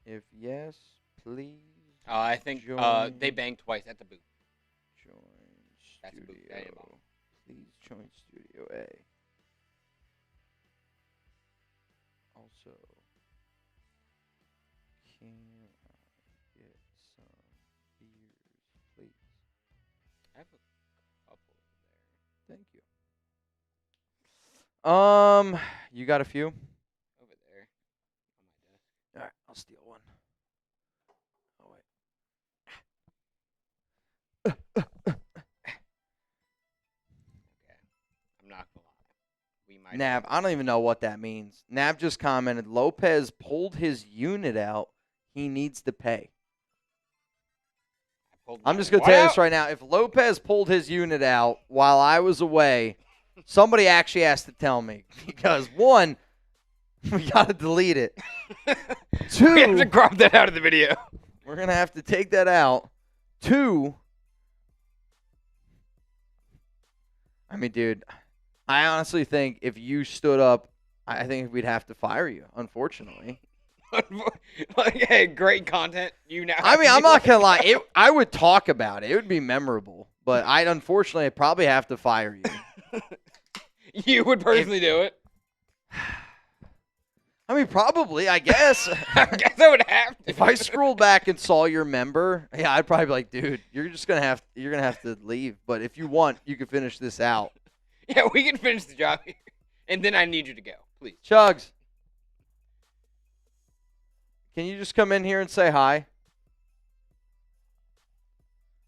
If yes, please. I think join, they banged twice at the booth. join That's a boot. That ain't a bong. studio. Please join Studio A. Also, can I get some beers, please? I have a couple there. Thank you. You got a few? Over Okay. I'm not gonna lie. We might. Nav, I don't even know what that means. Nav just commented, Lopez pulled his unit out. He needs to pay. I'm just going to tell you this right now. If Lopez pulled his unit out while I was away, somebody actually has to tell me. Because, one, we got to delete it. Two, we have to crop that out of the video. We're going to have to take that out. Two, I mean, dude, I honestly think if you stood up, I think we'd have to fire you, unfortunately. Like, hey, great content. You now. I mean, I'm not gonna lie. I would talk about it. It would be memorable, but I'd unfortunately probably have to fire you. You would personally do it. I mean, probably. I guess. I guess I would have to. If I scrolled back and saw your member, yeah, I'd probably be like, dude, you're gonna have to leave. But if you want, you can finish this out. Yeah, we can finish the job here, and then I need you to go, please. Chugs, can you just come in here and say hi?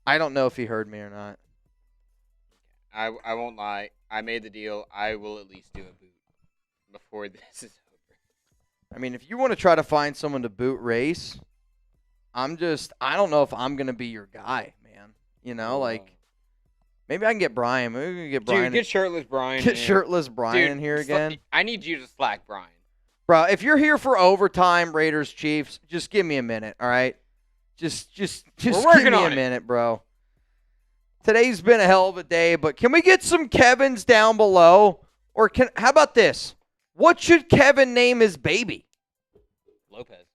I don't know if he heard me or not. I won't lie. I made the deal. I will at least do a boot before this is over. I mean, if you want to try to find someone to boot race, I don't know if I'm going to be your guy, man. You know, like, maybe I can get Brian. Maybe we can get Brian. Dude, get shirtless Brian. Get shirtless Brian in here again. I need you to slack Brian. Bro, if you're here for overtime, Raiders Chiefs, just give me a minute, all right? Just give me a minute, bro. Today's been a hell of a day, but can we get some Kevins down below? Or how about this? What should Kevin name his baby? Lopez.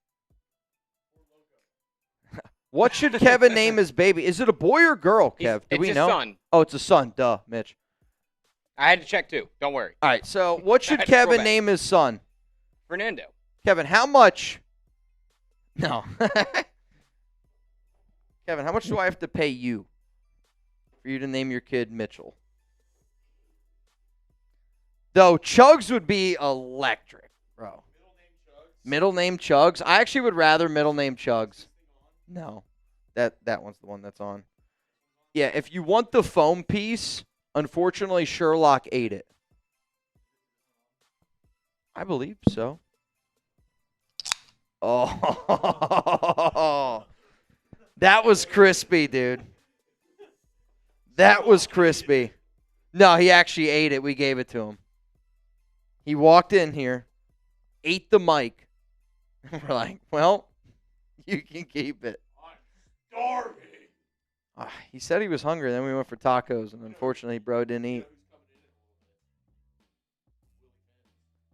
What should Kevin name his baby? Is it a boy or girl, Kev? Do we know? It's a son. Oh, it's a son. Duh, Mitch. I had to check too. Don't worry. All right, so what should Kevin name his son? Fernando. Kevin, how much? No. Kevin, how much do I have to pay you for you to name your kid Mitchell? Though Chugs would be electric, bro. Middle name Chugs? I actually would rather middle name Chugs. No. That one's the one that's on. Yeah, if you want the foam piece, unfortunately Sherlock ate it. I believe so. Oh, that was crispy, dude. That was crispy. No, he actually ate it. We gave it to him. He walked in here, ate the mic. We're like, well, you can keep it. I'm starving. He said he was hungry. Then we went for tacos, and unfortunately, bro didn't eat.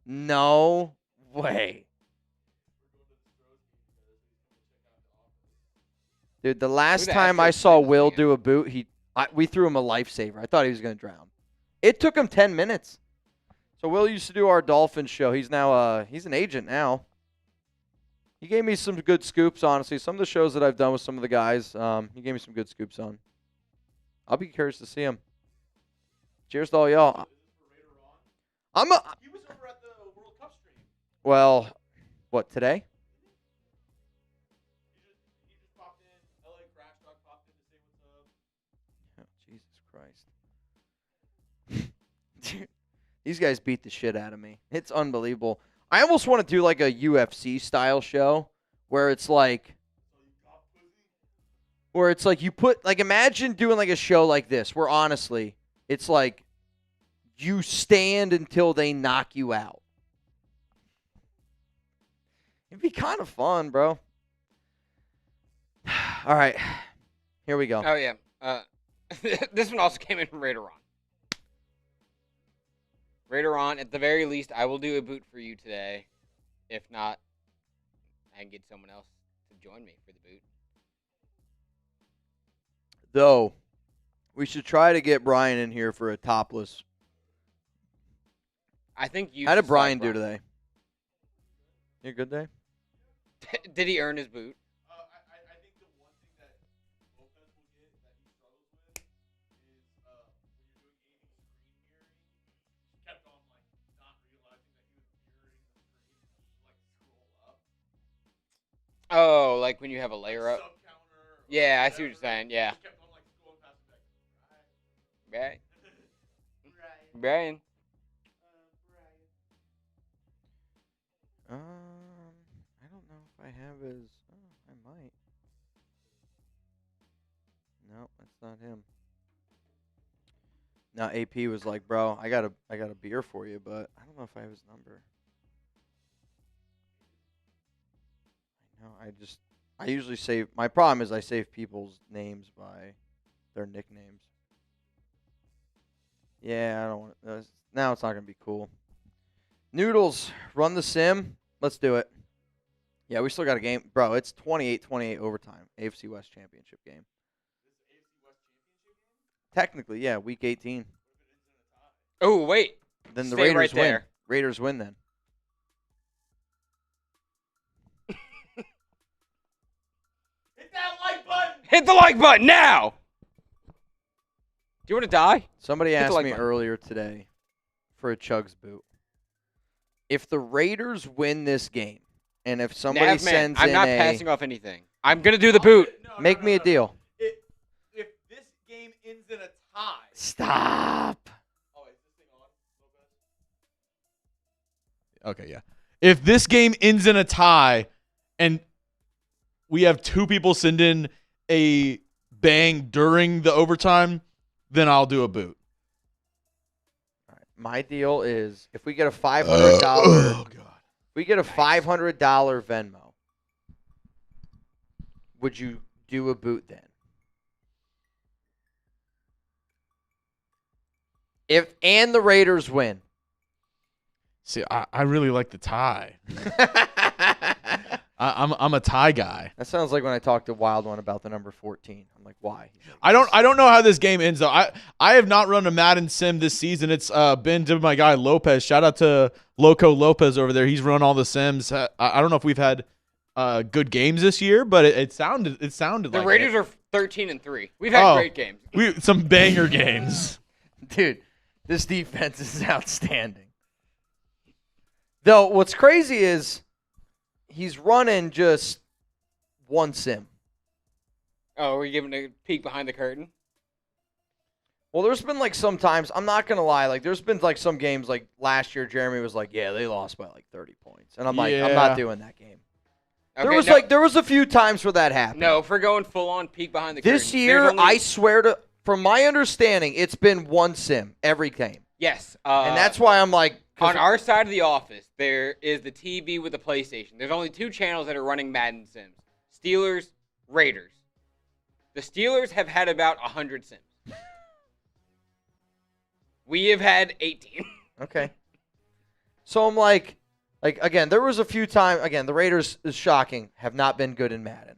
No way. Dude, the last time I saw Will do a boot, we threw him a lifesaver. I thought he was going to drown. It took him 10 minutes. So Will used to do our Dolphins show. He's now he's an agent now. He gave me some good scoops, honestly. Some of the shows that I've done with some of the guys, he gave me some good scoops on. I'll be curious to see him. Cheers to all y'all. He was over at the World Cup stream. Well, what, today? He just popped in. LA Crash Dog popped in to say what's up. Oh, Jesus Christ. Dude, these guys beat the shit out of me. It's unbelievable. I almost want to do like a UFC style show where it's like you put, like, imagine doing like a show like this where honestly it's like you stand until they knock you out. It'd be kind of fun, bro. All right. Here we go. Oh, yeah. This one also came in from Raider Ron. Raider on, at the very least, I will do a boot for you today. If not, I can get someone else to join me for the boot. Though, we should try to get Brian in here for a topless. I think you. How did Brian do today? You good day? Did he earn his boot? I think the one thing that Lopez will get that he struggles with is when you're doing gaming screen mirroring, he kept on not realizing that he was mirroring the screen and like scroll up. Oh, like when you have a layer up. Sub counter. Or Yeah, I see what you're whatever. saying. Yeah. Just kept on like going past the Right. Brian. Brian. I don't know if I have his. Oh, I might. No, that's not him. Now AP was like, "Bro, I got a beer for you, but I don't know if I have his number." No, I usually save. My problem is I save people's names by their nicknames. Yeah, I don't want. Now it's not gonna be cool. Noodles, run the sim. Let's do it. Yeah, we still got a game, bro. It's 28-28 overtime. AFC West championship game. This AFC West championship game? Technically, yeah, week 18. What if it ends in a tie? Oh, wait. Then the Stay Raiders right win. there. Raiders win then. Hit that like button! Hit the like button now. Do you want to die? Somebody Hit the asked like me button. earlier today for a Chugs boot. If the Raiders win this game, and if somebody Nav man, sends I'm in not a passing off anything. I'm gonna do the boot. make me a deal. If this game ends in a tie. Stop. Oh, wait, is this thing on? Okay, yeah. If this game ends in a tie and we have two people send in a bang during the overtime, then I'll do a boot. All right. My deal is if we get a $500, Oh, God. we get a $500 Venmo. Would you do a boot then? And the Raiders win. See, I really like the tie. I'm a tie guy. That sounds like when I talked to Wild One about the number 14. I'm like, why? He's like, I don't know how this game ends though. I have not run a Madden sim this season. It's been to my guy Lopez. Shout out to Loco Lopez over there. He's run all the sims. I don't know if we've had good games this year, but it sounded The like Raiders it. are 13-3. We've had great games. Some banger games. Dude, this defense is outstanding. Though, what's crazy is he's running just one sim. Oh, we're giving a peek behind the curtain. Well, there's been like some times, I'm not going to lie, like there's been like some games like last year Jeremy was like, yeah, they lost by like 30 points. And I'm like, I'm Yeah. not doing that game. Okay, There was a few times where that happened. No, if we're going full on peek behind the curtain. This year, there's only- I swear to, from my understanding, it's been one sim every game. Yes. And that's why I'm like, 'cause on our side of the office, there is the TV with the PlayStation. There's only two channels that are running Madden Sims. Steelers, Raiders. The Steelers have had about 100 Sims. We have had 18. okay. So I'm like again, there was a few times, again, the Raiders is shocking, have not been good in Madden.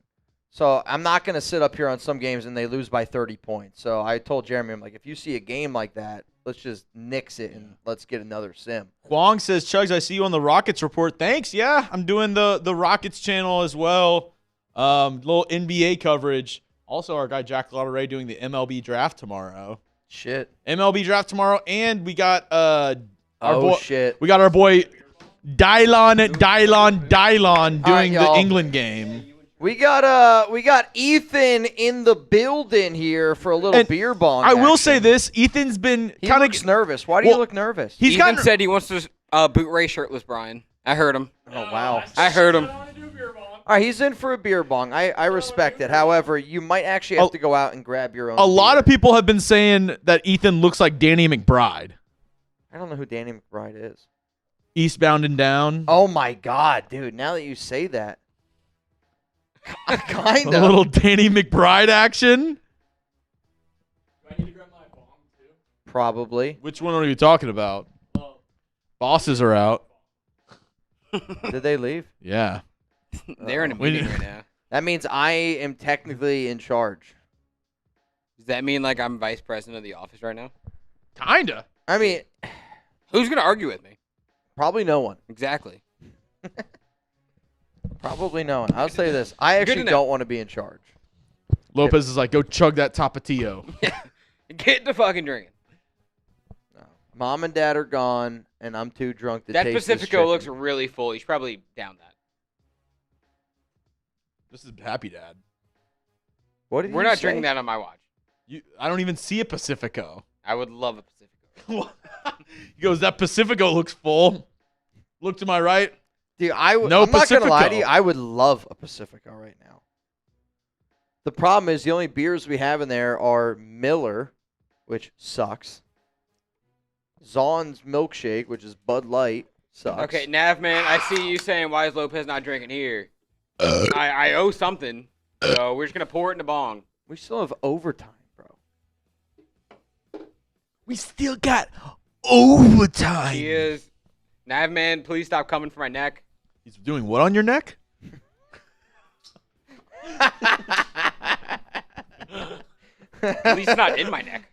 So I'm not going to sit up here on some games and they lose by 30 points. So I told Jeremy, I'm like, if you see a game like that, let's just nix it and let's get another sim. Huang says, Chugs, I see you on the Rockets report. Thanks. Yeah, I'm doing the Rockets channel as well. Little NBA coverage. Also, our guy Jack Lotteray doing the MLB draft tomorrow. Shit. MLB draft tomorrow, and we got Shit. we got our boy Dylon doing the y'all. England game. We got Ethan in the building here for a little And beer bong. I will action. say this: Ethan's been He kind looks of nervous. Why do you Well, look nervous? he's Ethan got said he wants to boot Ray shirtless, Brian. I heard him. Oh wow. I heard him. All right, he's in for a beer bong. I respect it. However, you might actually have to go out and grab your own. a lot beer. of people have been saying that Ethan looks like Danny McBride. I don't know who Danny McBride is. Eastbound and Down. Oh my God, dude! Now that you say that, kind A of. little Danny McBride action. Do I need to grab my bomb too? Probably. Which one are you talking about? Bosses are out. Did they leave? Yeah. They're in a When- meeting right now. That means I am technically in charge. Does that mean like I'm vice president of the office right now? Kinda. I mean, Who's gonna argue with me? probably no one. Exactly. Probably no one. I'll say this: I Good actually to know. don't want to be in charge. Lopez is like, go chug that Tapatio. Get to fucking drinking. No. Mom and Dad are gone, and I'm too drunk to That taste this Pacifico looks chicken. really full. You should probably down that. This is Happy Dad. What did We're you not say? drinking that on my watch. I don't even see a Pacifico. I would love a Pacifico. He goes, that Pacifico looks full. Look to my right. Dude, No I'm not gonna lie to you. Pacifico. I would love a Pacifico right now. The problem is the only beers we have in there are Miller, which sucks. Zahn's Milkshake, which is Bud Light, sucks. Okay, Nav man, I see you saying why is Lopez not drinking here? I owe something, so we're just gonna pour it in the bong. We still have overtime, bro. We still got overtime. He is. Nav man, please stop coming for my neck. He's doing what on your neck? At least not in my neck.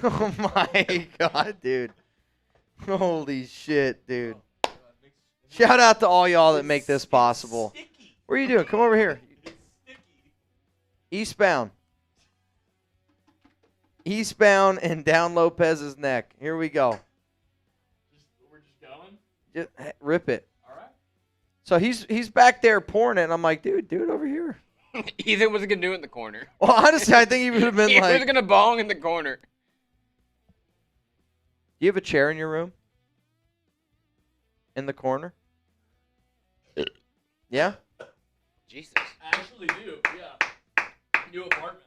Oh my god, dude. Holy shit, dude. Shout out to all y'all that make this possible. What are you doing? Come over here. Eastbound. Eastbound and down Lopez's neck. Here we go. We're just going. Just rip it. All right. So he's back there pouring it, and I'm like, dude, do it over here. Ethan wasn't gonna do it in the corner. Well, honestly, I think he would have been He was like, gonna bong in the corner. do you have a chair in your room? In the corner? Yeah? Jesus. I actually do. Yeah. New apartment.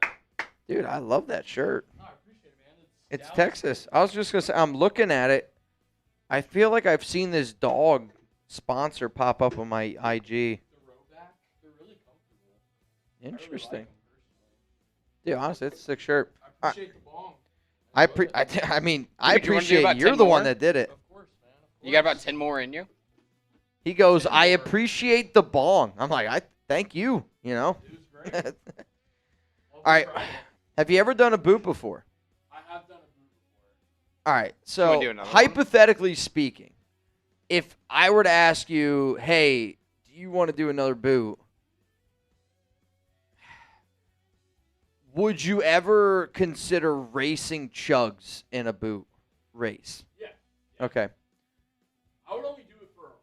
Dude, I love that shirt. No, I appreciate it, man. It's Dallas. Texas. I was just going to say, I'm looking at it. I feel like I've seen this dog sponsor pop up on my IG. The Rowback, they're really comfortable. I really Interesting. like 'em personally. Dude, honestly, it's a sick shirt. I appreciate the bong. I love it. I mean, Dude, you I wanna do appreciate about you're 10 the one more? that did it. Of course, man. Of course. You got about 10 more in you? He goes, I appreciate the bong. I'm like, I thank you, you know. It was great. All right. Have you ever done a boot before? I have done a boot before. All right. wanna So, do another one? hypothetically speaking, if I were to ask you, hey, do you want to do another boot? Would you ever consider racing chugs in a boot race? Yeah. Okay. I would only do it for a race.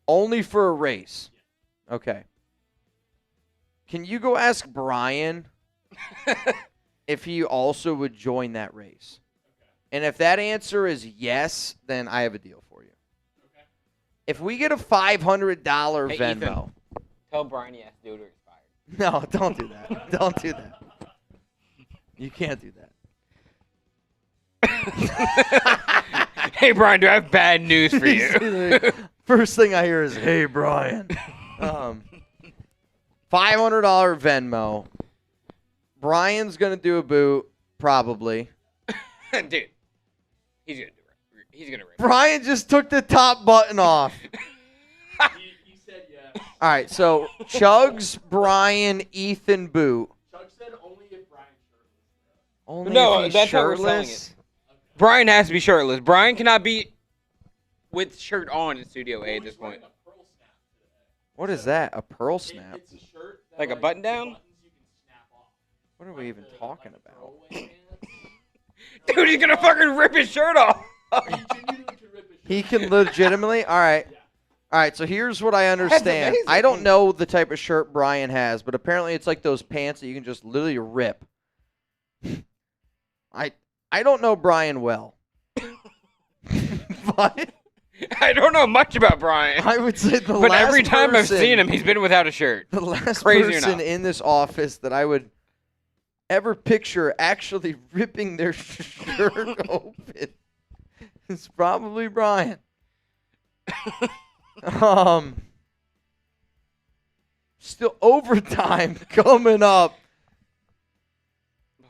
Only for a race. Okay. Can you go ask Brian if he also would join that race? Okay. And if that answer is yes, then I have a deal for you. Okay. If we get a $500 Hey, Venmo. Ethan. Tell Brian he has to do it or he's fired. No, don't do that. Don't do that. You can't do that. Hey, Brian, do I have bad news for you? First thing I hear is, hey, Brian. $500 Venmo. Brian's going to do a boot, probably. Dude, he's going to do it. He's going to rip it. Brian just took the top button off. He said yes. All right, so Chugs, Brian, Ethan, boot. Chuck said only if Brian's shirtless. Only No, if he's that's how we're selling shirtless. Brian has to be shirtless. Brian cannot be with shirt on in Studio A at this He's wearing point. a pearl snap today. What is that? A pearl snap? It's a shirt that, Like a button down? the buttons you can snap off. What are we even talking about? Throwaway pants. Dude, he's going to fucking rip his shirt off. He genuinely can rip his He shirt can legitimately? All right. Yeah. All right, so here's what I understand. amazing. I don't know the type of shirt Brian has, but apparently it's like those pants that you can just literally rip. I don't know Brian well. But I don't know much about Brian. I would say the But last every time I've person- seen him, he's been without a shirt. the last Crazy or person not. in this office that I would ever picture actually ripping their shirt open is probably Brian. Still overtime coming up.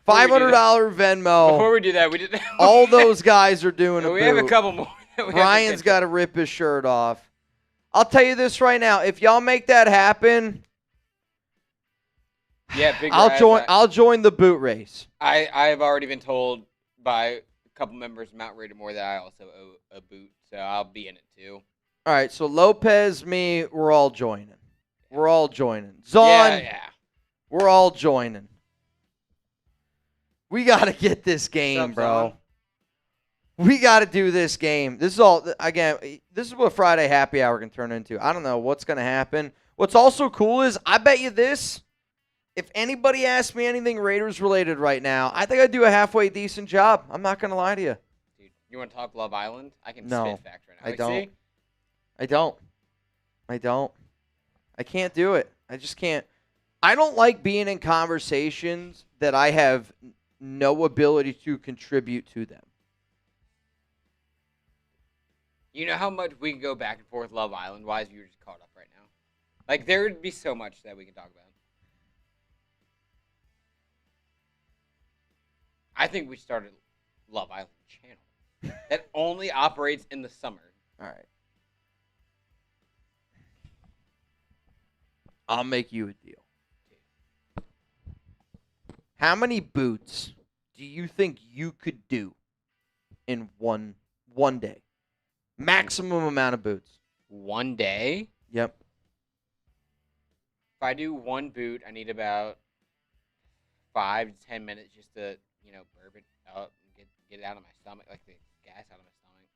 $500 Venmo. Before we do that, we did. All those guys are doing a We have a boot. couple more. that we have to Brian's get to. got to rip his shirt off. I'll tell you this right now. If y'all make that happen, Yeah, big I'll Raz, join. I'll join the boot race. I have already been told by a couple members of Mount Rated that I also owe a boot, so I'll be in it too. All right. So Lopez, me, we're all joining. We're all joining. Zahn, Yeah. we're all joining. We got to get this game, What's up, bro. Zahn? We got to do this game. This is all, again, this is what Friday happy hour can turn into. I don't know what's going to happen. What's also cool is I bet you this. If anybody asks me anything Raiders related right now, I think I do a halfway decent job. I'm not going to lie to you. Dude, you want to talk Love Island? I can No, spit facts right now. I Like, don't. see? I don't. I can't do it. I just can't. I don't like being in conversations that I have no ability to contribute to them. You know how much we can go back and forth Love Island wise if you were just caught up right now? Like, there would be so much that we can talk about. I think we started Love Island channel that only operates in the summer. All right. I'll make you a deal. How many boots do you think you could do in one day? Maximum amount of boots. One day? Yep. If I do one boot, I need about 5 to 10 minutes just to, burp it up and get it out of my stomach, like the gas out of my stomach.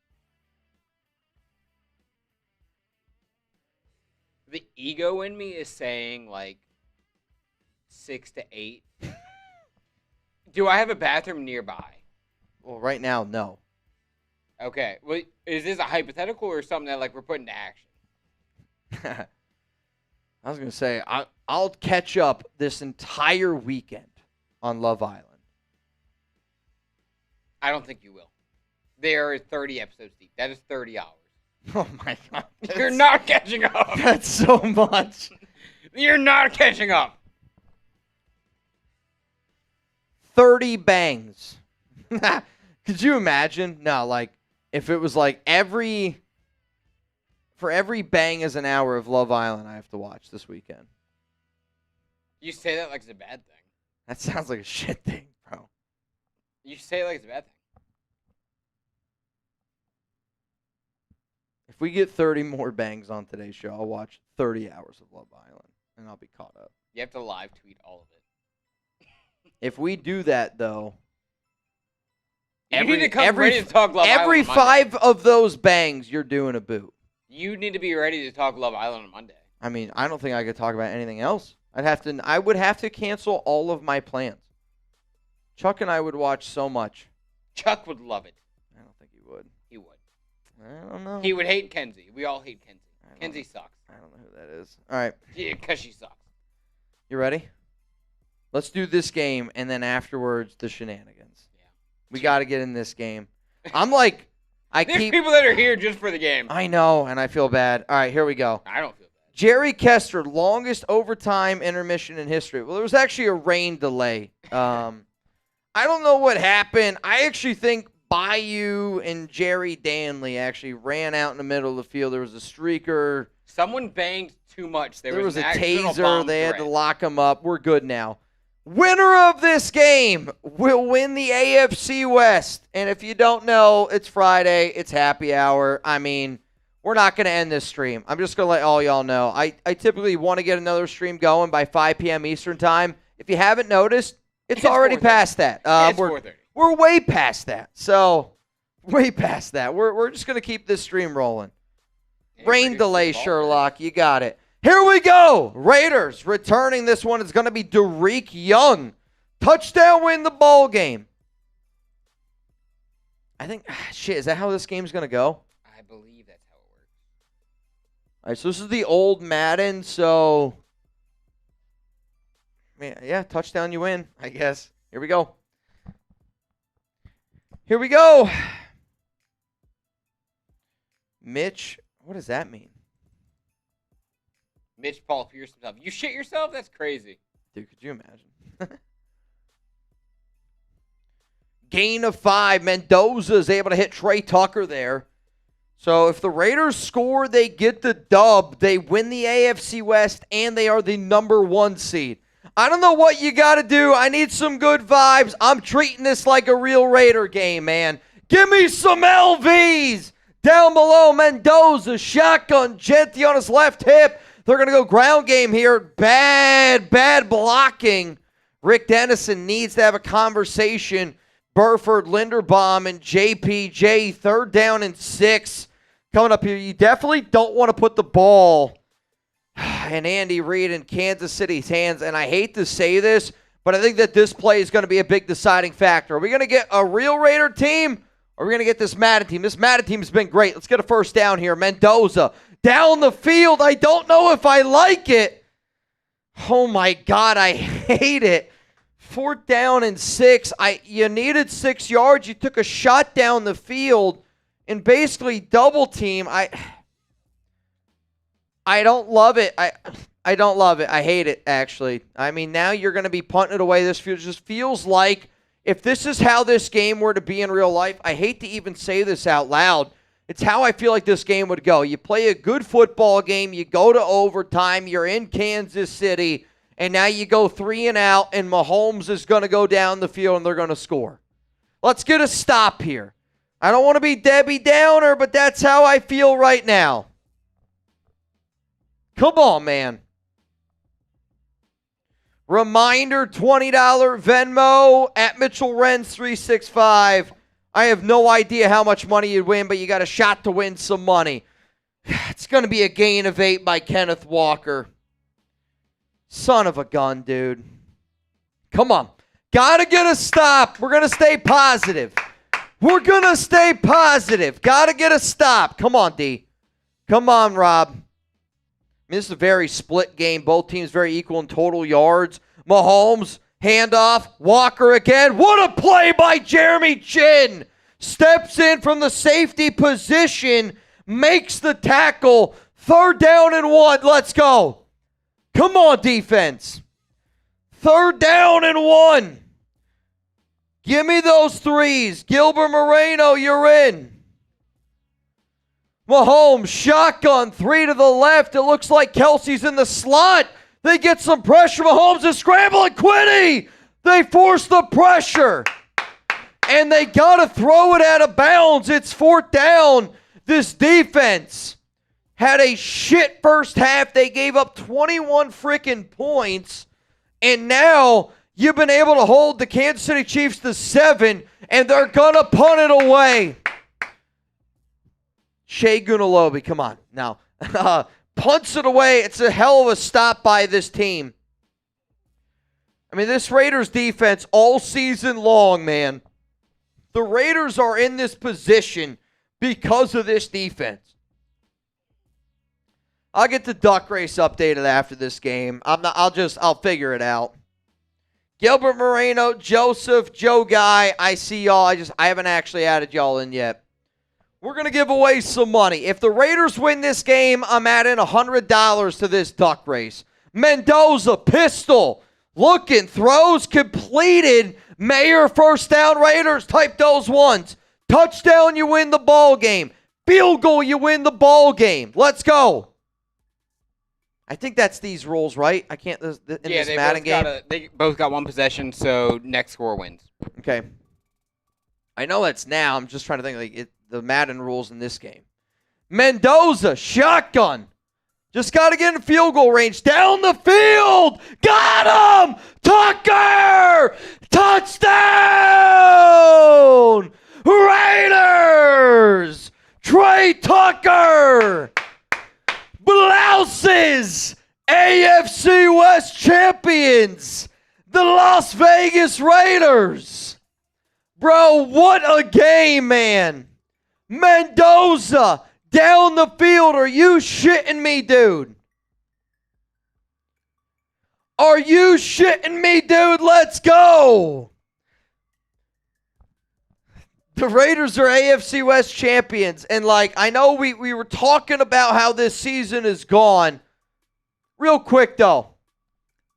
The ego in me is saying, 6 to 8. Do I have a bathroom nearby? Well, right now, no. Okay. Well, is this a hypothetical or something that, we're putting to action? I was going to say, I'll catch up this entire weekend on Love Island. I don't think you will. They are 30 episodes deep. That is 30 hours. Oh, my God. You're not catching up. That's so much. You're not catching up. 30 bangs. Could you imagine? No, if it was for every bang is an hour of Love Island I have to watch this weekend. You say that like it's a bad thing. That sounds like a shit thing, bro. You say it like it's a bad thing. If we get 30 more bangs on today's show, I'll watch 30 hours of Love Island, and I'll be caught up. You have to live tweet all of it. If we do that, though, You need to come ready to talk Love Island every on Monday. 5 of those bangs, you're doing a boot. You need to be ready to talk Love Island on Monday. I mean, I don't think I could talk about anything else. I would have to cancel all of my plans. Chuck and I would watch so much. Chuck would love it. I don't think he would. He would. I don't know. He would hate Kenzie. We all hate Kenzie. Kenzie sucks. I don't know who that is. All right. Yeah, because she sucks. You ready? Let's do this game, and then afterwards, the shenanigans. Yeah. We got to get in this game. I'm There's people that are here just for the game. I know, and I feel bad. All right, here we go. I don't feel bad. Jerry Kester, longest overtime intermission in history. Well, there was actually a rain delay. I don't know what happened. I actually think Bayou and Jerry Danley actually ran out in the middle of the field. There was a streaker. Someone banged too much. There was an a accidental taser. bomb They had threat. to lock him up. We're good now. Winner of this game will win the AFC West. And if you don't know, it's Friday. It's happy hour. I mean, we're not going to end this stream. I'm just going to let all y'all know. I typically want to get another stream going by 5 p.m. Eastern time. If you haven't noticed, it's already 4:30. past that. It's 4:30. We're way past that. So, way past that. We're just going to keep this stream rolling. Yeah, Rain reduce delay, the ball Sherlock. You got it. Here we go. Raiders returning this one. It's going to be Derek Young. Touchdown win the ball game. I think, shit, is that how this game's going to go? I believe that's how it works. All right, so this is the old Madden, so, yeah, touchdown you win, I guess. Here we go. Here we go. Mitch, what does that mean? Mitch Paul Pierce himself. You shit yourself? That's crazy. Dude, could you imagine? Gain of 5. Mendoza is able to hit Trey Tucker there. So if the Raiders score, they get the dub. They win the AFC West, and they are the number 1 seed. I don't know what you got to do. I need some good vibes. I'm treating this like a real Raider game, man. Give me some LVs. Down below, Mendoza, shotgun, Genty on his left hip. They're going to go ground game here. Bad blocking. Rick Dennison needs to have a conversation. Burford, Linderbaum, and JPJ, 3rd down and 6. Coming up here, you definitely don't want to put the ball and Andy Reid in Kansas City's hands. And I hate to say this, but I think that this play is going to be a big deciding factor. Are we going to get a real Raider team, or are we going to get this Madden team? This Madden team has been great. Let's get a first down here. Mendoza down the field. I don't know if I like it. Oh, my God, I hate it. 4th down and 6. You needed 6 yards. You took a shot down the field and basically double team. I don't love it. I don't love it. I hate it, actually. I mean, now you're going to be punting it away. This just feels like if this is how this game were to be in real life, I hate to even say this out loud, it's how I feel like this game would go. You play a good football game, you go to overtime, you're in Kansas City, and now you go 3 and out, and Mahomes is going to go down the field, and they're going to score. Let's get a stop here. I don't want to be Debbie Downer, but that's how I feel right now. Come on, man. Reminder, $20 Venmo at Mitchell Renz 365. I have no idea how much money you'd win, but you got a shot to win some money. It's going to be a gain of 8 by Kenneth Walker. Son of a gun, dude. Come on. Got to get a stop. We're going to stay positive. We're going to stay positive. Got to get a stop. Come on, D. Come on, Rob. This is a very split game. Both teams very equal in total yards. Mahomes, handoff. Walker again. What a play by Jeremy Chin. Steps in from the safety position. Makes the tackle. 3rd down and 1. Let's go. Come on, defense. 3rd down and 1. Give me those 3s. Gilbert Moreno, you're in. Mahomes, shotgun, 3 to the left. It looks like Kelsey's in the slot. They get some pressure. Mahomes is scrambling. Quiddy! They force the pressure. And they got to throw it out of bounds. It's 4th down. This defense had a shit first half. They gave up 21 freaking points. And now you've been able to hold the Kansas City Chiefs to 7, and they're going to punt it away. Shea Gunalobi, come on. Now, punts it away. It's a hell of a stop by this team. I mean, this Raiders defense all season long, man. The Raiders are in this position because of this defense. I'll get the duck race updated after this game. I'll figure it out. Gilbert Moreno, Joseph, Joe Guy, I see y'all. I haven't actually added y'all in yet. We're going to give away some money. If the Raiders win this game, I'm adding $100 to this duck race. Mendoza, pistol, looking, throws completed. Mayer, 1st down, Raiders, type those ones. Touchdown, you win the ball game. Field goal, you win the ball game. Let's go. I think that's these rules, right? I can't, in this Madden game. They both got 1 possession, so next score wins. Okay. I know that's now. I'm just trying to think the Madden rules in this game. Mendoza, shotgun. Just got to get in field goal range. Down the field. Got him. Tucker. Touchdown. Raiders. Trey Tucker. Blouses. AFC West champions. The Las Vegas Raiders. Bro, what a game, man. Mendoza down the field. Are you shitting me, dude? Are you shitting me, dude? Let's go. The Raiders are AFC West champions. And, I know we were talking about how this season is gone. Real quick, though.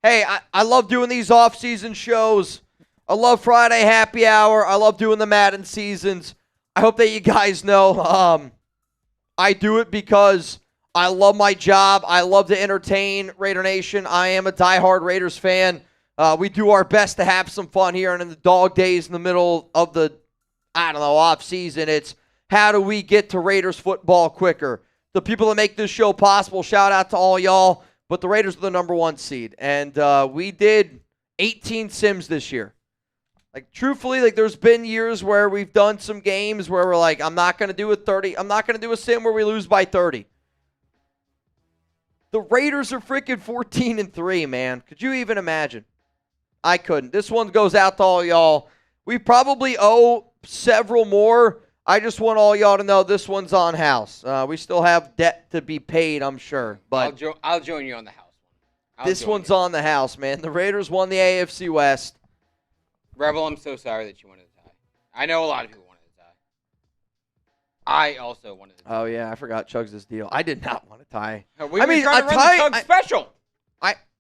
Hey, I love doing these off-season shows. I love Friday Happy Hour. I love doing the Madden seasons. I hope that you guys know I do it because I love my job. I love to entertain Raider Nation. I am a diehard Raiders fan. We do our best to have some fun here, and in the dog days in the middle of the, off season, it's how do we get to Raiders football quicker? The people that make this show possible, shout out to all y'all, but the Raiders are the number 1 seed, and we did 18 sims this year. Truthfully, there's been years where we've done some games where we're I'm not going to do a 30. I'm not going to do a sim where we lose by 30. The Raiders are freaking 14-3, man. Could you even imagine? I couldn't. This one goes out to all y'all. We probably owe several more. I just want all y'all to know this one's on house. We still have debt to be paid, I'm sure. But I'll join you on the house one. This one's on the house, man. The Raiders won the AFC West. Rebel, I'm so sorry that you wanted to tie. I know a lot of people wanted to tie. I also wanted to tie. Oh, yeah. I forgot Chugs' deal. I did not want to tie. We were trying to run the Chug special.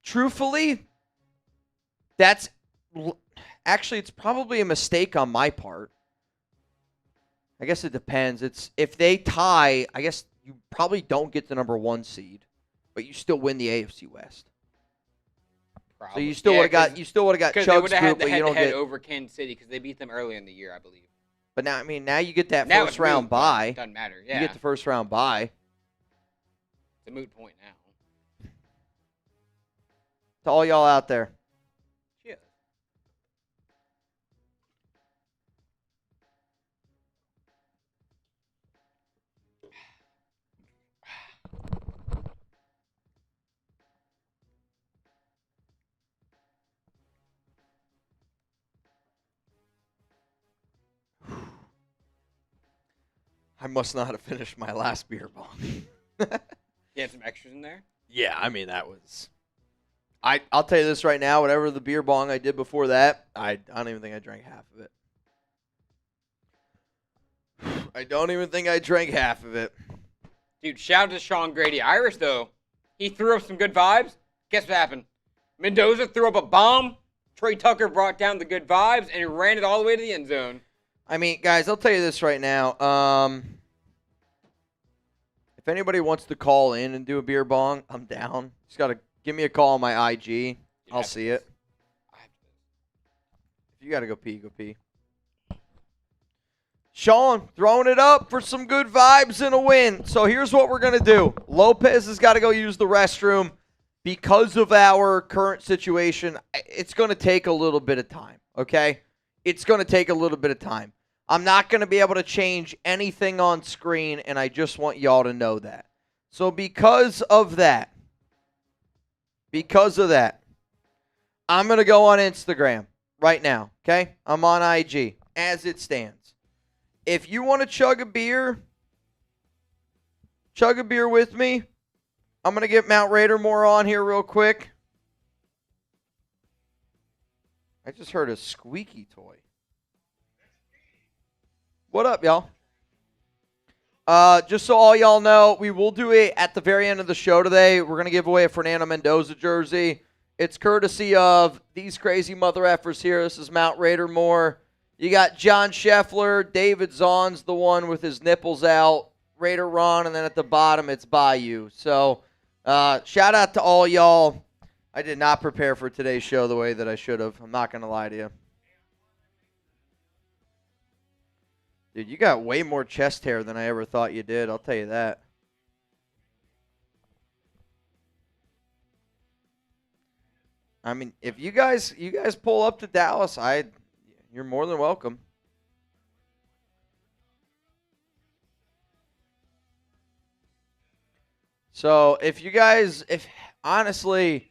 Truthfully, that's actually, it's probably a mistake on my part. I guess it depends. It's if they tie, I guess you probably don't get the number 1 seed, but you still win the AFC West. Probably. So you still would have got Chugs Chugs group, had but you don't get over Kansas City because they beat them early in the year, I believe. But now, I mean, now you get that first round bye. Doesn't matter. Yeah. You get the first round bye. It's a moot point now. To all y'all out there. Cheers. I must not have finished my last beer bong. You had some extras in there? Yeah, I mean, that was... I'll tell you this right now, whatever the beer bong I did before that, I don't even think I drank half of it. I don't even think I drank half of it. Dude, shout out to Sean Grady. Irish, though, he threw up some good vibes. Guess what happened? Mendoza threw up a bomb. Trey Tucker brought down the good vibes, and he ran it all the way to the end zone. I mean, guys, I'll tell you this right now. If anybody wants to call in and do a beer bong, I'm down. Just got to give me a call on my IG. I'll see it. If you got to go pee, go pee. Sean, throwing it up for some good vibes and a win. So here's what we're going to do. Lopez has got to go use the restroom. Because of our current situation, it's going to take a little bit of time, okay? It's going to take a little bit of time. I'm not going to be able to change anything on screen, and I just want y'all to know that. So because of that, I'm going to go on Instagram right now, okay? I'm on IG as it stands. If you want to chug a beer with me. I'm going to get Mount Raider more on here real quick. I just heard a squeaky toy. What up, y'all? Just so all y'all know, we will do it at the very end of the show today. We're going to give away a Fernando Mendoza jersey. It's courtesy of these crazy mother effers here. This is Mount Raider more. You got John Scheffler. David Zahn's the one with his nipples out. Raider Ron, and then at the bottom, it's Bayou. So... shout out to all y'all. I did not prepare for today's show the way that I should have. I'm not going to lie to you. Dude, you got way more chest hair than I ever thought you did. I'll tell you that. I mean, if you guys pull up to Dallas, you're more than welcome. So if honestly,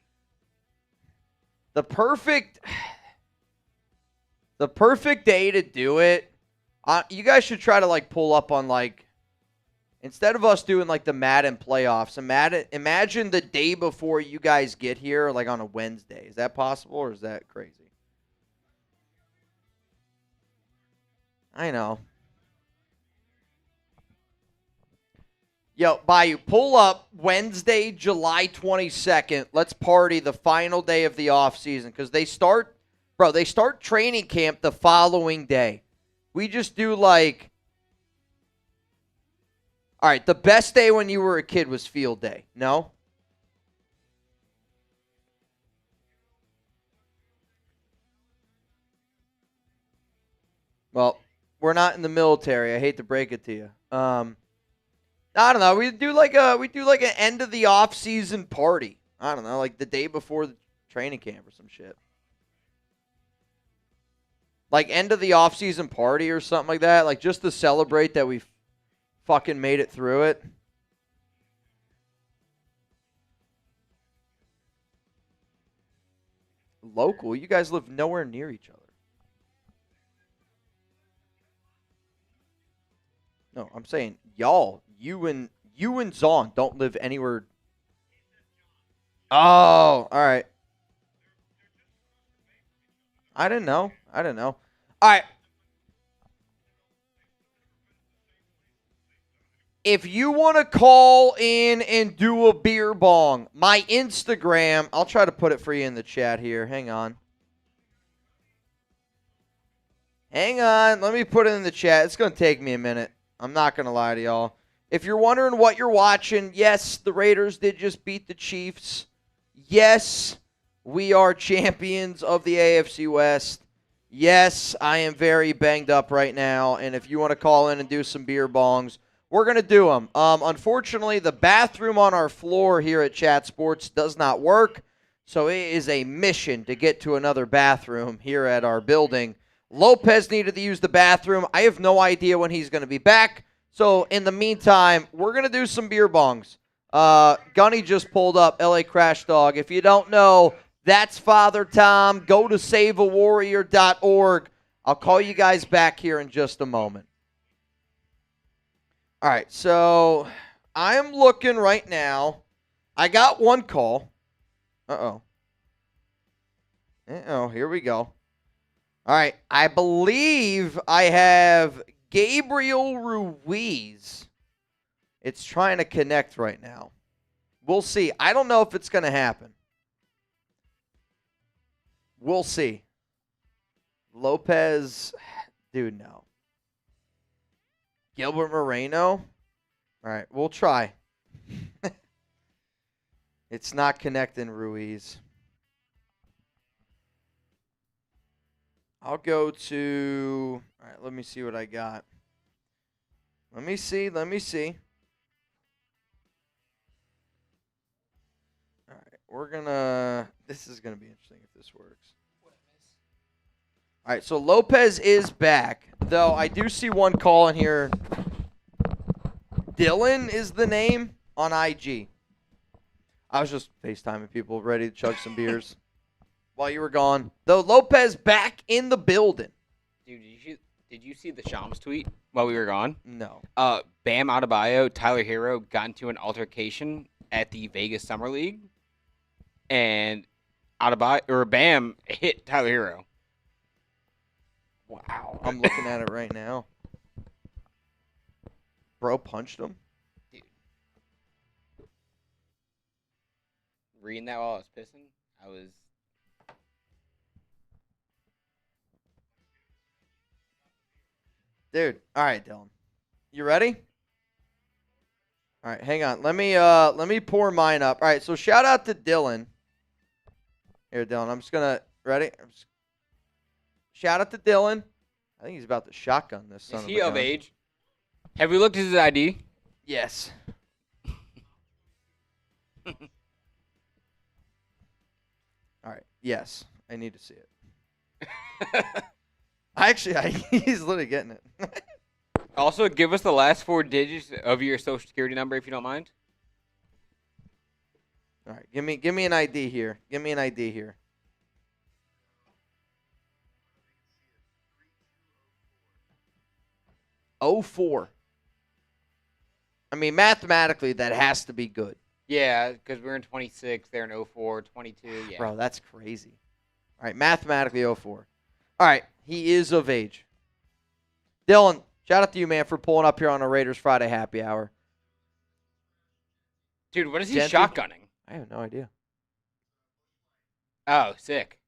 the perfect day to do it, you guys should try to pull up on instead of us doing the Madden playoffs, imagine the day before you guys get here, on a Wednesday. Is that possible or is that crazy? I know. Yo, Bayou, pull up Wednesday, July 22nd. Let's party the final day of the offseason because they start training camp the following day. We just do all right, the best day when you were a kid was field day. No? Well, we're not in the military. I hate to break it to you. I don't know. We do an end of the off season party. I don't know, the day before the training camp or some shit. End of the off season party or something like that. Just to celebrate that we fucking made it through it. local. You guys live nowhere near each other. No, I'm saying y'all, you and Zahn don't live anywhere. Oh, all right. I didn't know. All right. If you want to call in and do a beer bong, my Instagram, I'll try to put it for you in the chat here. Hang on. Let me put it in the chat. It's going to take me a minute. I'm not going to lie to y'all. If you're wondering what you're watching, yes, the Raiders did just beat the Chiefs. Yes, we are champions of the AFC West. Yes, I am very banged up right now. And if you want to call in and do some beer bongs, we're going to do them. Unfortunately, the bathroom on our floor here at Chat Sports does not work. So it is a mission to get to another bathroom here at our building. Lopez needed to use the bathroom. I have no idea when he's going to be back. So in the meantime, we're going to do some beer bongs. Gunny just pulled up LA Crash Dog. If you don't know, that's Father Tom. Go to saveawarrior.org. I'll call you guys back here in just a moment. All right, so I am looking right now. I got one call. Uh-oh, here we go. All right, I believe I have Gabriel Ruiz. It's trying to connect right now. We'll see. I don't know if it's going to happen. We'll see. Lopez, dude, no. Gilbert Moreno. All right, we'll try. It's not connecting, Ruiz. I'll go to... All right, let me see what I got. Let me see. All right, we're going to... This is going to be interesting if this works. All right, so Lopez is back, though I do see one call in here. Dylan is the name on IG. I was just FaceTiming people ready to chug some beers while you were gone. Though Lopez back in the building. Dude, did you see the Shams tweet while we were gone? No. Bam Adebayo, Tyler Hero got into an altercation at the Vegas Summer League, and Bam hit Tyler Hero. Wow. I'm looking at it right now. Bro punched him. Dude. Reading that while I was pissing, I was... Dude, all right, Dylan. You ready? All right, hang on. Let me pour mine up. All right, so shout out to Dylan. Here, Dylan. I'm just gonna ready. Shout out to Dylan. I think he's about to shotgun this son Is of a he of gun. age? Have we looked at his ID? Yes. All right. Yes, I need to see it. He's literally getting it. Also, give us the last 4 digits of your social security number if you don't mind. All right, give me an ID here. 04. I mean, mathematically, that has to be good. Yeah, because we're in 26, they're in 04, 22, yeah. Bro, that's crazy. All right, mathematically 04. All right, he is of age. Dylan, shout out to you, man, for pulling up here on a Raiders Friday happy hour. Dude, what is he Genty? shotgunning? I have no idea. Oh, sick.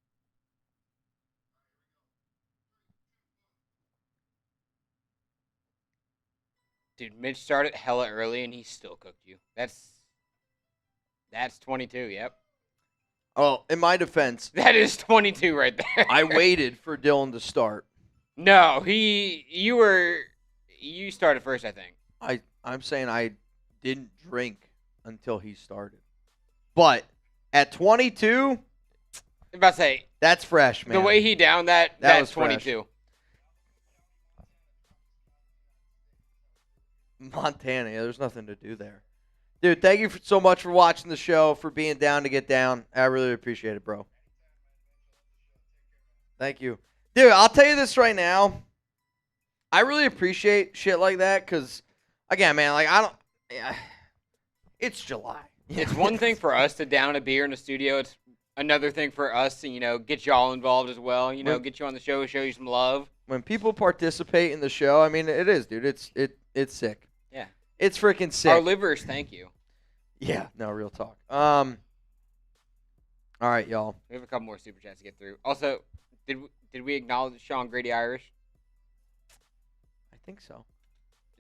Dude, Mitch started hella early and he still cooked you. That's 22, yep. Oh, in my defense, That is 22 right there. I waited for Dylan to start. No, you started first, I think. I'm saying I didn't drink until he started. But at 22, I'm about to say, that's fresh, man. the way he downed That that's was fresh. 22. Montana, yeah, there's nothing to do there. Dude, thank you so much for watching the show, for being down to get down. I really appreciate it, bro. Thank you. Dude, I'll tell you this right now. I really appreciate shit like that because, again, man, like, I don't. Yeah, it's July. It's one thing for us to down a beer in the studio. It's another thing for us to, get y'all involved as well. Get you on the show, show you some love. When people participate in the show, I mean, it is, dude. It's sick. Yeah. It's freaking sick. Our livers, thank you. Yeah, no, real talk. All right, y'all. We have a couple more super chats to get through. Also, did we acknowledge Sean Grady Irish? I think so.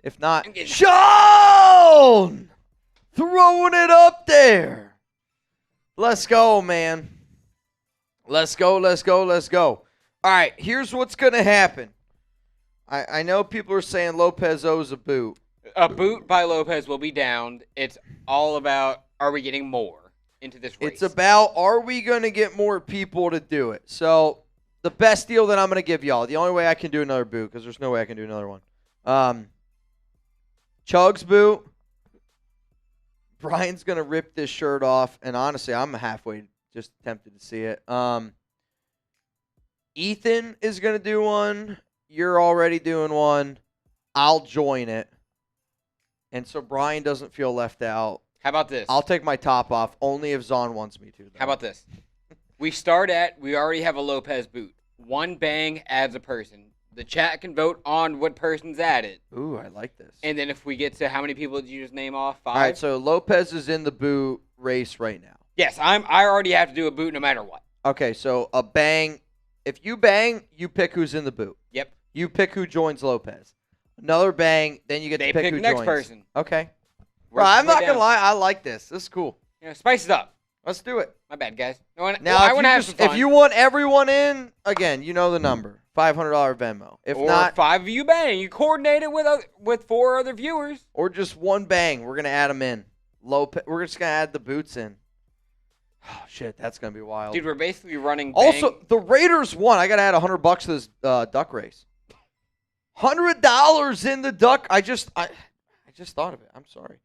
If not, I'm getting- Sean! Throwing it up there. Let's go, man. Let's go. All right, here's what's going to happen. I know people are saying Lopez owes a boot. A boot by Lopez will be downed. It's all about, are we getting more into this race? It's about, are we going to get more people to do it? So, the best deal that I'm going to give y'all, the only way I can do another boot, because there's no way I can do another one. Chug's boot. Brian's going to rip this shirt off, and honestly, I'm halfway just tempted to see it. Ethan is going to do one. You're already doing one. I'll join it. And so Brian doesn't feel left out. How about this? I'll take my top off, only if Zahn wants me to. Though. How about this? We already have a Lopez boot. One bang adds a person. The chat can vote on what person's added. Ooh, I like this. And then if we get to how many people did you just name off? 5? All right, so Lopez is in the boot race right now. Yes, I already have to do a boot no matter what. Okay, so a bang. If you bang, you pick who's in the boot. Yep. You pick who joins Lopez. Another bang, then you get They to pick pick who next joins. person. Okay. We're- Bro, I'm we're not going to down. lie. I like this. This is cool. Spice it up. Let's do it. My bad, guys. I want Now, to have some fun. if you want everyone in, again, you know the number. $500 Venmo. If or not, 5 of you bang. You coordinate it with 4 other viewers. or just one bang, we're going to add them in. We're just going to add the boots in. Oh, shit, that's going to be wild. Dude, we're basically running bang. Also, the Raiders won. I got to add $100 to this duck race. $100 in the duck. I just thought of it. I'm sorry.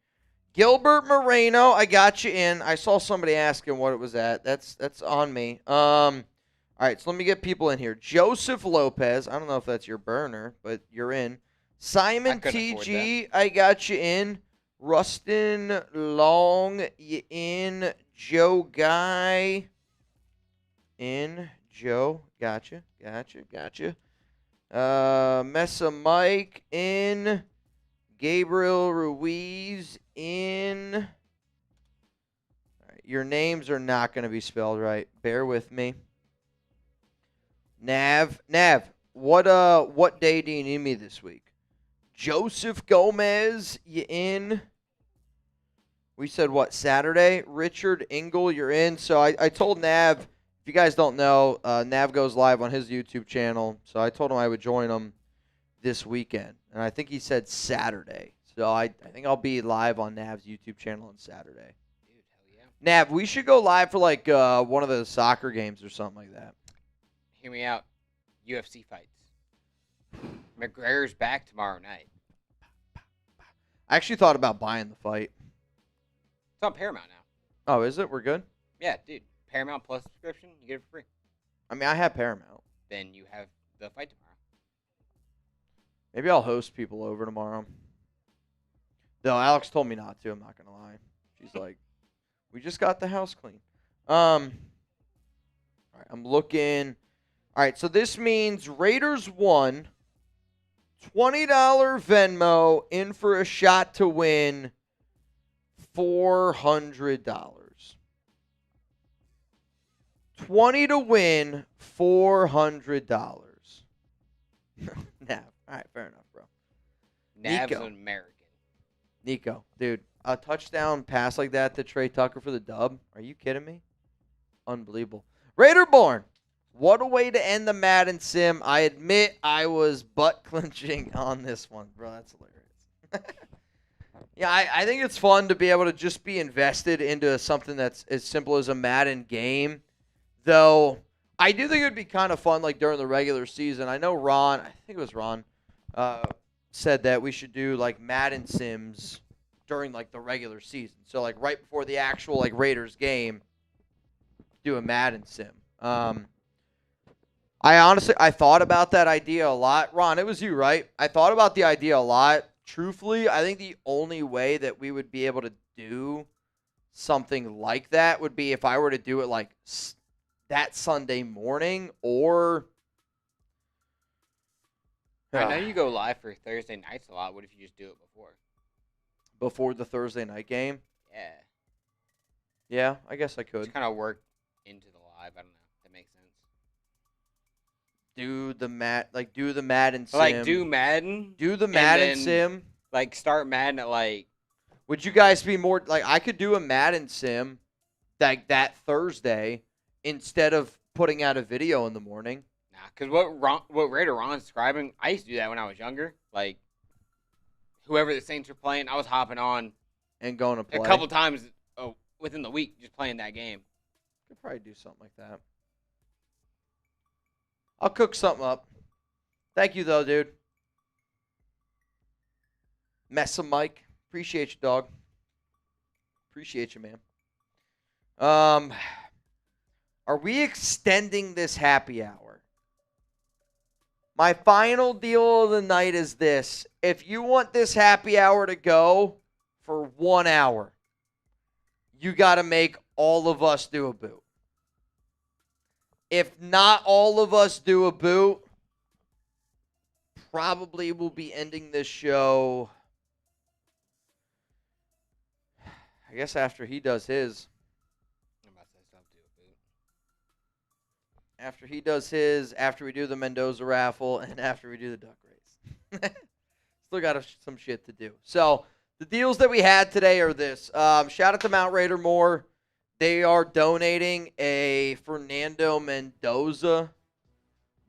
Gilbert Moreno, I got you in. I saw somebody asking what it was at. That's on me. All right, so let me get people in here. Joseph Lopez. I don't know if that's your burner, but you're in. Simon TG, I got you in. Rustin Long, you in. Joe Guy, in. Joe, gotcha. Mesa Mike, in. Gabriel Ruiz, in. All right, your names are not going to be spelled right. Bear with me. Nav, what day do you need me this week? Joseph Gomez, you in? We said what, Saturday? Richard Engel, you're in. So I told Nav, if you guys don't know, Nav goes live on his YouTube channel. So I told him I would join him this weekend. And I think he said Saturday. So I think I'll be live on Nav's YouTube channel on Saturday. Dude, hell yeah. Nav, we should go live for like one of the soccer games or something like that. Hear me out. UFC fights. McGregor's back tomorrow night. I actually thought about buying the fight. It's on Paramount now. Oh, is it? We're good? Yeah, dude. Paramount Plus subscription, you get it for free. I mean, I have Paramount. Then you have the fight tomorrow. Maybe I'll host people over tomorrow. Though Alex told me not to, I'm not going to lie. She's like, we just got the house clean. All right, I'm looking. All right, so this means Raiders won. $20 Venmo in for a shot to win $400. 20 to win $400. Nah, all right, fair enough, bro. Nav's Nico. an American. Nico, dude, a touchdown pass like that to Trey Tucker for the dub? Are you kidding me? Unbelievable. Raiderborn, what a way to end the Madden sim. I admit I was butt clenching on this one, bro. That's hilarious. Yeah, I think it's fun to be able to just be invested into something that's as simple as a Madden game. Though, I do think it would be kind of fun, like, during the regular season. I know Ron, I think it was Ron, said that we should do, like, Madden sims during, like, the regular season. So, like, right before the actual, like, Raiders game, do a Madden sim. I thought about that idea a lot. Ron, it was you, right? I thought about the idea a lot. Truthfully, I think the only way that we would be able to do something like that would be if I were to do it like that Sunday morning or. I know you go live for Thursday nights a lot. What if you just do it before the Thursday night game. Yeah. Yeah, I guess I could. Just kind of work into the live. I don't know. That makes sense. Do the Madden sim. Like do Madden. Do the Madden then, sim. Like start Madden at like. Would you guys be more like I could do a Madden sim like that Thursday instead of putting out a video in the morning? Nah, because what Raider Ron's describing, I used to do that when I was younger. Like, whoever the Saints were playing, I was hopping on And going to play. a couple times within the week just playing that game. Could probably do something like that. I'll cook something up. Thank you, though, dude. Messa Mike. Appreciate you, dog. Appreciate you, man. Are we extending this happy hour? My final deal of the night is this. If you want this happy hour to go for 1 hour, you got to make all of us do a boot. If not all of us do a boot, probably we'll be ending this show, I guess, after he does his. I'm about to say stop do a boot. After he does his, after we do the Mendoza raffle, and after we do the duck race. Still got some shit to do. So the deals that we had today are this. Shout out to Mount Raider Moore. They are donating a Fernando Mendoza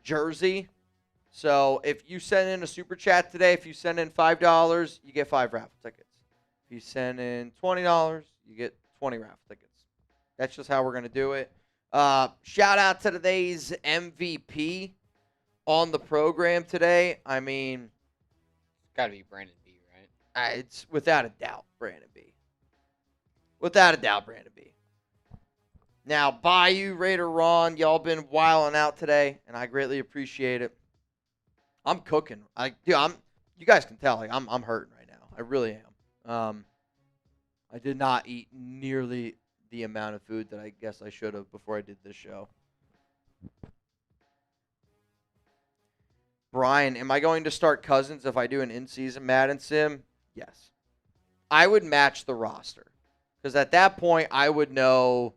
jersey. So if you send in a super chat today, if you send in $5, you get 5 raffle tickets. If you send in $20, you get 20 raffle tickets. That's just how we're going to do it. Shout out to today's MVP on the program today. I mean, It's got to be Brandon B, right? it's without a doubt Brandon B. Without a doubt Brandon B. Now, Bayou, Raider Ron, y'all been wilding out today, and I greatly appreciate it. I'm cooking. You guys can tell, like, I'm hurting right now. I really am. I did not eat nearly the amount of food that I guess I should have before I did this show. Brian, am I going to start Cousins if I do an in-season Madden sim? Yes. I would match the roster because at that point I would know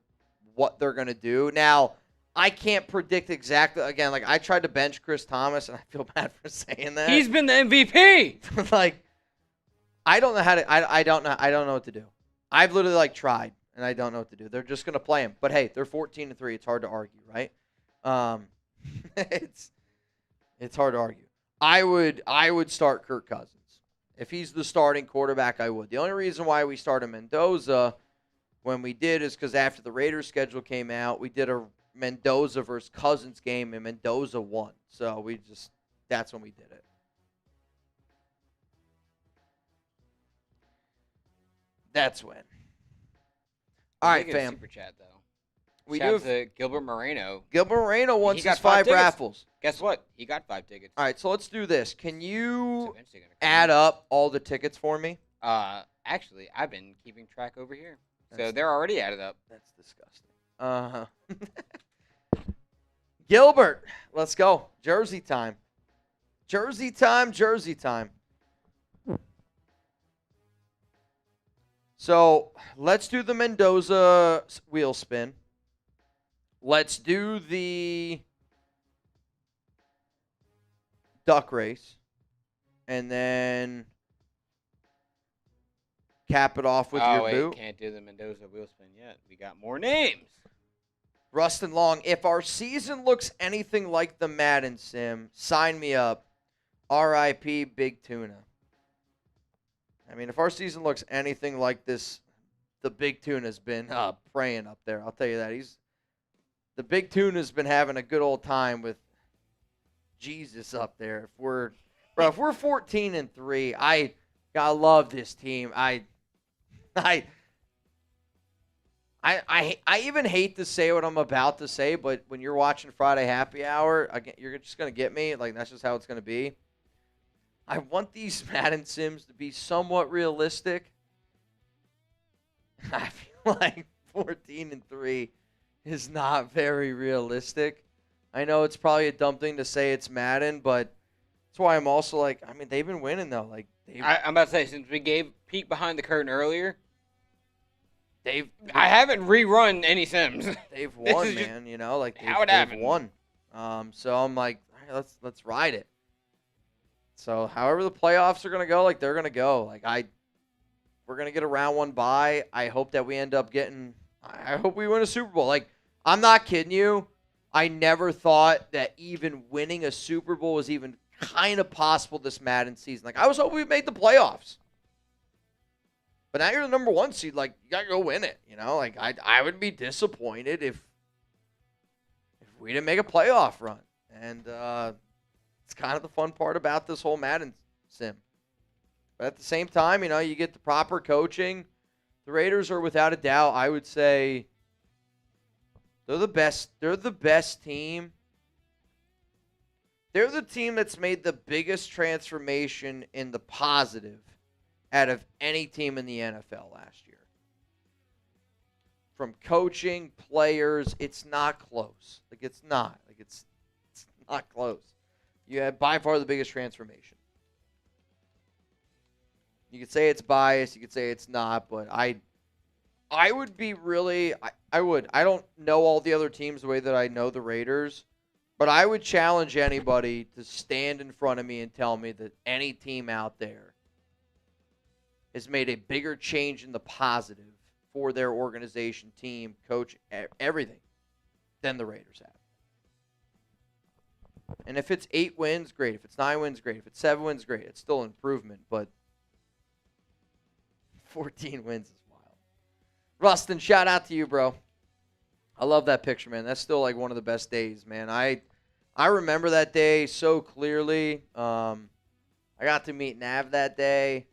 what they're going to do. Now, I can't predict exactly. Again, like I tried to bench Chris Thomas, and I feel bad for saying that. He's been the MVP. Like, I don't know how to. I don't know what to do. I've literally tried, and I don't know what to do. They're just going to play him. But hey, they're 14-3. It's hard to argue, right? It's hard to argue. I would start Kirk Cousins if he's the starting quarterback. I would. The only reason why we started Mendoza when we did is because after the Raiders schedule came out, we did a Mendoza versus Cousins game, and Mendoza won. So that's when we did it. That's when. All right, fam. Super chat though. We Shout do. out to Gilbert Moreno. Gilbert Moreno wants got his 5 tickets. raffles. Guess what? He got 5 tickets. All right, so let's do this. Can you It's eventually gonna come. add up all the tickets for me? Actually, I've been keeping track over here, so That's- they're already added up. That's disgusting. Gilbert, let's go. Jersey time. Jersey time, Jersey time. So let's do the Mendoza wheel spin. Let's do the duck race. And then cap it off with your wait, boot. can't do the Mendoza wheel spin yet. We got more names. Rustin Long, if our season looks anything like the Madden sim, sign me up. R.I.P. Big Tuna. I mean, if our season looks anything like this, the Big Tuna's been praying up there. I'll tell you that. The Big Tuna's been having a good old time with Jesus up there. If we're 14-3, I love this team. I I even hate to say what I'm about to say, but when you're watching Friday Happy Hour, again, you're just going to get me. Like, that's just how it's going to be. I want these Madden Sims to be somewhat realistic. I feel like 14-3 is not very realistic. I know it's probably a dumb thing to say it's Madden, but that's why I'm also like, I mean, they've been winning, though. Like, I'm about to say, since we gave peek behind the curtain earlier, I haven't rerun any Sims. They've This won, is just man. You know, like how it they've happened. won. So I'm like, all right, let's ride it. So however the playoffs are gonna go, like they're gonna go. Like we're gonna get a round 1 bye. I hope that we end up getting. I hope we win a Super Bowl. Like I'm not kidding you. I never thought that even winning a Super Bowl was even kind of possible this Madden season. Like I was hoping we made the playoffs. But now you're the number 1 seed. Like you gotta go win it. You know, like I would be disappointed if we didn't make a playoff run. And it's kind of the fun part about this whole Madden sim. But at the same time, you know, you get the proper coaching. The Raiders are without a doubt, I would say, they're the best. They're the best team. They're the team that's made the biggest transformation in the positive out of any team in the NFL last year. From coaching, players, it's not close. Like, it's not. Like, it's not close. You have by far the biggest transformation. You could say it's biased. You could say it's not. But I would be really – I would. I don't know all the other teams the way that I know the Raiders. But I would challenge anybody to stand in front of me and tell me that any team out there has made a bigger change in the positive for their organization, team, coach, everything than the Raiders have. And if it's 8 wins, great. If it's 9 wins, great. If it's 7 wins, great. It's still an improvement, but 14 wins is wild. Rustin, shout out to you, bro. I love that picture, man. That's still like one of the best days, man. I remember that day so clearly. I got to meet Nav that day.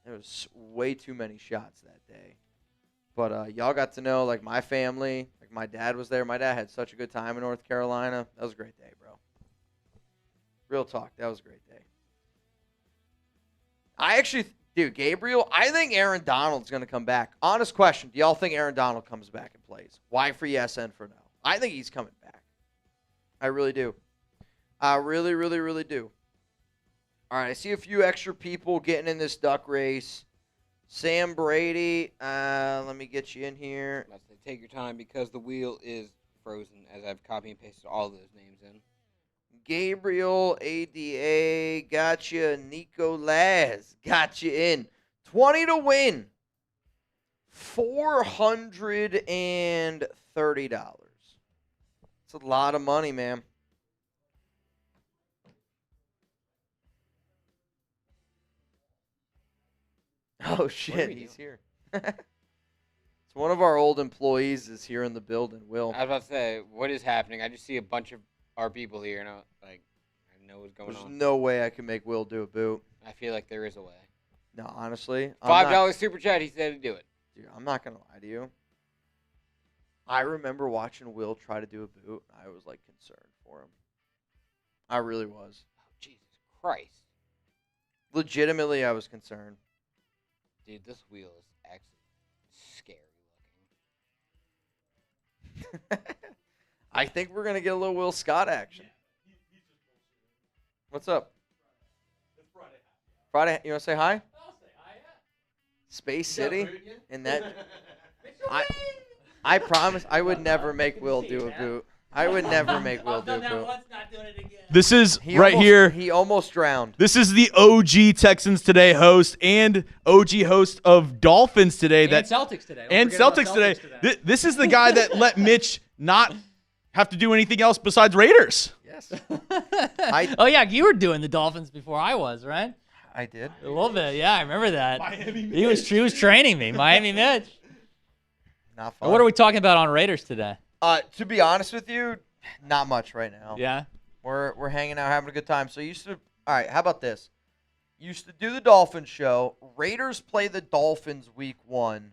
There was way too many shots that day. But y'all got to know, like, my family. Like, my dad was there. My dad had such a good time in North Carolina. That was a great day, bro. Real talk. That was a great day. I actually, dude, Gabriel, I think Aaron Donald's going to come back. Honest question. Do y'all think Aaron Donald comes back and plays? Y for yes, N for no. I think he's coming back. I really do. I really, really, really do. All right, I see a few extra people getting in this duck race. Sam Brady, let me get you in here. Let's say take your time because the wheel is frozen as I've copy and pasted all those names in. Gabriel, ADA, gotcha. Nico Laz, got you in. 20 to win. $430. It's a lot of money, man. Oh, shit, he's here. It's one of our old employees is here in the building, Will. I was about to say, what is happening? I just see a bunch of our people here, and I know what's going There's on. no way I can make Will do a boot. I feel like there is a way. No, honestly. $5 super chat, he said to do it. Dude, I'm not going to lie to you. I remember watching Will try to do a boot. I was, like, concerned for him. I really was. Oh, Jesus Christ. Legitimately, I was concerned. Dude, this wheel is actually scary looking. I think we're going to get a little Will Scott action. He's just bullshitting. What's up? It's Friday. Friday, you want to say hi? I'll say hi, yeah. Space City? And that... I promise I would never make Will do a boot. I would never make Will do a boot. Not doing it again. This is He right almost- here. He almost drowned. This is the OG Texans Today host and OG host of Dolphins Today. And Celtics today. Don't And forget about Celtics Today. This is the guy that let Mitch not have to do anything else besides Raiders. Yes, Oh, yeah, you were doing the Dolphins before I was, right? I did. A little bit, yeah, I remember that. Miami He was training me, Miami Mitch. Not fun. What are we talking about on Raiders today? To be honest with you, not much right now. Yeah. We're hanging out, having a good time. So all right, how about this? Used to do the Dolphins show. Raiders play the Dolphins week 1.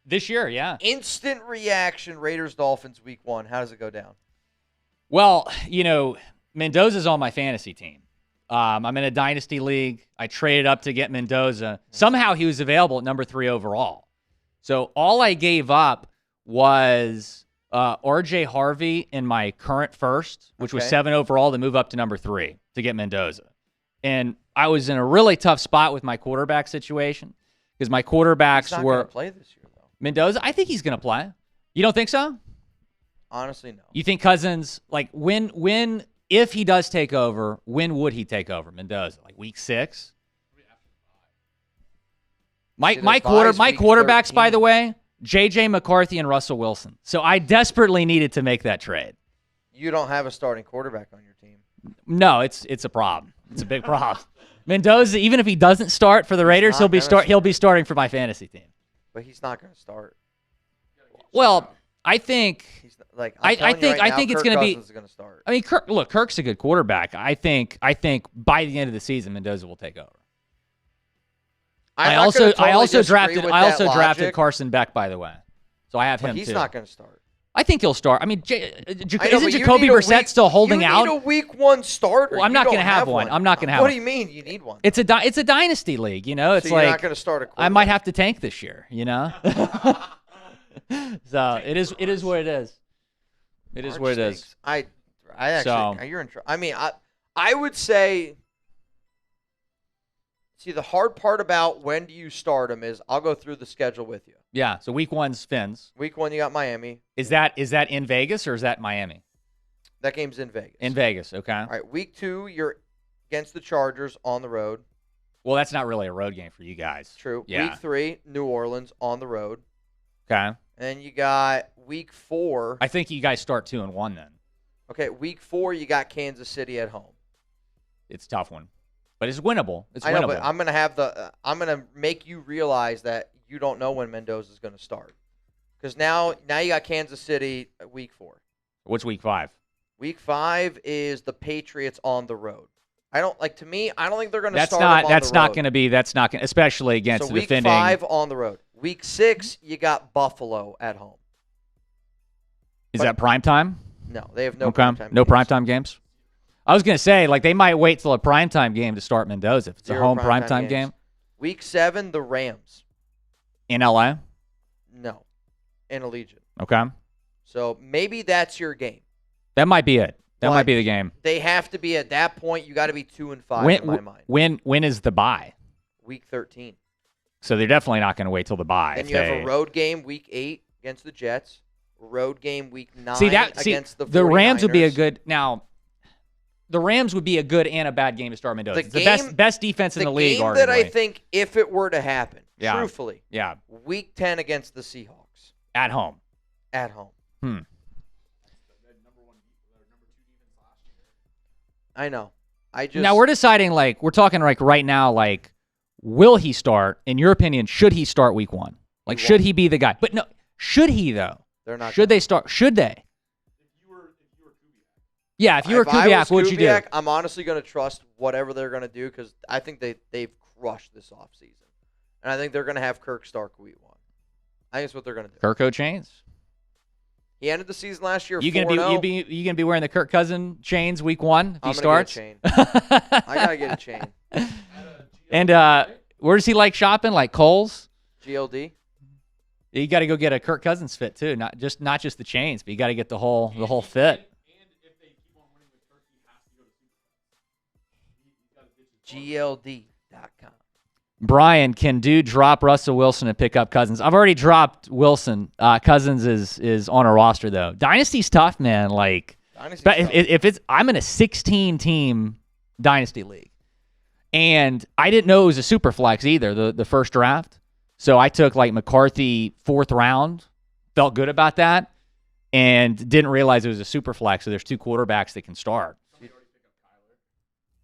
This year, yeah. Instant reaction, Raiders-Dolphins week 1. How does it go down? Well, Mendoza's on my fantasy team. I'm in a dynasty league. I traded up to get Mendoza. Somehow he was available at number 3 overall. So all I gave up was RJ Harvey in my current first, which was 7 overall, to move up to number 3 to get Mendoza. And I was in a really tough spot with my quarterback situation because my quarterbacks He's not were gonna play this year, though. Mendoza. I think he's going to play. You don't think so? Honestly, no. You think Cousins, like if he does take over, when would he take over Mendoza? Like week 6? My quarterbacks, by the way, J.J. McCarthy and Russell Wilson. So I desperately needed to make that trade. You don't have a starting quarterback on your team. No, it's a problem. It's a big problem. Mendoza, even if he doesn't start for the Raiders, he'll be starting for my fantasy team. But he's not going to start. Well, I think He's like I think it's going to be. Gonna start. I mean, Kirk's a good quarterback. I think by the end of the season, Mendoza will take over. I also drafted Carson Beck, by the way, so I have him too. He's not going to start. I think he'll start. I mean, isn't you Jacoby need a Brissett still holding you out? need a week 1 starter. Well, I'm not going to have one. I'm not going to have What one. do you mean you need one? It's a dynasty league, It's so you're not going to start a quarterback? I might have to tank this year, So it is what it is. It is what it is. I actually you're in trouble. I mean, I would say. See, the hard part about when do you start them is I'll go through the schedule with you. Yeah, so week 1's Fins. Week 1, you got Miami. Is that in Vegas or is that Miami? That game's in Vegas. In Vegas, okay. All right, week 2, you're against the Chargers on the road. Well, that's not really a road game for you guys. True. Yeah. Week 3, New Orleans on the road. Okay. And then you got week 4. I think you guys start 2-1 then. Okay, week 4, you got Kansas City at home. It's a tough one. But it's winnable. I know, but I'm gonna make you realize that you don't know when Mendoza's gonna start, because now you got Kansas City week 4. What's week 5? Week 5 is the Patriots on the road. I don't think they're gonna that's start. That's not going to be. That's not going, especially against the defending. Week 5 on the road. Week 6, you got Buffalo at home. Is that prime time? No, they have no primetime. No primetime games. I was going to say, like, they might wait till a primetime game to start Mendoza if it's a home primetime game. Week 7, the Rams. In LA? No. In Allegiant. Okay. So maybe that's your game. That might be it. That might be the game. They have to be at that point. You got to be 2-5 in my mind. When is the bye? Week 13. So they're definitely not going to wait till the bye. And you have a road game week 8 against the Jets. Road game week 9 against the 49ers. The Rams would be a good now. The Rams would be a good and a bad game to start Mendoza. It's the best defense in the league, arguably. The game that I think, if it were to happen, truthfully, week 10 against the Seahawks. At home. At home. I know. Now we're deciding, like, we're talking like right now, like, will he start? In your opinion, should he start week 1? Like, should he be the guy? But no, should he though? They're not. Should they start? Should they? Yeah, if you were Kubiak, what would you do? I'm honestly going to trust whatever they're going to do because I think they've crushed this offseason. And I think they're going to have Kirk start week 1. I think that's what they're going to do. Kirko chains? He ended the season last year 4-0. You going to be wearing the Kirk Cousin chains week 1 if he starts? I'm going to get a chain. I got to get a chain. And where does he like shopping? Like Kohl's? GLD? You got to go get a Kirk Cousins fit too, not just the chains, but you got to get the whole fit. GLD.com. Brian, can dude drop Russell Wilson and pick up Cousins? I've already dropped Wilson. Cousins is on a roster though. Dynasty's tough, man. Like, but if it's, I'm in a 16-team dynasty league, and I didn't know it was a super flex either. The first draft, so I took like McCarthy 4th round. Felt good about that, and didn't realize it was a super flex. So there's 2 quarterbacks that can start.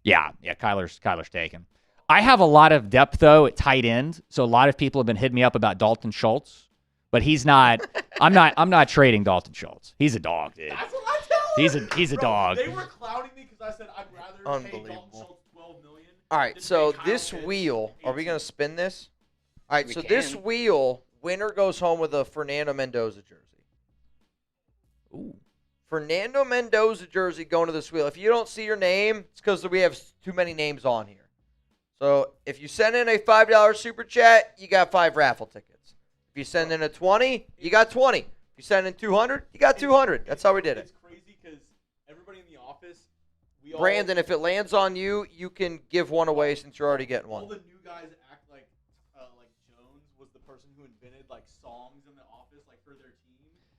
Yeah, Kyler's taken. I have a lot of depth though at tight end, so a lot of people have been hitting me up about Dalton Schultz, but he's not. I'm not trading Dalton Schultz. He's a dog, dude. That's what I tell them. He's a dog. They were clowning me because I said I'd rather pay Dalton Schultz $12 million. All right, so this wheel, are we going to spin this? All right, so this wheel Winner goes home with a Fernando Mendoza jersey. Ooh. Fernando Mendoza jersey going to this wheel. If you don't see your name, it's because we have too many names on here. So if you send in a $5 super chat, you got 5 raffle tickets. If you send in a 20, you got 20. If you send in 200, you got 200. That's how we did it. It's crazy because everybody in the office, Brandon, if it lands on you, you can give one away since you're already getting all one. the new guys act like Jones was the person who invented like songs in the office like for their team.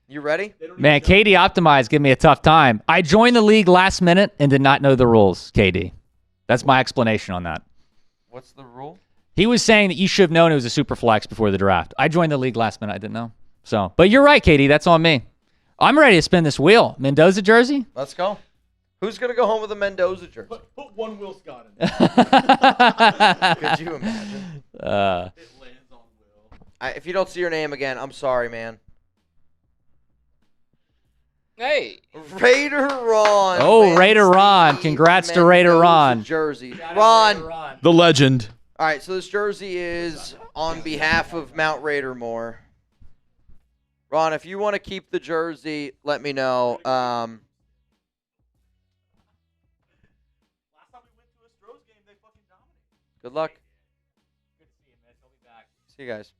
You ready? Man, KD Optimize give me a tough time. I joined the league last minute and did not know the rules, KD. That's my explanation on that. What's the rule? He was saying that you should have known it was a super flex before the draft. I joined the league last minute. I didn't know. So, but you're right, KD. That's on me. I'm ready to spin this wheel. Mendoza jersey? Let's go. Who's going to go home with a Mendoza jersey? Put one Will Scott in there. Could you imagine? It lands on Will. If you don't see your name again, I'm sorry, man. Hey. Raider Ron. Oh, wins Raider Ron. the Congrats to Raider Mendoza Ron. Jersey. Ron. The legend. All right, so this jersey is on behalf of Mount Raidermore. Ron, if you want to keep the jersey, let me know. Last time we went to a Stros game, they fucking dominated. Good luck. Good to see you, Mitch. I'll be back. See you guys.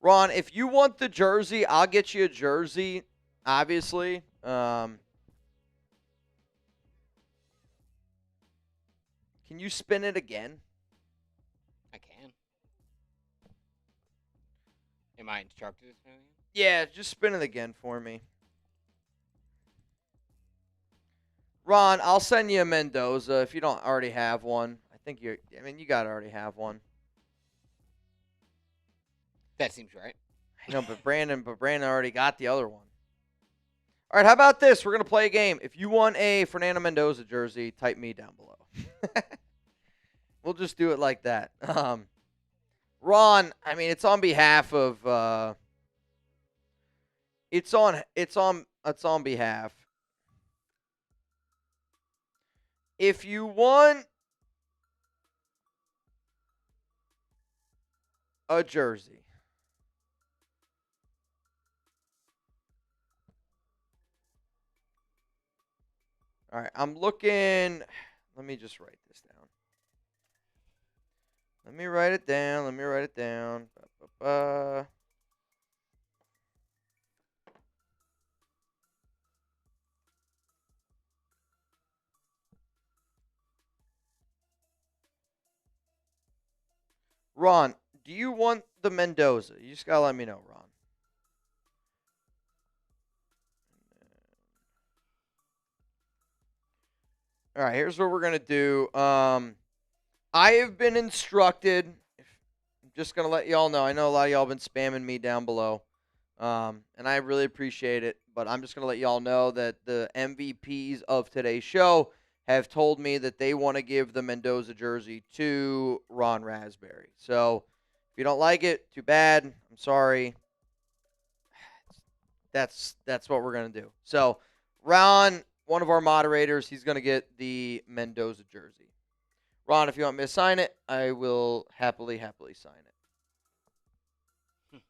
Ron, if you want the jersey, I'll get you a jersey, obviously. Can you spin it again? I can. Am I instructed to spin it? Yeah, just spin it again for me. Ron, I'll send you a Mendoza if you don't already have one. You got to already have one. That seems right. No, but Brandon already got the other one. All right, how about this? We're going to play a game. If you want a Fernando Mendoza jersey, type me down below. We'll just do it like that. Ron, it's on behalf of it's on behalf. If you want a jersey, all right, I'm looking. Let me just write this down. Let me write it down. Ba-ba-ba. Ron, do you want the Mendoza? You just gotta let me know, Ron. All right, here's what we're going to do. I have been instructed. I'm just going to let y'all know. I know a lot of y'all have been spamming me down below, and I really appreciate it. But I'm just going to let y'all know that the MVPs of today's show have told me that they want to give the Mendoza jersey to Ron Raspberry. So if you don't like it, too bad. I'm sorry. That's what we're going to do. So Ron, one of our moderators, he's going to get the Mendoza jersey. Ron, if you want me to sign it, I will happily sign it.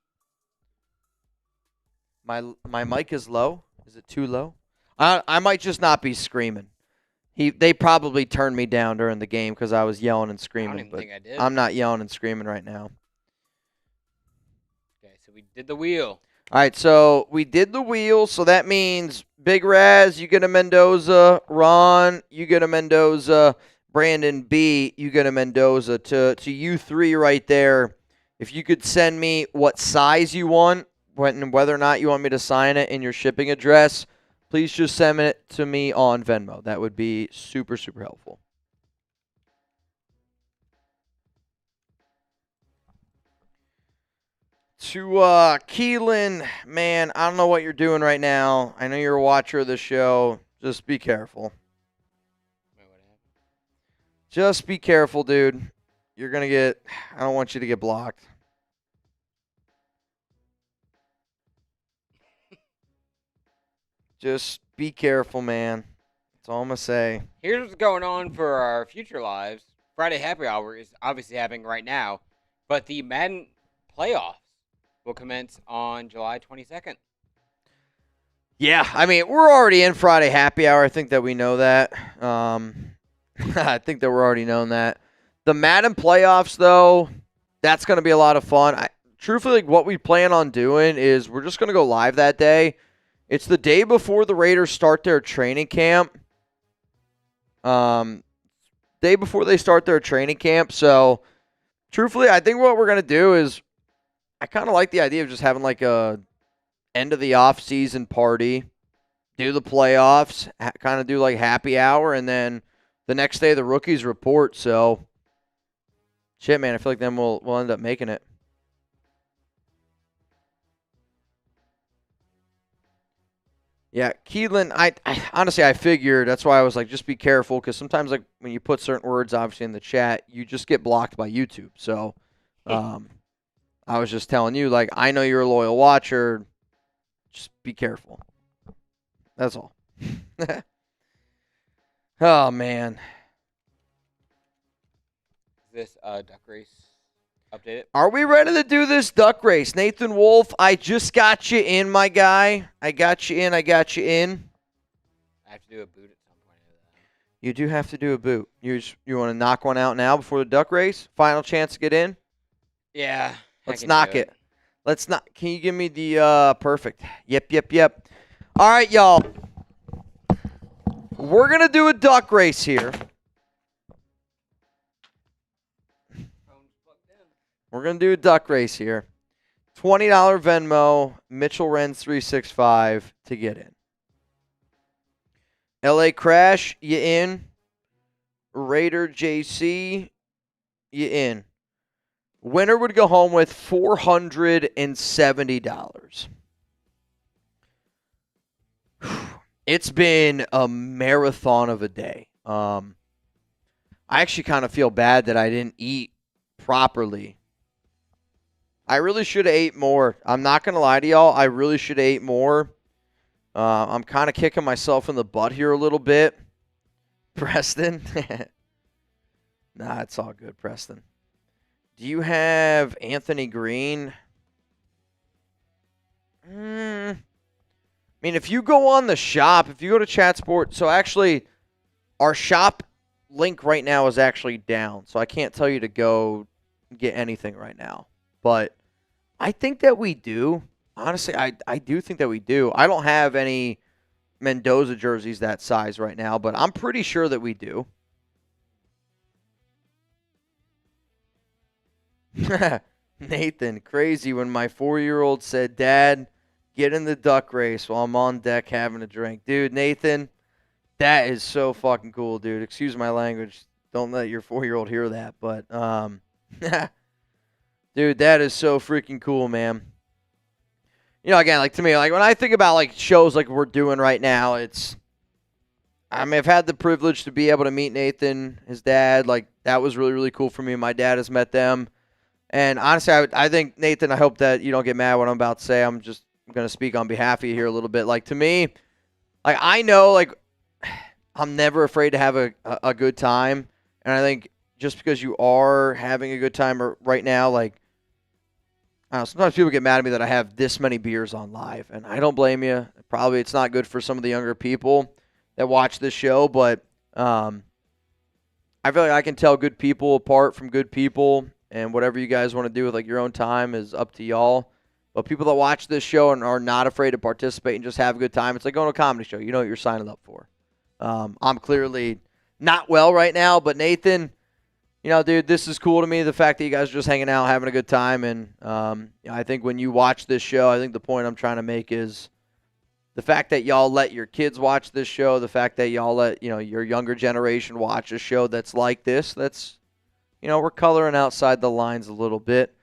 My mic is low. Is it too low? I might just not be screaming. They probably turned me down during the game because I was yelling and screaming. I don't even think I did. I'm not yelling and screaming right now. Okay, so we did the wheel. All right, so we did the wheel, so that means Big Raz, you get a Mendoza. Ron, you get a Mendoza. Brandon B, you get a Mendoza. To you three right there, if you could send me what size you want, whether or not you want me to sign it, and your shipping address, please just send it to me on Venmo. That would be super, super helpful. To Keelan, man, I don't know what you're doing right now. I know you're a watcher of the show. Just be careful. Wait, what happened? Just be careful, dude. You're going to get... I don't want you to get blocked. Just be careful, man. That's all I'm going to say. Here's what's going on for our future lives. Friday Happy Hour is obviously happening right now, but the Madden playoffs will commence on July 22nd. Yeah, I mean, we're already in Friday happy hour. I think that we know that. I think that we're already known that. The Madden playoffs, though, that's going to be a lot of fun. Truthfully, what we plan on doing is we're just going to go live that day. It's the day before the Raiders start their training camp. Day before they start their training camp. So, truthfully, I think what we're going to do is I kind of like the idea of just having like a end of the off-season party, do the playoffs, kind of do like happy hour, and then the next day the rookies report. So, shit, man, I feel like then we'll end up making it. Yeah, Keelan, I honestly, I figured, that's why I was like, just be careful, because sometimes like when you put certain words obviously in the chat, you just get blocked by YouTube. So, I was just telling you, like, I know you're a loyal watcher. Just be careful. That's all. Oh, man. Is this duck race updated? Are we ready to do this duck race? Nathan Wolf, I just got you in, my guy. I got you in. I have to do a boot at some point. You do have to do a boot. You want to knock one out now before the duck race? Final chance to get in? Yeah. Let's knock it. Let's not. Can you give me the perfect? Yep. All right, y'all. We're going to do a duck race here. We're going to do a duck race here. $20 Venmo, Mitchell Renz 365 to get in. LA Crash, you in. Raider JC, you in. Winner would go home with $470. It's been a marathon of a day. I actually kind of feel bad that I didn't eat properly. I really should have ate more. I'm not going to lie to y'all. I really should have ate more. I'm kind of kicking myself in the butt here a little bit. Preston? Nah, it's all good, Preston. Do you have Anthony Green? I mean, if you go on the shop, if you go to Chat Sport, so actually, our shop link right now is actually down, so I can't tell you to go get anything right now. But I think that we do. Honestly, I do think that we do. I don't have any Mendoza jerseys that size right now, but I'm pretty sure that we do. Nathan, crazy when my 4-year-old said, Dad, get in the duck race while I'm on deck having a drink. Dude, Nathan, that is so fucking cool, dude. Excuse my language. Don't let your 4-year-old hear that. But, dude, that is so freaking cool, man. You know, again, like to me, like when I think about like shows like we're doing right now, I've had the privilege to be able to meet Nathan, his dad. Like that was really, really cool for me. My dad has met them. And honestly, I think, Nathan, I hope that you don't get mad what I'm about to say. I'm going to speak on behalf of you here a little bit. Like, to me, like, I know, like, I'm never afraid to have a good time. And I think just because you are having a good time right now, like, I don't know, sometimes people get mad at me that I have this many beers on live. And I don't blame you. Probably it's not good for some of the younger people that watch this show. But I feel like I can tell good people apart from good people. And whatever you guys want to do with like your own time is up to y'all. But people that watch this show and are not afraid to participate and just have a good time, it's like going to a comedy show. You know what you're signing up for. I'm clearly not well right now, but Nathan, you know, dude, this is cool to me. The fact that you guys are just hanging out, having a good time. And I think when you watch this show, I think the point I'm trying to make is the fact that y'all let your kids watch this show, the fact that y'all let, you know, your younger generation watch a show that's like this, that's, you know, we're coloring outside the lines a little bit.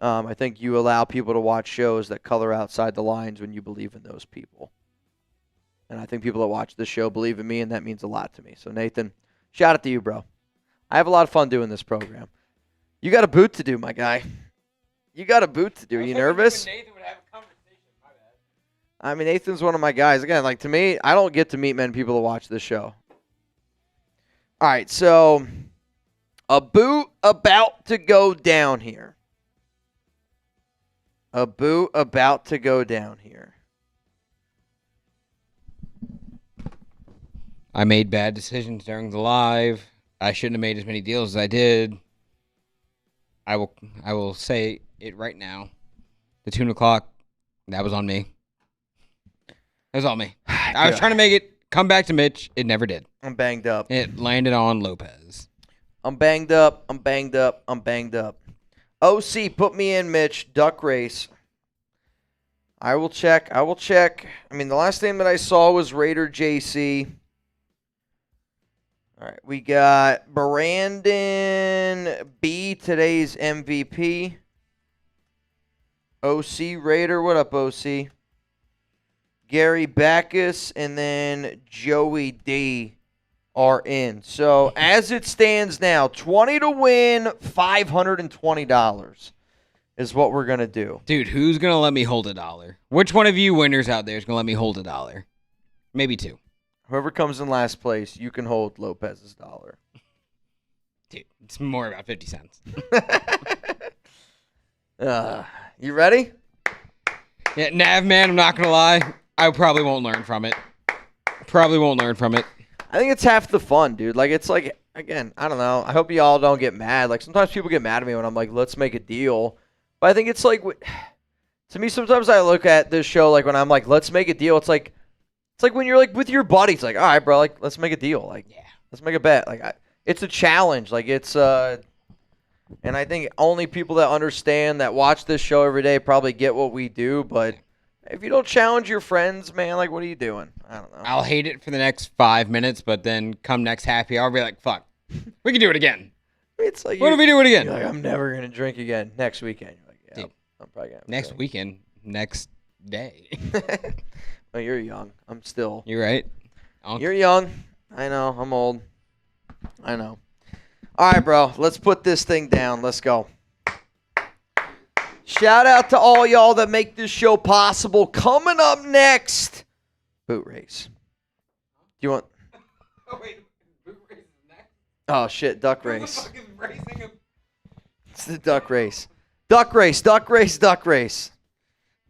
I think you allow people to watch shows that color outside the lines when you believe in those people. And I think people that watch this show believe in me, and that means a lot to me. So, Nathan, shout out to you, bro. I have a lot of fun doing this program. You got a boot to do, my guy. You got a boot to do. Are you nervous? Nathan would have a conversation. My bad. I mean, Nathan's one of my guys. Again, like to me, I don't get to meet many people that watch this show. All right, so a boot about to go down here. A boot about to go down here. I made bad decisions during the live. I shouldn't have made as many deals as I did. I will say it right now. The 2 o'clock, that was on me. That was on me. I was trying to make it come back to Mitch. It never did. I'm banged up. It landed on Lopez. I'm banged up. I'm banged up. I'm banged up. OC, put me in, Mitch. Duck race. I will check. I will check. I mean, the last name that I saw was Raider JC. All right, we got Brandon B, today's MVP. OC Raider, what up, OC? Gary Backus and then Joey D are in. So as it stands now, 20 to win, $520 is what we're going to do. Dude, who's going to let me hold $1? Which one of you winners out there is going to let me hold $1? Maybe 2. Whoever comes in last place, you can hold Lopez's dollar. Dude, it's more about 50 cents. You ready? Yeah, Nav, man, I'm not going to lie. I probably won't learn from it. I think it's half the fun, dude. Like, it's like, again, I don't know. I hope y'all don't get mad. Like, sometimes people get mad at me when I'm like, let's make a deal. But I think it's like, to me, sometimes I look at this show, like, when I'm like, let's make a deal. It's like when you're, like, with your buddies. Like, all right, bro, like, let's make a deal. Like, yeah, let's make a bet. Like, it's a challenge. Like, it's, and I think only people that understand, that watch this show every day probably get what we do. But if you don't challenge your friends, man, like, what are you doing? I don't know. I'll hate it for the next 5 minutes, but then come next happy hour, I'll be like, fuck, we can do it again. It's like, what if we do it again? You're like, I'm never going to drink again next weekend. You're like, yeah, Dude, I'm probably going to. Next weekend, next day. Oh, you're young. I'm still. You're right. You're young. I know. I'm old. I know. All right, bro. Let's put this thing down. Let's go. Shout out to all y'all that make this show possible. Coming up next, boot race. Do you want? Oh, wait. Boot race is next? Oh, shit. Duck race. Who the fuck is racing him? It's the duck race. Duck race. Duck race. Duck race.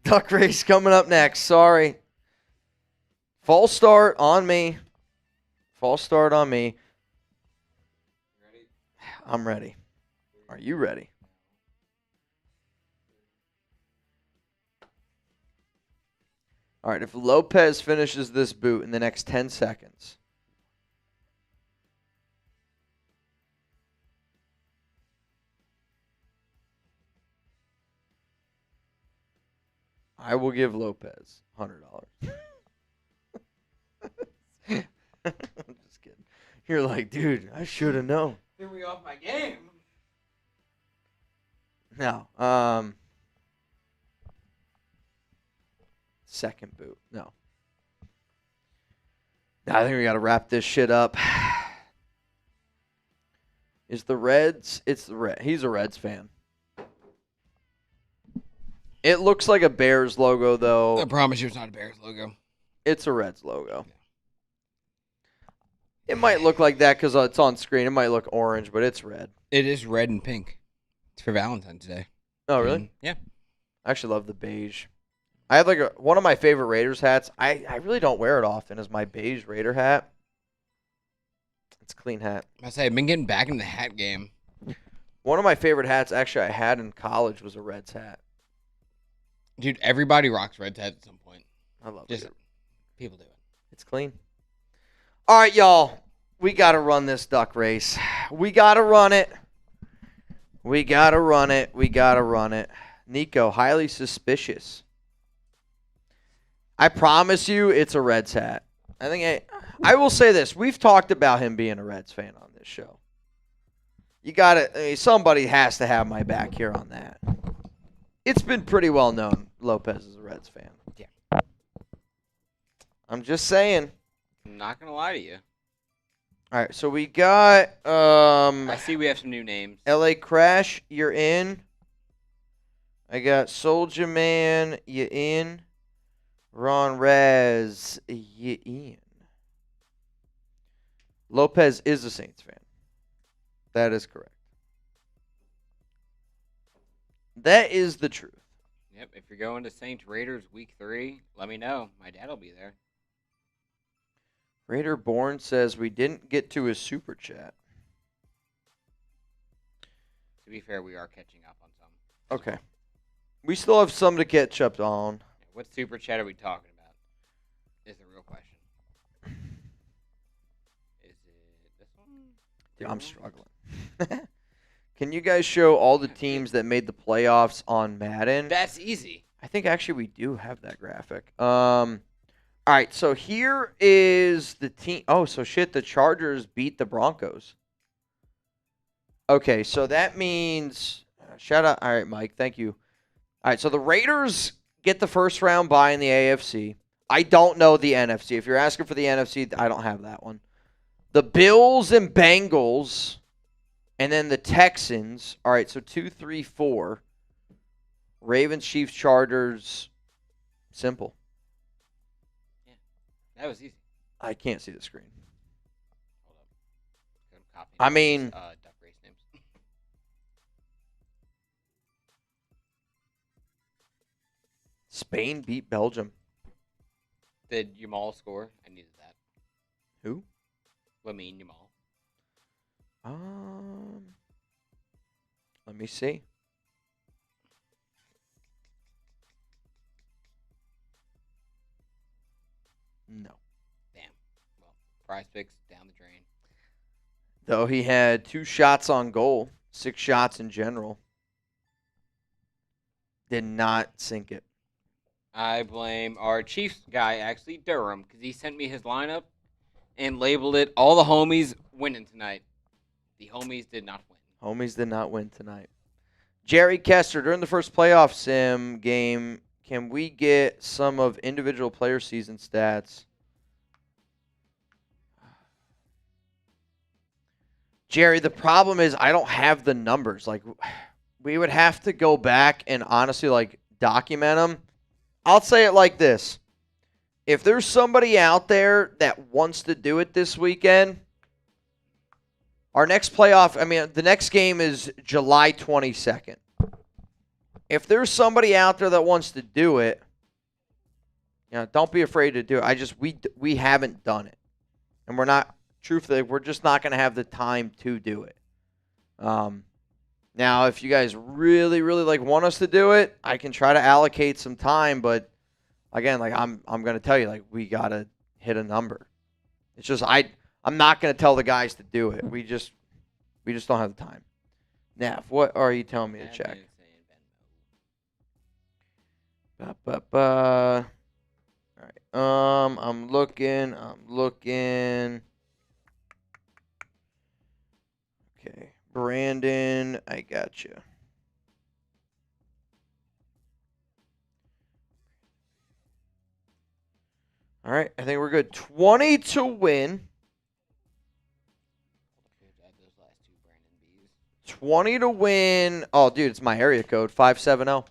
Duck race coming up next. Sorry. False start on me. False start on me. Ready? I'm ready. Are you ready? All right, if Lopez finishes this boot in the next 10 seconds, I will give Lopez $100. I'm just kidding. You're like, dude, I should have known. Threw me off my game. No. Second boot. No. I think we got to wrap this shit up. Is the Reds? It's the Red. He's a Reds fan. It looks like a Bears logo, though. I promise you it's not a Bears logo. It's a Reds logo. It might look like that because it's on screen. It might look orange, but it's red. It is red and pink. It's for Valentine's Day. Oh, really? Yeah. I actually love the beige. I have like one of my favorite Raiders hats. I really don't wear it often. Is my beige Raider hat. It's a clean hat. I say I've been getting back in the hat game. One of my favorite hats actually I had in college was a Reds hat. Dude, everybody rocks Reds hats at some point. I love Just it. people do it. It's clean. All right, y'all. We got to run this duck race. We got to run it. We got to run it. We got to run it. Nico, highly suspicious. I promise you it's a Reds hat. I will say this. We've talked about him being a Reds fan on this show. You got to, somebody has to have my back here on that. It's been pretty well known Lopez is a Reds fan. Yeah. I'm just saying. I'm not going to lie to you. All right, so we got I see we have some new names. LA Crash, you're in. I got Soldier Man, you in. Ron Raz, you in. Lopez is a Saints fan. That is correct. That is the truth. Yep. If you're going to Saints Raiders Week 3, let me know. My dad will be there. Raider Born says we didn't get to his super chat. To be fair, we are catching up on some. Okay. We still have some to catch up on. Yeah, what super chat are we talking about? Is the real question. Is it this one? Dude, I'm struggling. Can you guys show all the teams that made the playoffs on Madden? That's easy. I think actually we do have that graphic. All right, so here is the team. Oh, so shit, the Chargers beat the Broncos. Okay, so that means shout out. All right, Mike, thank you. All right, so the Raiders get the first round bye in the AFC. I don't know the NFC. If you're asking for the NFC, I don't have that one. The Bills and Bengals, and then the Texans. All right, so 2, 3, 4. Ravens, Chiefs, Chargers. Simple. That was easy. I can't see the screen. Hold up. Go to copy I these, mean- duck race names. Spain beat Belgium. Did Yamal score? I needed that. Who? Lamine Yamal. Let me see. No. Damn. Well, prize picks down the drain. Though he had 2 shots on goal, 6 shots in general. Did not sink it. I blame our Chiefs guy, actually, Durham, because he sent me his lineup and labeled it all the homies winning tonight. The homies did not win. Homies did not win tonight. Jerry Kester, during the first playoff sim game, can we get some of individual player season stats? Jerry, the problem is I don't have the numbers. Like, we would have to go back and honestly, like, document them. I'll say it like this. If there's somebody out there that wants to do it this weekend, our next playoff, the next game is July 22nd. If there's somebody out there that wants to do it, don't be afraid to do it. We haven't done it. And we're not, truthfully, we're just not going to have the time to do it. Now, if you guys really, really want us to do it, I can try to allocate some time. But again, I'm going to tell you, we got to hit a number. It's just I'm not going to tell the guys to do it. We just don't have the time. Nav, what are you telling me to check? All right. I'm looking. Okay. Brandon, I got you. All right, I think we're good. 20 to win. 20 to win. Oh, dude, it's my area code, 570.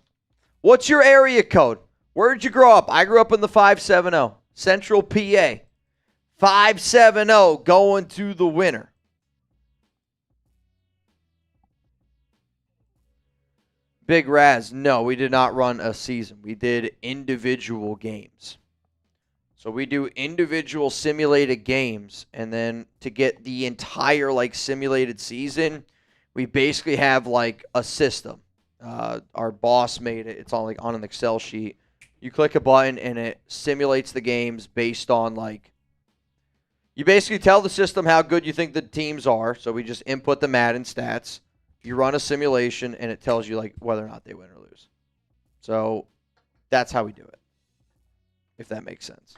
What's your area code? Where'd you grow up? I grew up in the 570. Central PA. 570 going to the winner. Big Raz, no, we did not run a season. We did individual games. So we do individual simulated games, and then to get the entire simulated season, we basically have a system. Our boss made it. It's on on an Excel sheet. You click a button and it simulates the games based on you basically tell the system how good you think the teams are. So we just input the Madden stats. You run a simulation and it tells you whether or not they win or lose. So that's how we do it. If that makes sense.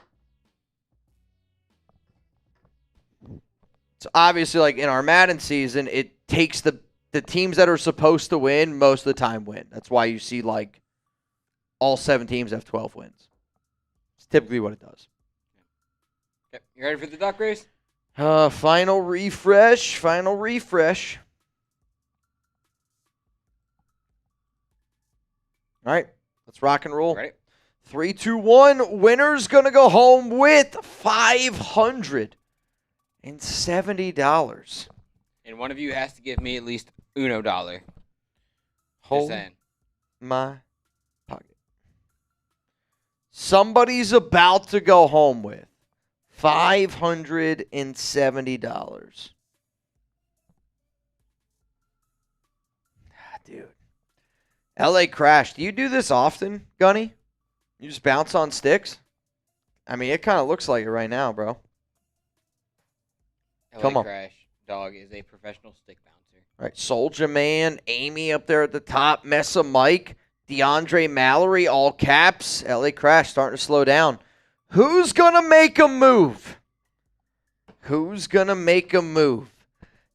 So obviously in our Madden season, it takes the teams that are supposed to win most of the time win. That's why you see all 7 teams have 12 wins. It's typically what it does. Okay. You ready for the duck race? Final refresh. All right, let's rock and roll. Ready? 3, 2, 1. Winner's going to go home with $570. And one of you has to give me at least $1. Just Hold saying. my pocket. somebody's about to go home with $570. Dude. LA Crash. Do you do this often, Gunny? You just bounce on sticks? I mean, it kind of looks like it right now, bro. Come on. Crash Dog is a professional stick bouncer. All right, Soldier Man, Amy up there at the top, Mesa Mike, DeAndre Mallory, all caps. LA Crash starting to slow down. Who's going to make a move? Who's going to make a move?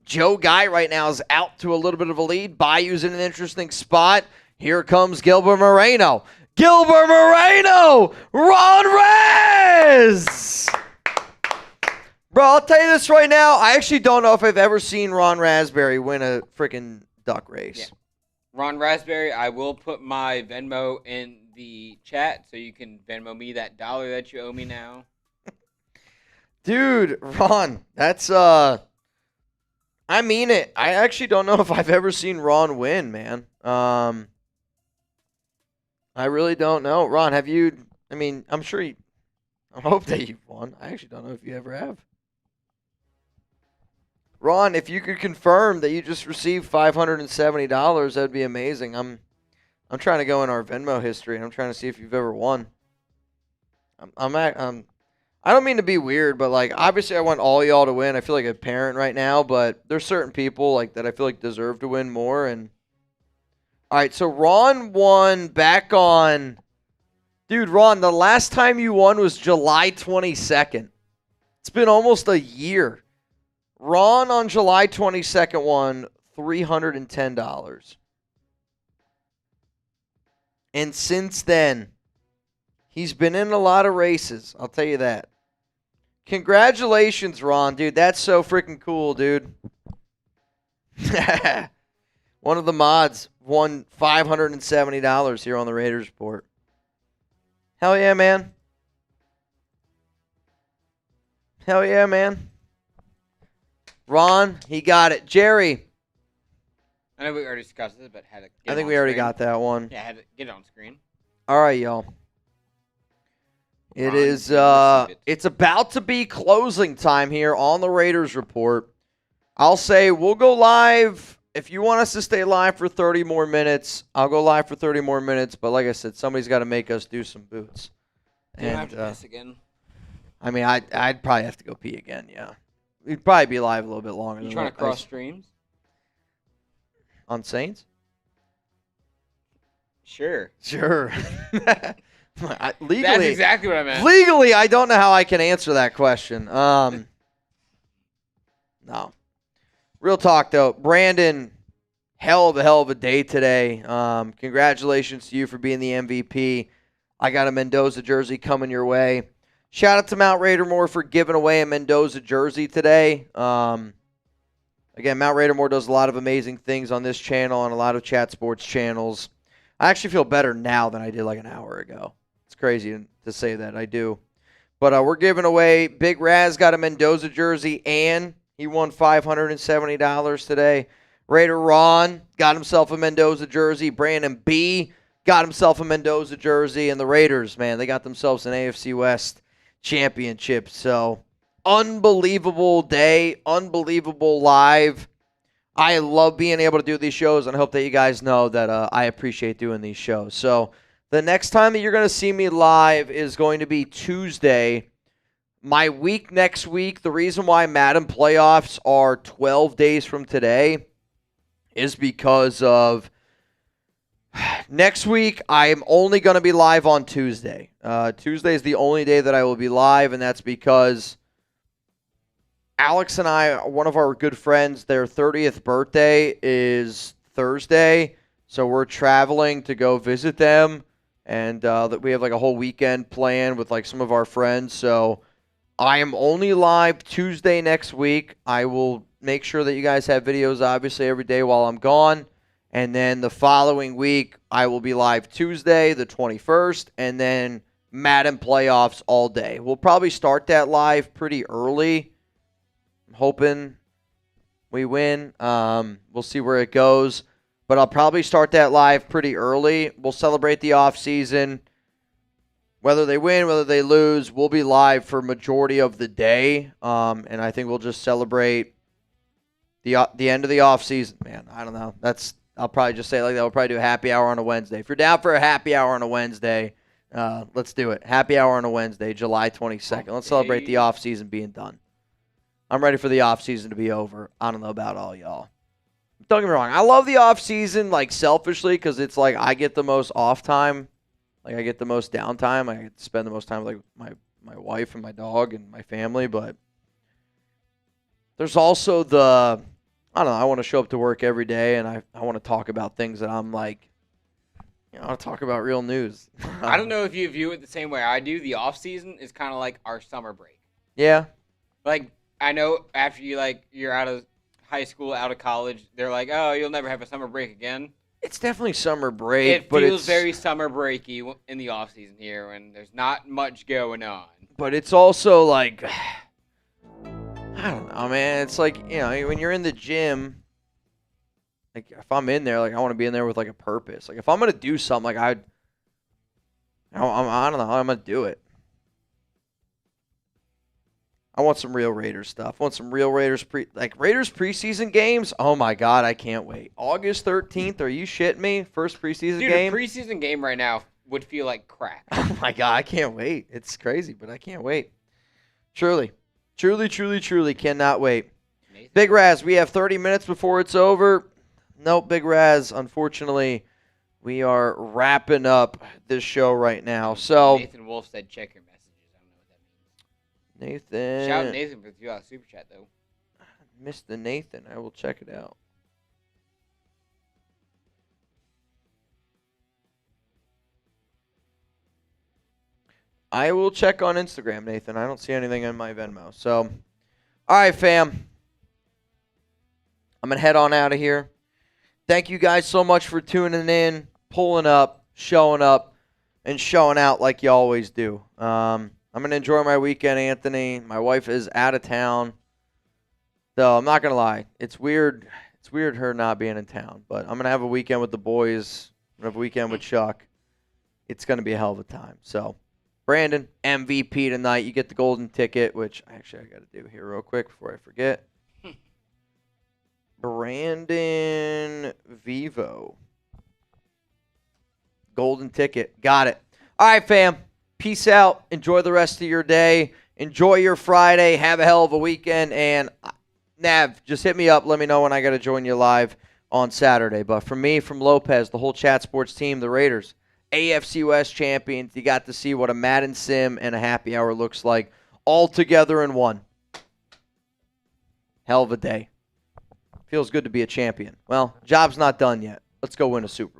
Joe Guy right now is out to a little bit of a lead. Bayou's in an interesting spot. Here comes Gilbert Moreno. Gilbert Moreno! Ron Rez! Bro, I'll tell you this right now. I actually don't know if I've ever seen Ron Raspberry win a freaking duck race. Yeah. Ron Raspberry, I will put my Venmo in the chat so you can Venmo me that $1 that you owe me now. Dude, Ron, that's I mean it. I actually don't know if I've ever seen Ron win, man. I really don't know. Ron, have you? I mean, I'm sure you. I hope that you've won. I actually don't know if you ever have. Ron, if you could confirm that you just received $570, that'd be amazing. I'm trying to go in our Venmo history and I'm trying to see if you've ever won. I don't mean to be weird, but like obviously I want all y'all to win. I feel like a parent right now, but there's certain people like that I feel like deserve to win more. And all right, so Ron won back on. Dude, Ron, the last time you won was July 22nd. It's been almost a year. Ron on July 22nd won $310. And since then, he's been in a lot of races. I'll tell you that. Congratulations, Ron, dude. That's so freaking cool, dude. One of the mods won $570 here on the Raiders Report. Hell yeah, man. Hell yeah, man. Ron, he got it. Jerry. I know we already discussed this, but had to get I think it we on already screen. got that one. Yeah, had to get it on screen. All right, y'all. It Ron, is you receive it. it's about to be closing time here on the Raiders Report. I'll say we'll go live. If you want us to stay live for 30 more minutes, I'll go live for 30 more minutes. But like I said, somebody's got to make us do some boots. Do you And have to piss again? I mean, I'd probably have to go pee again. Yeah, we'd probably be live a little bit longer. You than trying to what cross I- streams? on Saints? Sure. Sure. Legally, That's exactly what I meant. legally, I don't know how I can answer that question. No. Real talk, though. Brandon, hell of a day today. Congratulations to you for being the MVP. I got a Mendoza jersey coming your way. Shout out to Mount Raidermore for giving away a Mendoza jersey today. Again, Mount Raidermore does a lot of amazing things on this channel and a lot of chat sports channels. I actually feel better now than I did like an hour ago. It's crazy to say that. I do. But we're giving away. Big Raz got a Mendoza jersey, and he won $570 today. Raider Ron got himself a Mendoza jersey. Brandon B got himself a Mendoza jersey. And the Raiders, man, they got themselves an AFC West championship. So, unbelievable day. Unbelievable live. I love being able to do these shows, and I hope that you guys know that I appreciate doing these shows. So, the next time that you're going to see me live is going to be Tuesday. My week next week, the reason why Madden playoffs are 12 days from today is because of next week, I'm only going to be live on Tuesday. Tuesday is the only day that I will be live, and that's because Alex and I, one of our good friends, their 30th birthday is Thursday, so we're traveling to go visit them, and that we have like a whole weekend planned with like some of our friends. So I am only live Tuesday next week. I will make sure that you guys have videos obviously every day while I'm gone, and then the following week I will be live Tuesday, the 21st, and then Madden playoffs all day. We'll probably start that live pretty early. I'm hoping we win. We'll see where it goes. But I'll probably start that live pretty early. We'll celebrate the off season. Whether they win, whether they lose, we'll be live for majority of the day, and I think we'll just celebrate the end of the offseason. Man, I don't know. I'll probably just say it like that. We'll probably do a happy hour on a Wednesday. If you're down for a happy hour on a Wednesday, let's do it. Happy hour on a Wednesday, July 22nd. Let's celebrate the offseason being done. I'm ready for the offseason to be over. I don't know about all y'all. Don't get me wrong. I love the offseason, like, selfishly, because it's like I get the most off time. Like, I get the most downtime. I get to spend the most time with, like, my wife and my dog and my family. But there's also I don't know, I want to show up to work every day, and I want to talk about things that I'm like, I want to talk about real news. I don't know if you view it the same way I do. The off season is kind of like our summer break. Yeah. Like, I know after you're out of high school, out of college, they're like, oh, you'll never have a summer break again. It's definitely summer break. It but feels it's very summer breaky in the off season here when there's not much going on. But it's also like, I don't know, man. It's like, when you're in the gym, like, if I'm in there, like, I want to be in there with, like, a purpose. Like, if I'm going to do something, like, I don't know how I'm going to do it. I want some real Raiders stuff. I want some real Raiders Raiders preseason games. Oh my God, I can't wait. August 13th, are you shitting me? First preseason game? Dude, a preseason game right now would feel like crack. Oh my God, I can't wait. It's crazy, but I can't wait. Truly cannot wait. Nathan. Big Raz, we have 30 minutes before it's over. Nope, Big Raz, unfortunately, we are wrapping up this show right now. So Nathan Wolf said check your messages. I don't know what that means. Nathan. Shout out Nathan for the super chat, though. Missed the Nathan. I will check it out. I will check on Instagram, Nathan. I don't see anything in my Venmo. So, all right, fam. I'm going to head on out of here. Thank you guys so much for tuning in, pulling up, showing up, and showing out like you always do. I'm going to enjoy my weekend, Anthony. My wife is out of town. So I'm not going to lie. It's weird. It's weird her not being in town. But I'm going to have a weekend with the boys. I'm going to have a weekend with Chuck. It's going to be a hell of a time. So, Brandon, MVP tonight. You get the golden ticket, which actually I got to do here real quick before I forget. Brandon Vivo. Golden ticket. Got it. All right, fam. Peace out. Enjoy the rest of your day. Enjoy your Friday. Have a hell of a weekend. And Nav, just hit me up. Let me know when I got to join you live on Saturday. But from me, from Lopez, the whole Chat Sports team, the Raiders, AFC West champions, you got to see what a Madden sim and a happy hour looks like all together in one. Hell of a day. Feels good to be a champion. Well, job's not done yet. Let's go win a Super Bowl.